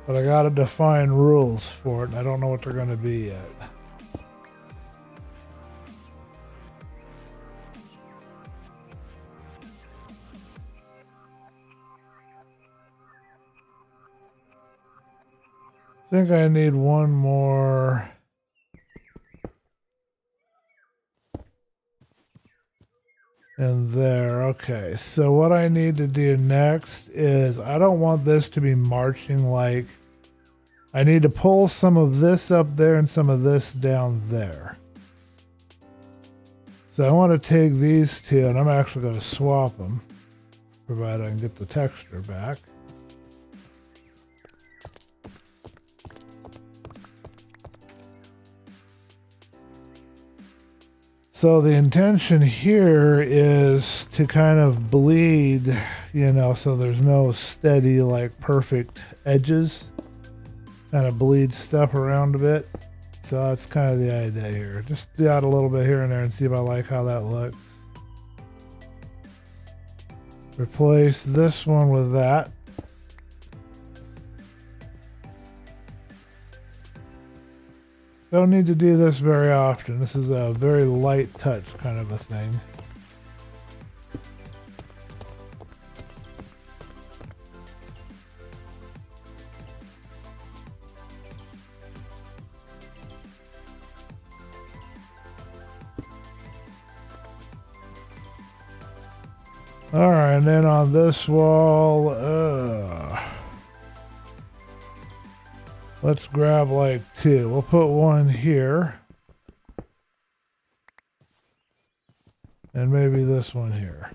But I gotta define rules for it, and I don't know what they're gonna be yet. I think I need one more. And there, okay. So what I need to do next is I don't want this to be marching like, I need to pull some of this up there and some of this down there. So I want to take these two and I'm actually going to swap them, provided I can get the texture back. So the intention here is to kind of bleed, you know, so there's no steady, like perfect edges. Kind of bleed stuff around a bit. So that's kind of the idea here. Just do out a little bit here and there and see if I like how that looks. Replace this one with that. Don't need to do this very often. This is a very light touch kind of a thing. All right, and then on this wall, let's grab like two. We'll put one here. And maybe this one here.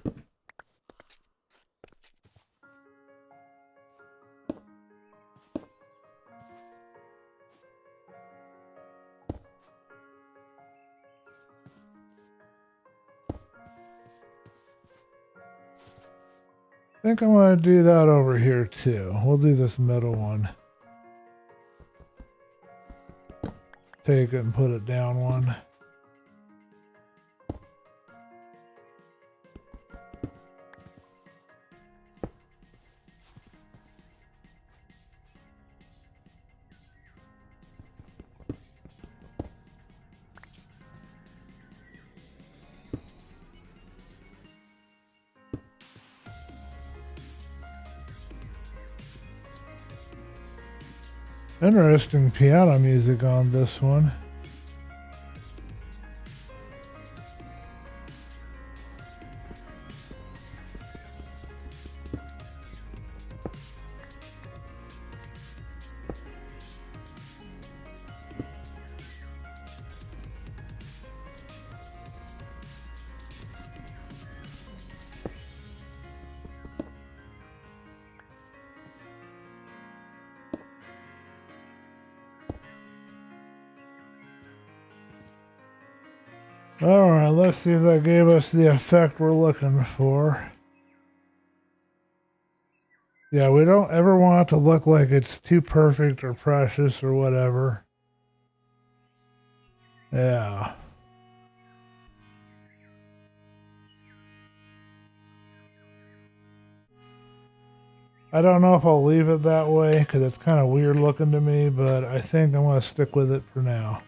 I think I'm going to do that over here too. We'll do this middle one. Take it and put it down one. Interesting piano music on this one. Alright, let's see if that gave us the effect we're looking for. Yeah, we don't ever want it to look like it's too perfect or precious or whatever. Yeah. I don't know if I'll leave it that way because it's kind of weird looking to me, but I think I'm going to stick with it for now.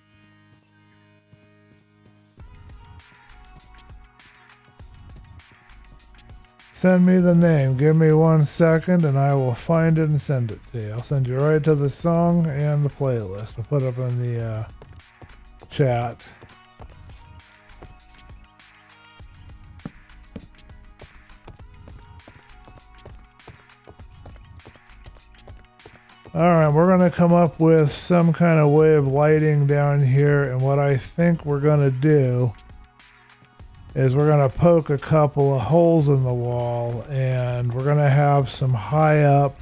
Send me the name. Give me 1 second and I will find it and send it to you. I'll send you right to the song and the playlist. I'll put it up in the chat. Alright, we're going to come up with some kind of way of lighting down here, and what I think we're going to do is we're going to poke a couple of holes in the wall, and we're going to have some high up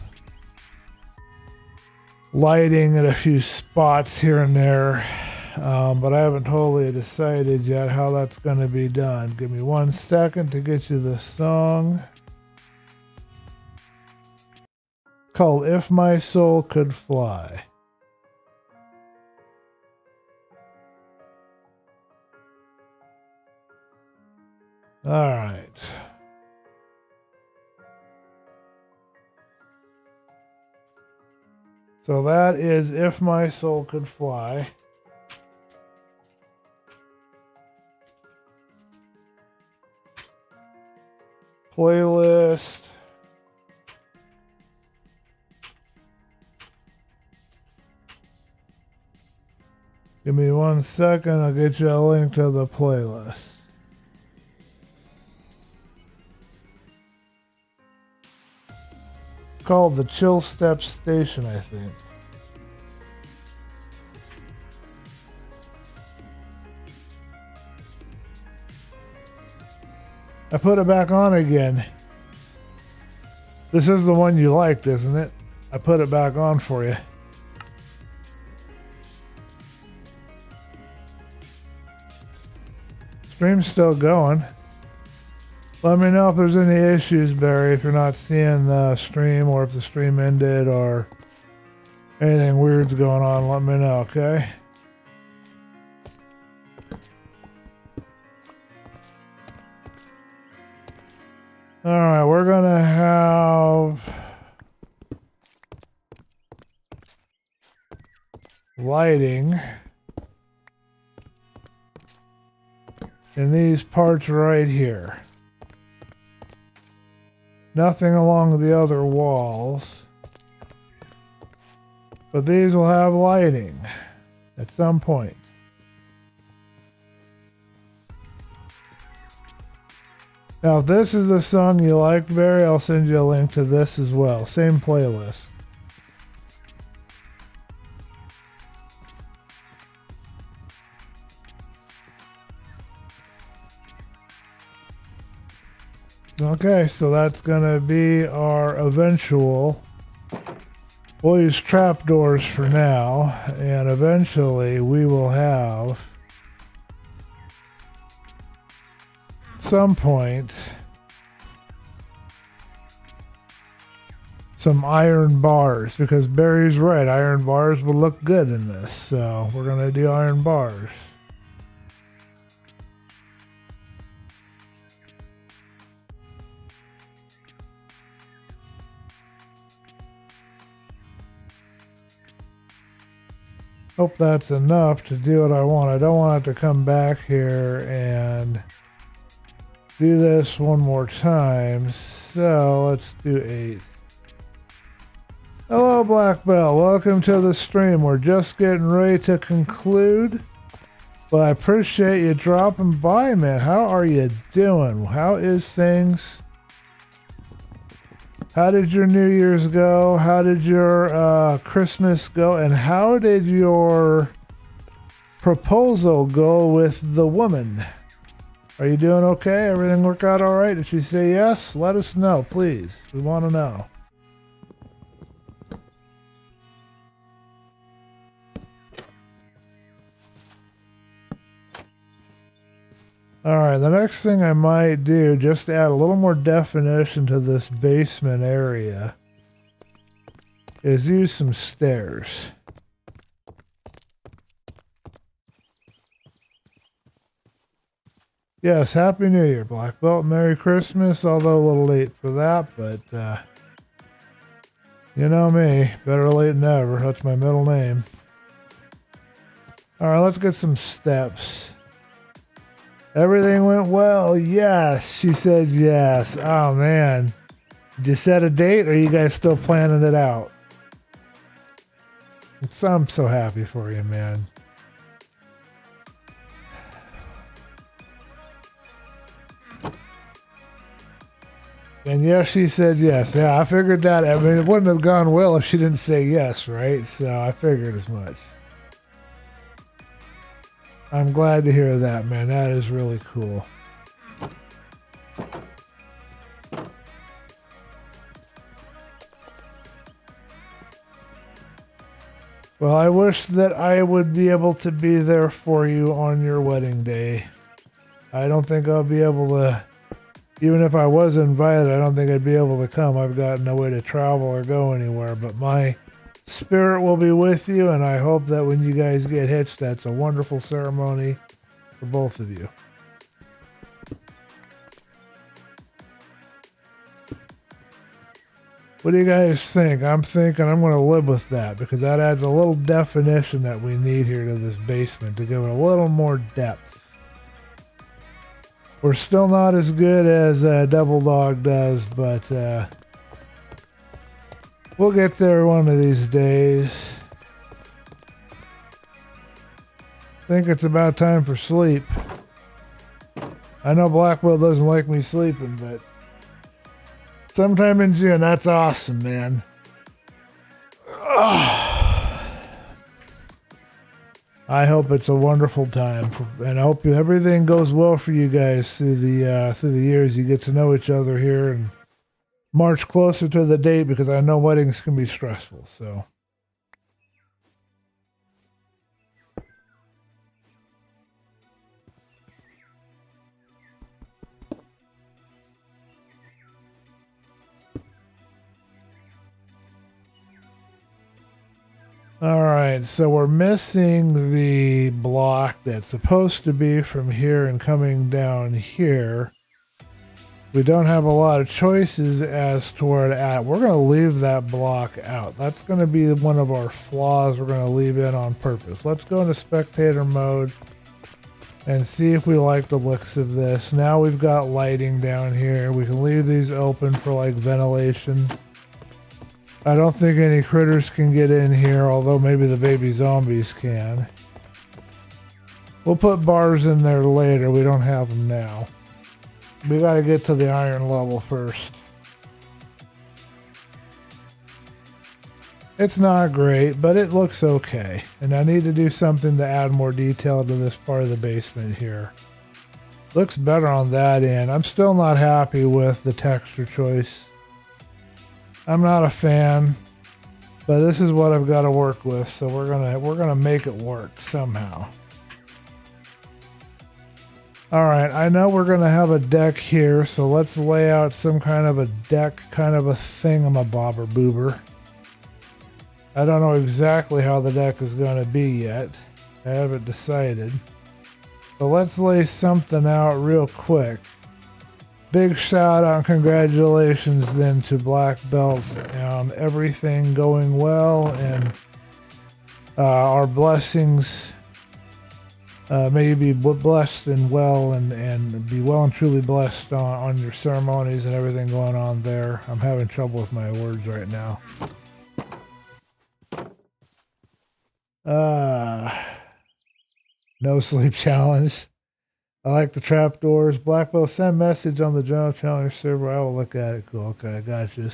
lighting at a few spots here and there, but I haven't totally decided yet how that's going to be done. Give me 1 second to get you the song. Called If My Soul Could Fly. All right. So that is If My Soul Could Fly. Playlist. Give me 1 second, I'll get you a link to the playlist. It's called the Chill Steps Station, I think. I put it back on again. This is the one you liked, isn't it? I put it back on for you. Stream's still going. Let me know if there's any issues, Barry, if you're not seeing the stream or if the stream ended or anything weird's going on. Let me know, okay? Alright, we're gonna have lighting in these parts right here. Nothing along the other walls. But these will have lighting at some point. Now, if this is the song you liked, Barry, I'll send you a link to this as well. Same playlist. Okay, so that's gonna be our eventual. We'll use trapdoors for now, and eventually we will have at some point some iron bars, because Barry's right, iron bars will look good in this, so we're gonna do iron bars. Hope that's enough to do what I want. I don't want it to come back here and do this one more time, so let's do 8. Hello, Black Belt. Welcome to the stream. We're just getting ready to conclude, but I appreciate you dropping by, man. How are you doing? How is things? How did your New Year's go? How did your Christmas go? And how did your proposal go with the woman? Are you doing okay? Everything work out all right? Did she say yes? Let us know, please. We want to know. Alright, the next thing I might do, just to add a little more definition to this basement area, is use some stairs. Yes, Happy New Year, Black Belt. Merry Christmas, although a little late for that, but, you know me, better late than never. That's my middle name. Alright, let's get some steps. Everything went well. Yes, she said yes. Oh, man. Did you set a date, or are you guys still planning it out? I'm so happy for you, man. And yes, she said yes. Yeah, I figured that. I mean, it wouldn't have gone well if she didn't say yes, right? So I figured as much. I'm glad to hear that, man. That is really cool. Well, I wish that I would be able to be there for you on your wedding day. I don't think I'll be able to, even if I was invited, I don't think I'd be able to come. I've got no way to travel or go anywhere, but my spirit will be with you, and I hope that when you guys get hitched, that's a wonderful ceremony for both of you. What do you guys think? I'm thinking I'm going to live with that, because that adds a little definition that we need here to this basement to give it a little more depth. We're still not as good as Double Dog does, but we'll get there one of these days. I think it's about time for sleep. I know Blackwell doesn't like me sleeping, but sometime in June, that's awesome, man. I hope it's a wonderful time, and I hope everything goes well for you guys through the years. You get to know each other here and march closer to the date, because I know weddings can be stressful. So. Alright, so we're missing the block that's supposed to be from here and coming down here. We don't have a lot of choices as to where to add. We're going to leave that block out. That's going to be one of our flaws we're going to leave in on purpose. Let's go into spectator mode and see if we like the looks of this. Now we've got lighting down here. We can leave these open for like ventilation. I don't think any critters can get in here, although maybe the baby zombies can. We'll put bars in there later. We don't have them now. We got to get to the iron level first. It's not great, but it looks okay. And I need to do something to add more detail to this part of the basement here. Looks better on that end. I'm still not happy with the texture choice. I'm not a fan, but this is what I've got to work with, so we're gonna make it work somehow. All right, I know we're going to have a deck here, so let's lay out some kind of a deck, kind of a thingamabobber boober. I don't know exactly how the deck is going to be yet. I haven't decided. So let's lay something out real quick. Big shout out and congratulations then to Black Belts on everything going well, and our blessings. May you be blessed and well, and be well and truly blessed on your ceremonies and everything going on there. I'm having trouble with my words right now. No sleep challenge. I like the trapdoors. Black Belt, send message on the general challenge server. I will look at it. Cool. Okay, I got you.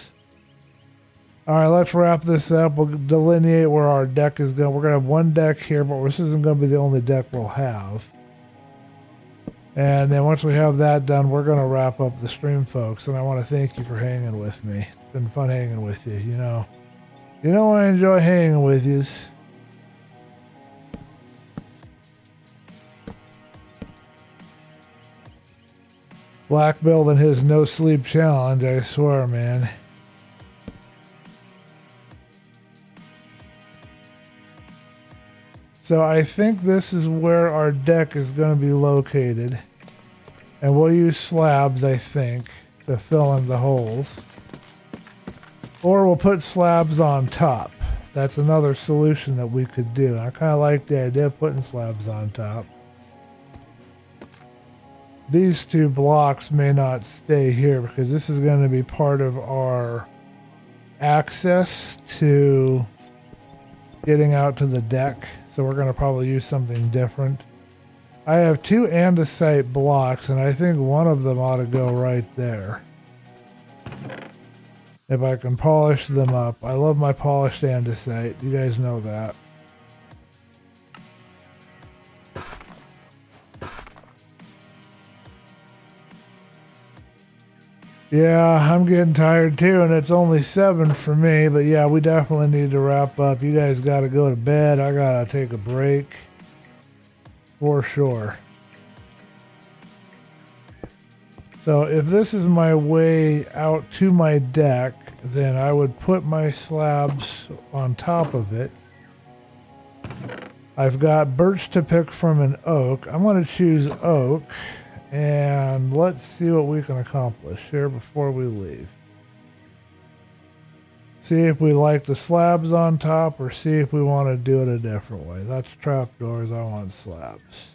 All right, let's wrap this up. We'll delineate where our deck is going. We're going to have one deck here, but this isn't going to be the only deck we'll have. And then once we have that done, we're going to wrap up the stream, folks. And I want to thank you for hanging with me. It's been fun hanging with you, you know. You know I enjoy hanging with you. Black Belt and his no sleep challenge, I swear, man. So I think this is where our deck is going to be located. And we'll use slabs, I think, to fill in the holes. Or we'll put slabs on top. That's another solution that we could do. I kind of like the idea of putting slabs on top. These two blocks may not stay here because this is going to be part of our access to getting out to the deck. So we're going to probably use something different. I have two andesite blocks, and I think one of them ought to go right there. If I can polish them up. I love my polished andesite. You guys know that. Yeah, I'm getting tired too, and it's only 7 for me, but yeah, we definitely need to wrap up. You guys got to go to bed. I got to take a break. For sure. So if this is my way out to my deck, then I would put my slabs on top of it. I've got birch to pick from an oak. I'm going to choose oak. And let's see what we can accomplish here before we leave. See if we like the slabs on top, or see if we want to do it a different way. That's trapdoors. I want slabs.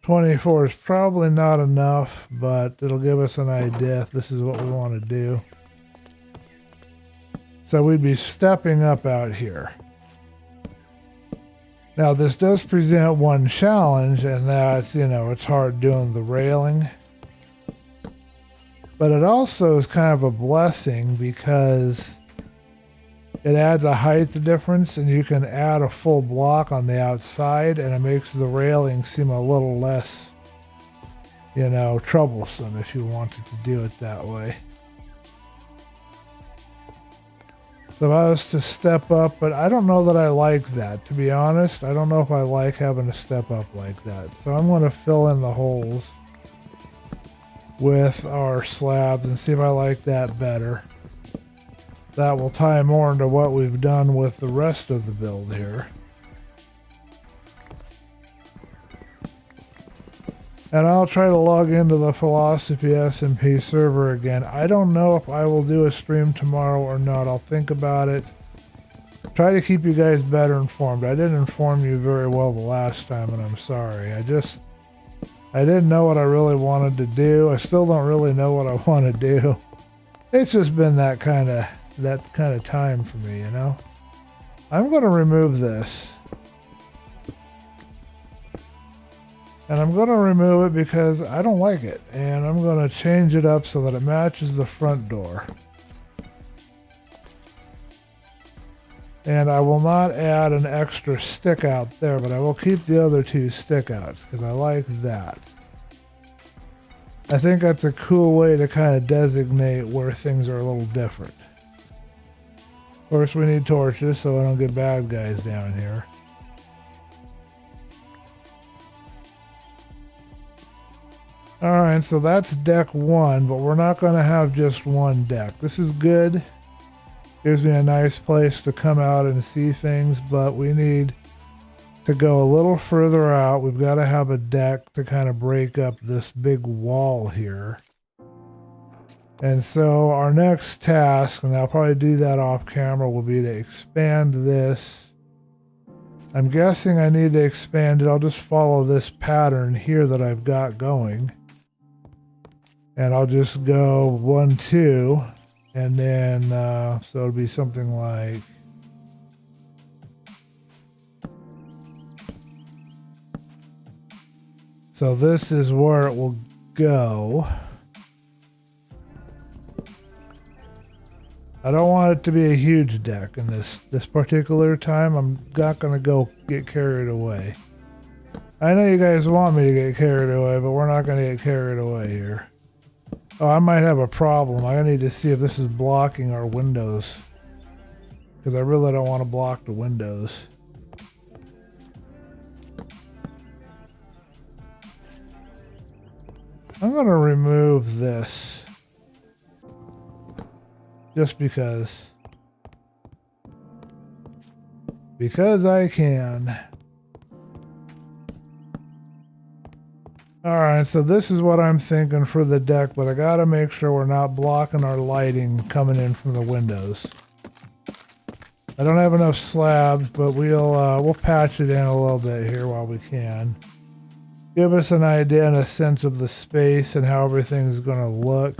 24 is probably not enough, but it'll give us an idea if this is what we want to do. So we'd be stepping up out here. Now this does present one challenge, and that's, you know, it's hard doing the railing. But it also is kind of a blessing because it adds a height difference, and you can add a full block on the outside, and it makes the railing seem a little less, you know, troublesome if you wanted to do it that way. So I was to step up, but I don't know that I like that, to be honest. I don't know if I like having to step up like that. So I'm going to fill in the holes with our slabs and see if I like that better. That will tie more into what we've done with the rest of the build here. And I'll try to log into the Philosophy SMP server again. I don't know if I will do a stream tomorrow or not. I'll think about it. Try to keep you guys better informed. I didn't inform you very well the last time, and I'm sorry. I didn't know what I really wanted to do. I still don't really know what I want to do. It's just been that kind of time for me, you know. I'm going to remove this. And I'm going to remove it because I don't like it. And I'm going to change it up so that it matches the front door. And I will not add an extra stick out there, but I will keep the other two stick outs because I like that. I think that's a cool way to kind of designate where things are a little different. Of course, we need torches so I don't get bad guys down here. All right, so that's deck 1, but we're not going to have just one deck. This is good. Gives me a nice place to come out and see things, but we need to go a little further out. We've got to have a deck to kind of break up this big wall here. And so our next task, and I'll probably do that off camera, will be to expand this. I'm guessing I need to expand it. I'll just follow this pattern here that I've got going. And I'll just go 1, 2, and then, so it'll be something like, so this is where it will go. I don't want it to be a huge deck in this particular time. I'm not going to go get carried away. I know you guys want me to get carried away, but we're not going to get carried away here. Oh, I might have a problem. I need to see if this is blocking our windows, because I really don't want to block the windows. I'm going to remove this. Just because. Because I can. Alright, so this is what I'm thinking for the deck, but I gotta make sure we're not blocking our lighting coming in from the windows. I don't have enough slabs, but we'll patch it in a little bit here while we can. Give us an idea and a sense of the space and how everything's gonna look.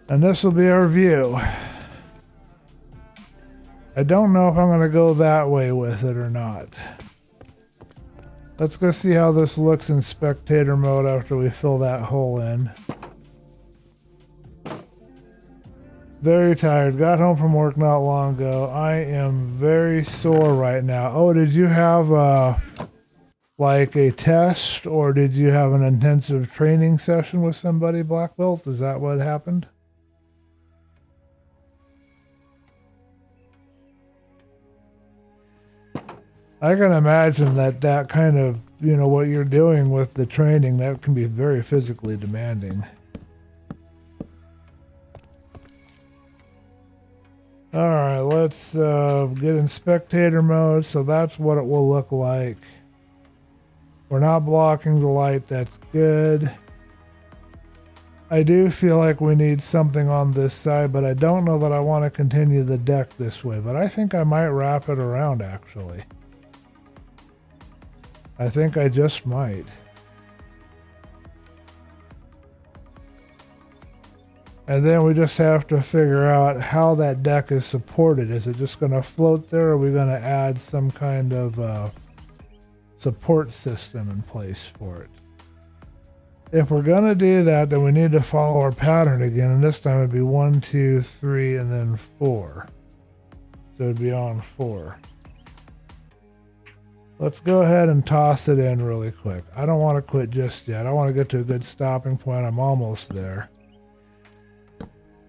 And this will be our view. I don't know if I'm going to go that way with it or not. Let's go see how this looks in spectator mode after we fill that hole in. Very tired. Got home from work not long ago. I am very sore right now. Oh, did you have like a test, or did you have an intensive training session with somebody, Black Belt? Is that what happened? I can imagine that kind of, you know, what you're doing with the training, that can be very physically demanding. Alright, let's get in spectator mode, so that's what it will look like. We're not blocking the light, that's good. I do feel like we need something on this side, but I don't know that I want to continue the deck this way, but I think I might wrap it around actually. I think I just might. And then we just have to figure out how that deck is supported. Is it just going to float there, or are we going to add some kind of support system in place for it? If we're going to do that, then we need to follow our pattern again, and this time it'd be 1, 2, 3, and then 4. So it'd be on 4. Let's go ahead and toss it in really quick. I don't want to quit just yet. I want to get to a good stopping point. I'm almost there.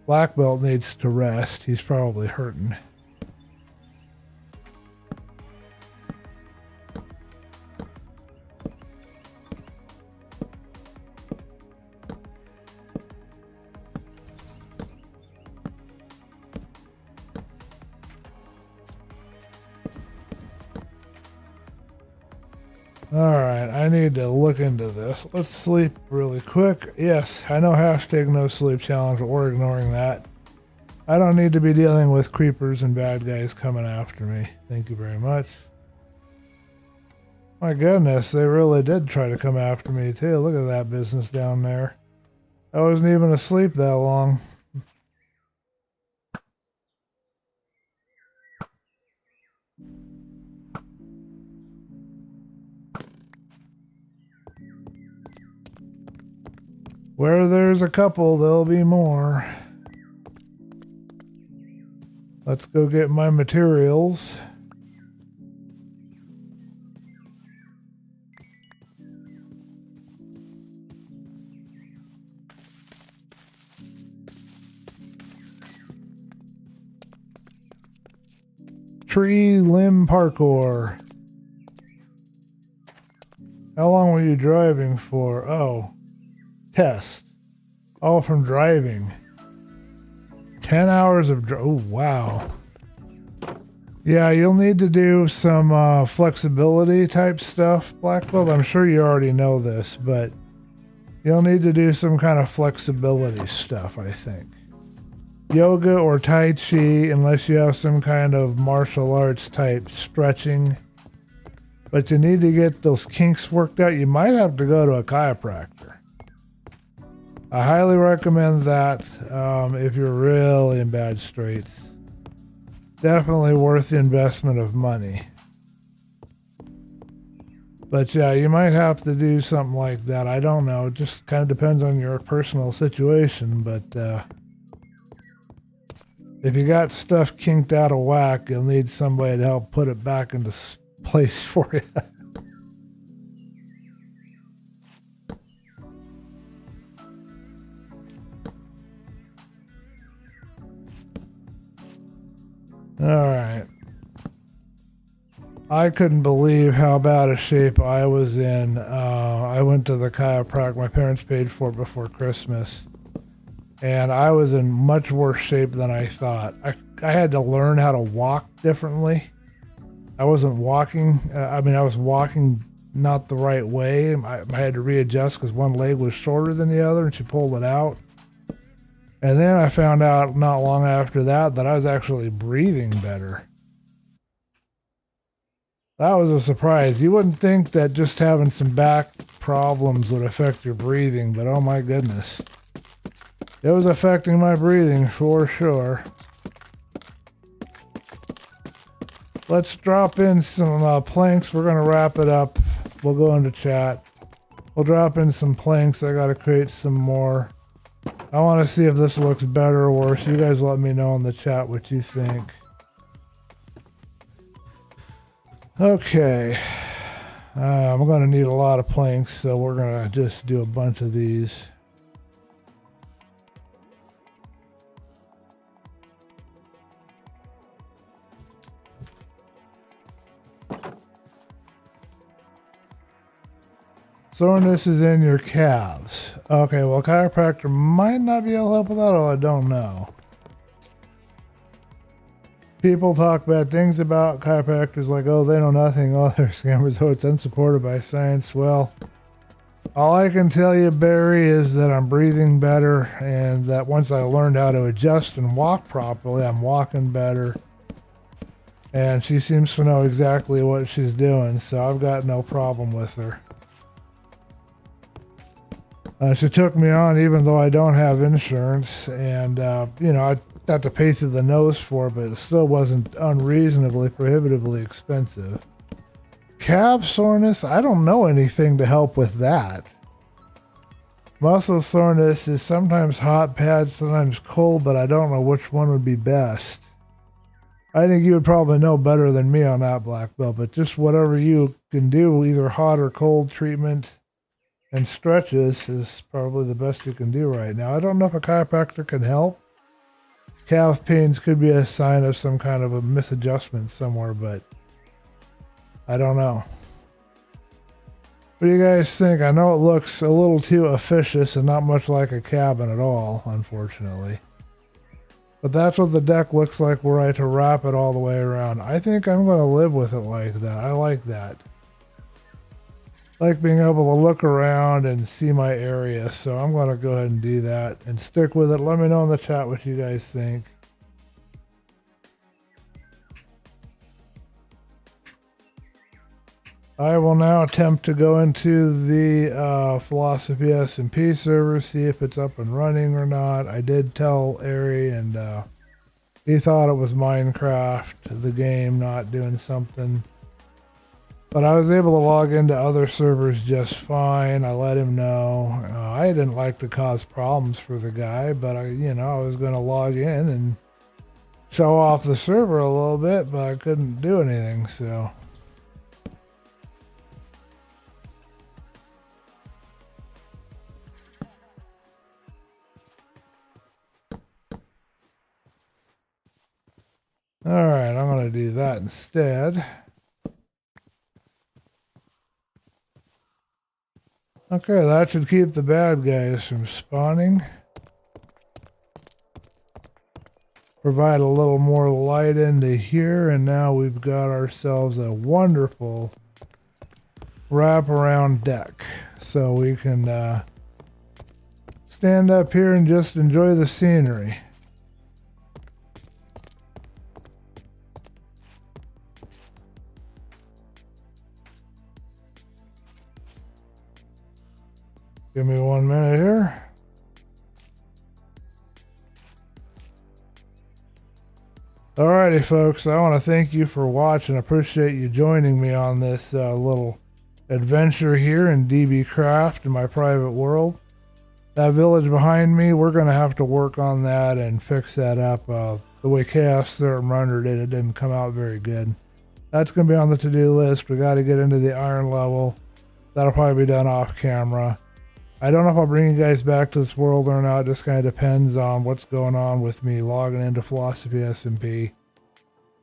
Black Belt needs to rest. He's probably hurting. Alright, I need to look into this. Let's sleep really quick. Yes, I know hashtag no sleep challenge, but we're ignoring that. I don't need to be dealing with creepers and bad guys coming after me. Thank you very much. My goodness, they really did try to come after me too. Look at that business down there. I wasn't even asleep that long. Where there's a couple, there'll be more. Let's go get my materials. tree limb parkour. How long were you driving for? Oh, test. Oh, from driving. 10 hours of oh, wow. Yeah, you'll need to do some flexibility type stuff, Black Belt. I'm sure you already know this, but you'll need to do some kind of flexibility stuff, I think. Yoga or Tai Chi, unless you have some kind of martial arts type stretching. But you need to get those kinks worked out. You might have to go to a chiropractor. I highly recommend that if you're really in bad straits. Definitely worth the investment of money. But yeah, you might have to do something like that. I don't know. It just kind of depends on your personal situation. But if you got stuff kinked out of whack, you'll need somebody to help put it back into place for you. All right. I couldn't believe how bad a shape I was in. I went to the chiropractor. My parents paid for it before Christmas. And I was in much worse shape than I thought. I had to learn how to walk differently. I wasn't walking. I was walking not the right way. I had to readjust because one leg was shorter than the other, and she pulled it out. And then I found out not long after that I was actually breathing better. That was a surprise. You wouldn't think that just having some back problems would affect your breathing, but oh my goodness. It was affecting my breathing for sure. Let's drop in some planks. We're going to wrap it up. We'll go into chat. We'll drop in some planks. I got to create some more. I want to see if this looks better or worse. You guys let me know in the chat what you think. Okay. I'm going to need a lot of planks, so we're going to just do a bunch of these. Soreness is in your calves. Okay, well, chiropractor might not be able to help with that, or I don't know. People talk bad things about chiropractors like, oh, they know nothing, oh, they're scammers, oh, it's unsupported by science. Well, all I can tell you, Barry, is that I'm breathing better, and that once I learned how to adjust and walk properly, I'm walking better. And she seems to know exactly what she's doing, so I've got no problem with her. She took me on even though I don't have insurance, and I got to pay through the nose for it, but it still wasn't unreasonably prohibitively expensive. Calf soreness, I don't know anything to help with that. Muscle soreness is sometimes hot pads, sometimes cold, but I don't know which one would be best. I think you would probably know better than me on that, Black Belt, but just whatever you can do, either hot or cold treatment and stretches is probably the best you can do right now. I don't know if a chiropractor can help. Calf pains could be a sign of some kind of a misadjustment somewhere, but I don't know. What do you guys think? I know it looks a little too officious and not much like a cabin at all, unfortunately. But that's what the deck looks like were I to wrap it all the way around. I think I'm going to live with it like that. I like that. I like being able to look around and see my area, so I'm going to go ahead and do that and stick with it. Let me know in the chat what you guys think. I will now attempt to go into the Philosophy SMP server, see if it's up and running or not. I did tell Ari, and he thought it was Minecraft, the game, not doing something. But I was able to log into other servers just fine. I let him know. I didn't like to cause problems for the guy, but I was going to log in and show off the server a little bit, but I couldn't do anything, so. All right, I'm going to do that instead. Okay, that should keep the bad guys from spawning. Provide a little more light into here, and now we've got ourselves a wonderful wraparound deck. So we can stand up here and just enjoy the scenery. Give me 1 minute here. Alrighty, folks, I want to thank you for watching. I appreciate you joining me on this little adventure here in DB Craft in my private world. That village behind me, we're going to have to work on that and fix that up. The way Chaos Theorem rendered it, it didn't come out very good. That's going to be on the to-do list. We got to get into the iron level. That'll probably be done off camera. I don't know if I'll bring you guys back to this world or not. It just kind of depends on what's going on with me logging into Philosophy SMP.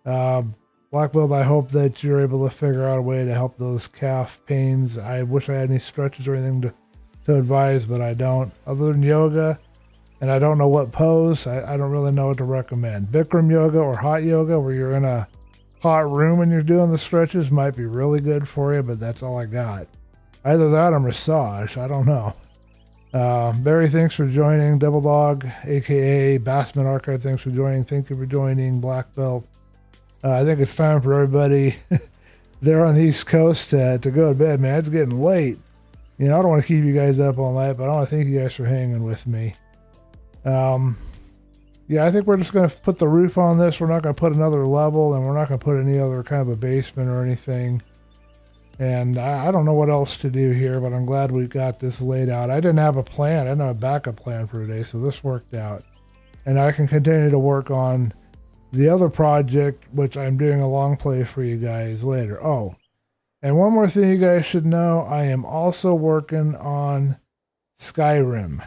Black Belt, I hope that you're able to figure out a way to help those calf pains. I wish I had any stretches or anything to advise, but I don't. Other than yoga, and I don't know what pose, I don't really know what to recommend. Bikram yoga or hot yoga, where you're in a hot room and you're doing the stretches, might be really good for you, but that's all I got. Either that or massage, I don't know. Barry, thanks for joining. Double Dog, aka Bassman Archive, thanks for joining. Thank you for joining. Black Belt. I think it's time for everybody there on the East Coast to go to bed, man. It's getting late. You know, I don't want to keep you guys up all night, but I want to thank you guys for hanging with me. Yeah, I think we're just going to put the roof on this. We're not going to put another level, and we're not going to put any other kind of a basement or anything. And I don't know what else to do here, but I'm glad we got this laid out. I didn't have a plan. I didn't have a backup plan for today, so this worked out. And I can continue to work on the other project, which I'm doing a long play for you guys later. Oh, and one more thing you guys should know. I am also working on Skyrim.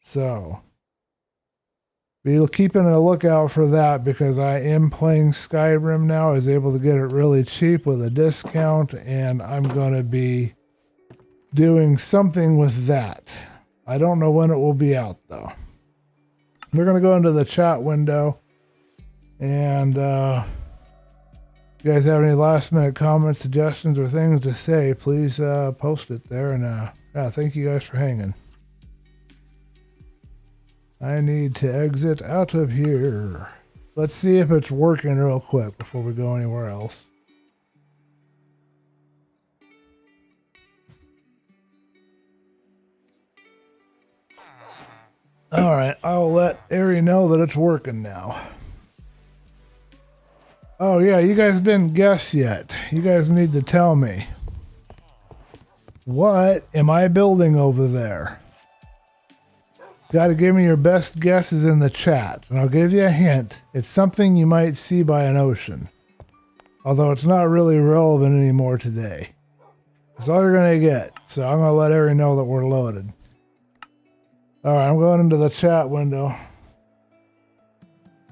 So be keeping a lookout for that, because I am playing Skyrim now. I was able to get it really cheap with a discount, and I'm going to be doing something with that. I don't know when it will be out, though. We're going to go into the chat window, and if you guys have any last-minute comments, suggestions, or things to say, please post it there. And yeah, thank you guys for hanging. I need to exit out of here. Let's see if it's working real quick before we go anywhere else. All right, I'll let Ari know that it's working now. Oh yeah, you guys didn't guess yet. You guys need to tell me. What am I building over there? Got to give me your best guesses in the chat, and I'll give you a hint. It's something you might see by an ocean, although it's not really relevant anymore today. That's all you're going to get, so I'm going to let Ari know that we're loaded. Alright, I'm going into the chat window. I'm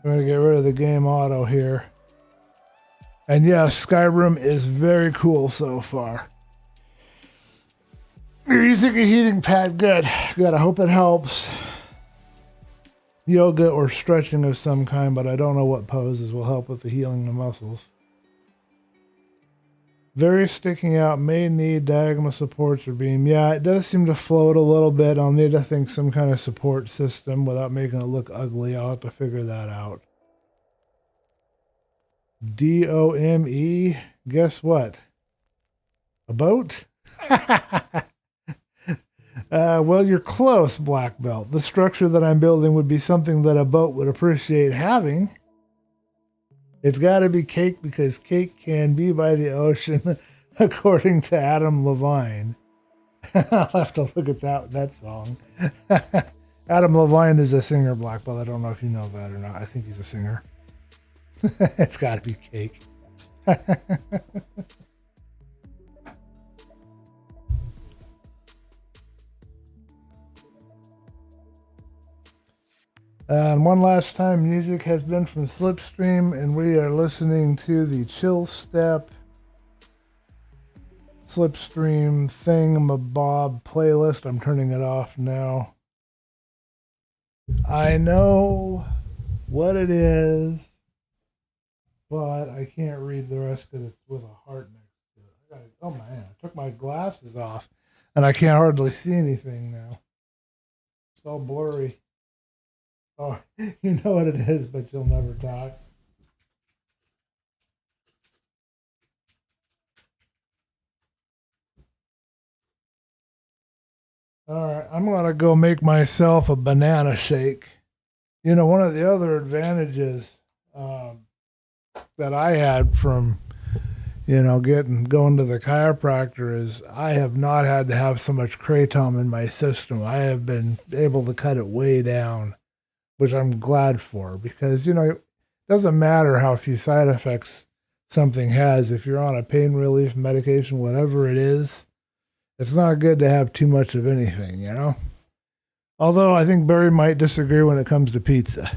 going to get rid of the game auto here. And yes, Skyrim is very cool so far. You're using a heating pad, good. Good, I hope it helps. Yoga or stretching of some kind, but I don't know what poses will help with the healing of muscles. Very sticking out, may need diagonal supports or beam. Yeah, it does seem to float a little bit. I'll need, I think, some kind of support system without making it look ugly. I'll have to figure that out. D-O-M-E, guess what? A boat? Well, you're close, Black Belt. The structure that I'm building would be something that a boat would appreciate having. It's got to be cake, because cake can be by the ocean, according to Adam Levine. I'll have to look at that song. Adam Levine is a singer, Black Belt. I don't know if you know that or not. I think he's a singer. It's got to be cake. And one last time, music has been from Slipstream, and we are listening to the Chill Step Slipstream Thingamabob playlist. I'm turning it off now. I know what it is, but I can't read the rest because it's with a heart next to it. Oh man, I took my glasses off, and I can't hardly see anything now. It's all blurry. Oh, you know what it is, but you'll never talk. All right, I'm gonna go make myself a banana shake. You know, one of the other advantages um, that I had from getting going to the chiropractor is I have not had to have so much kratom in my system. I have been able to cut it way down, which I'm glad for because it doesn't matter how few side effects something has if you're on a pain relief medication, whatever it is. It's not good to have too much of anything. Although I think Barry might disagree when it comes to pizza.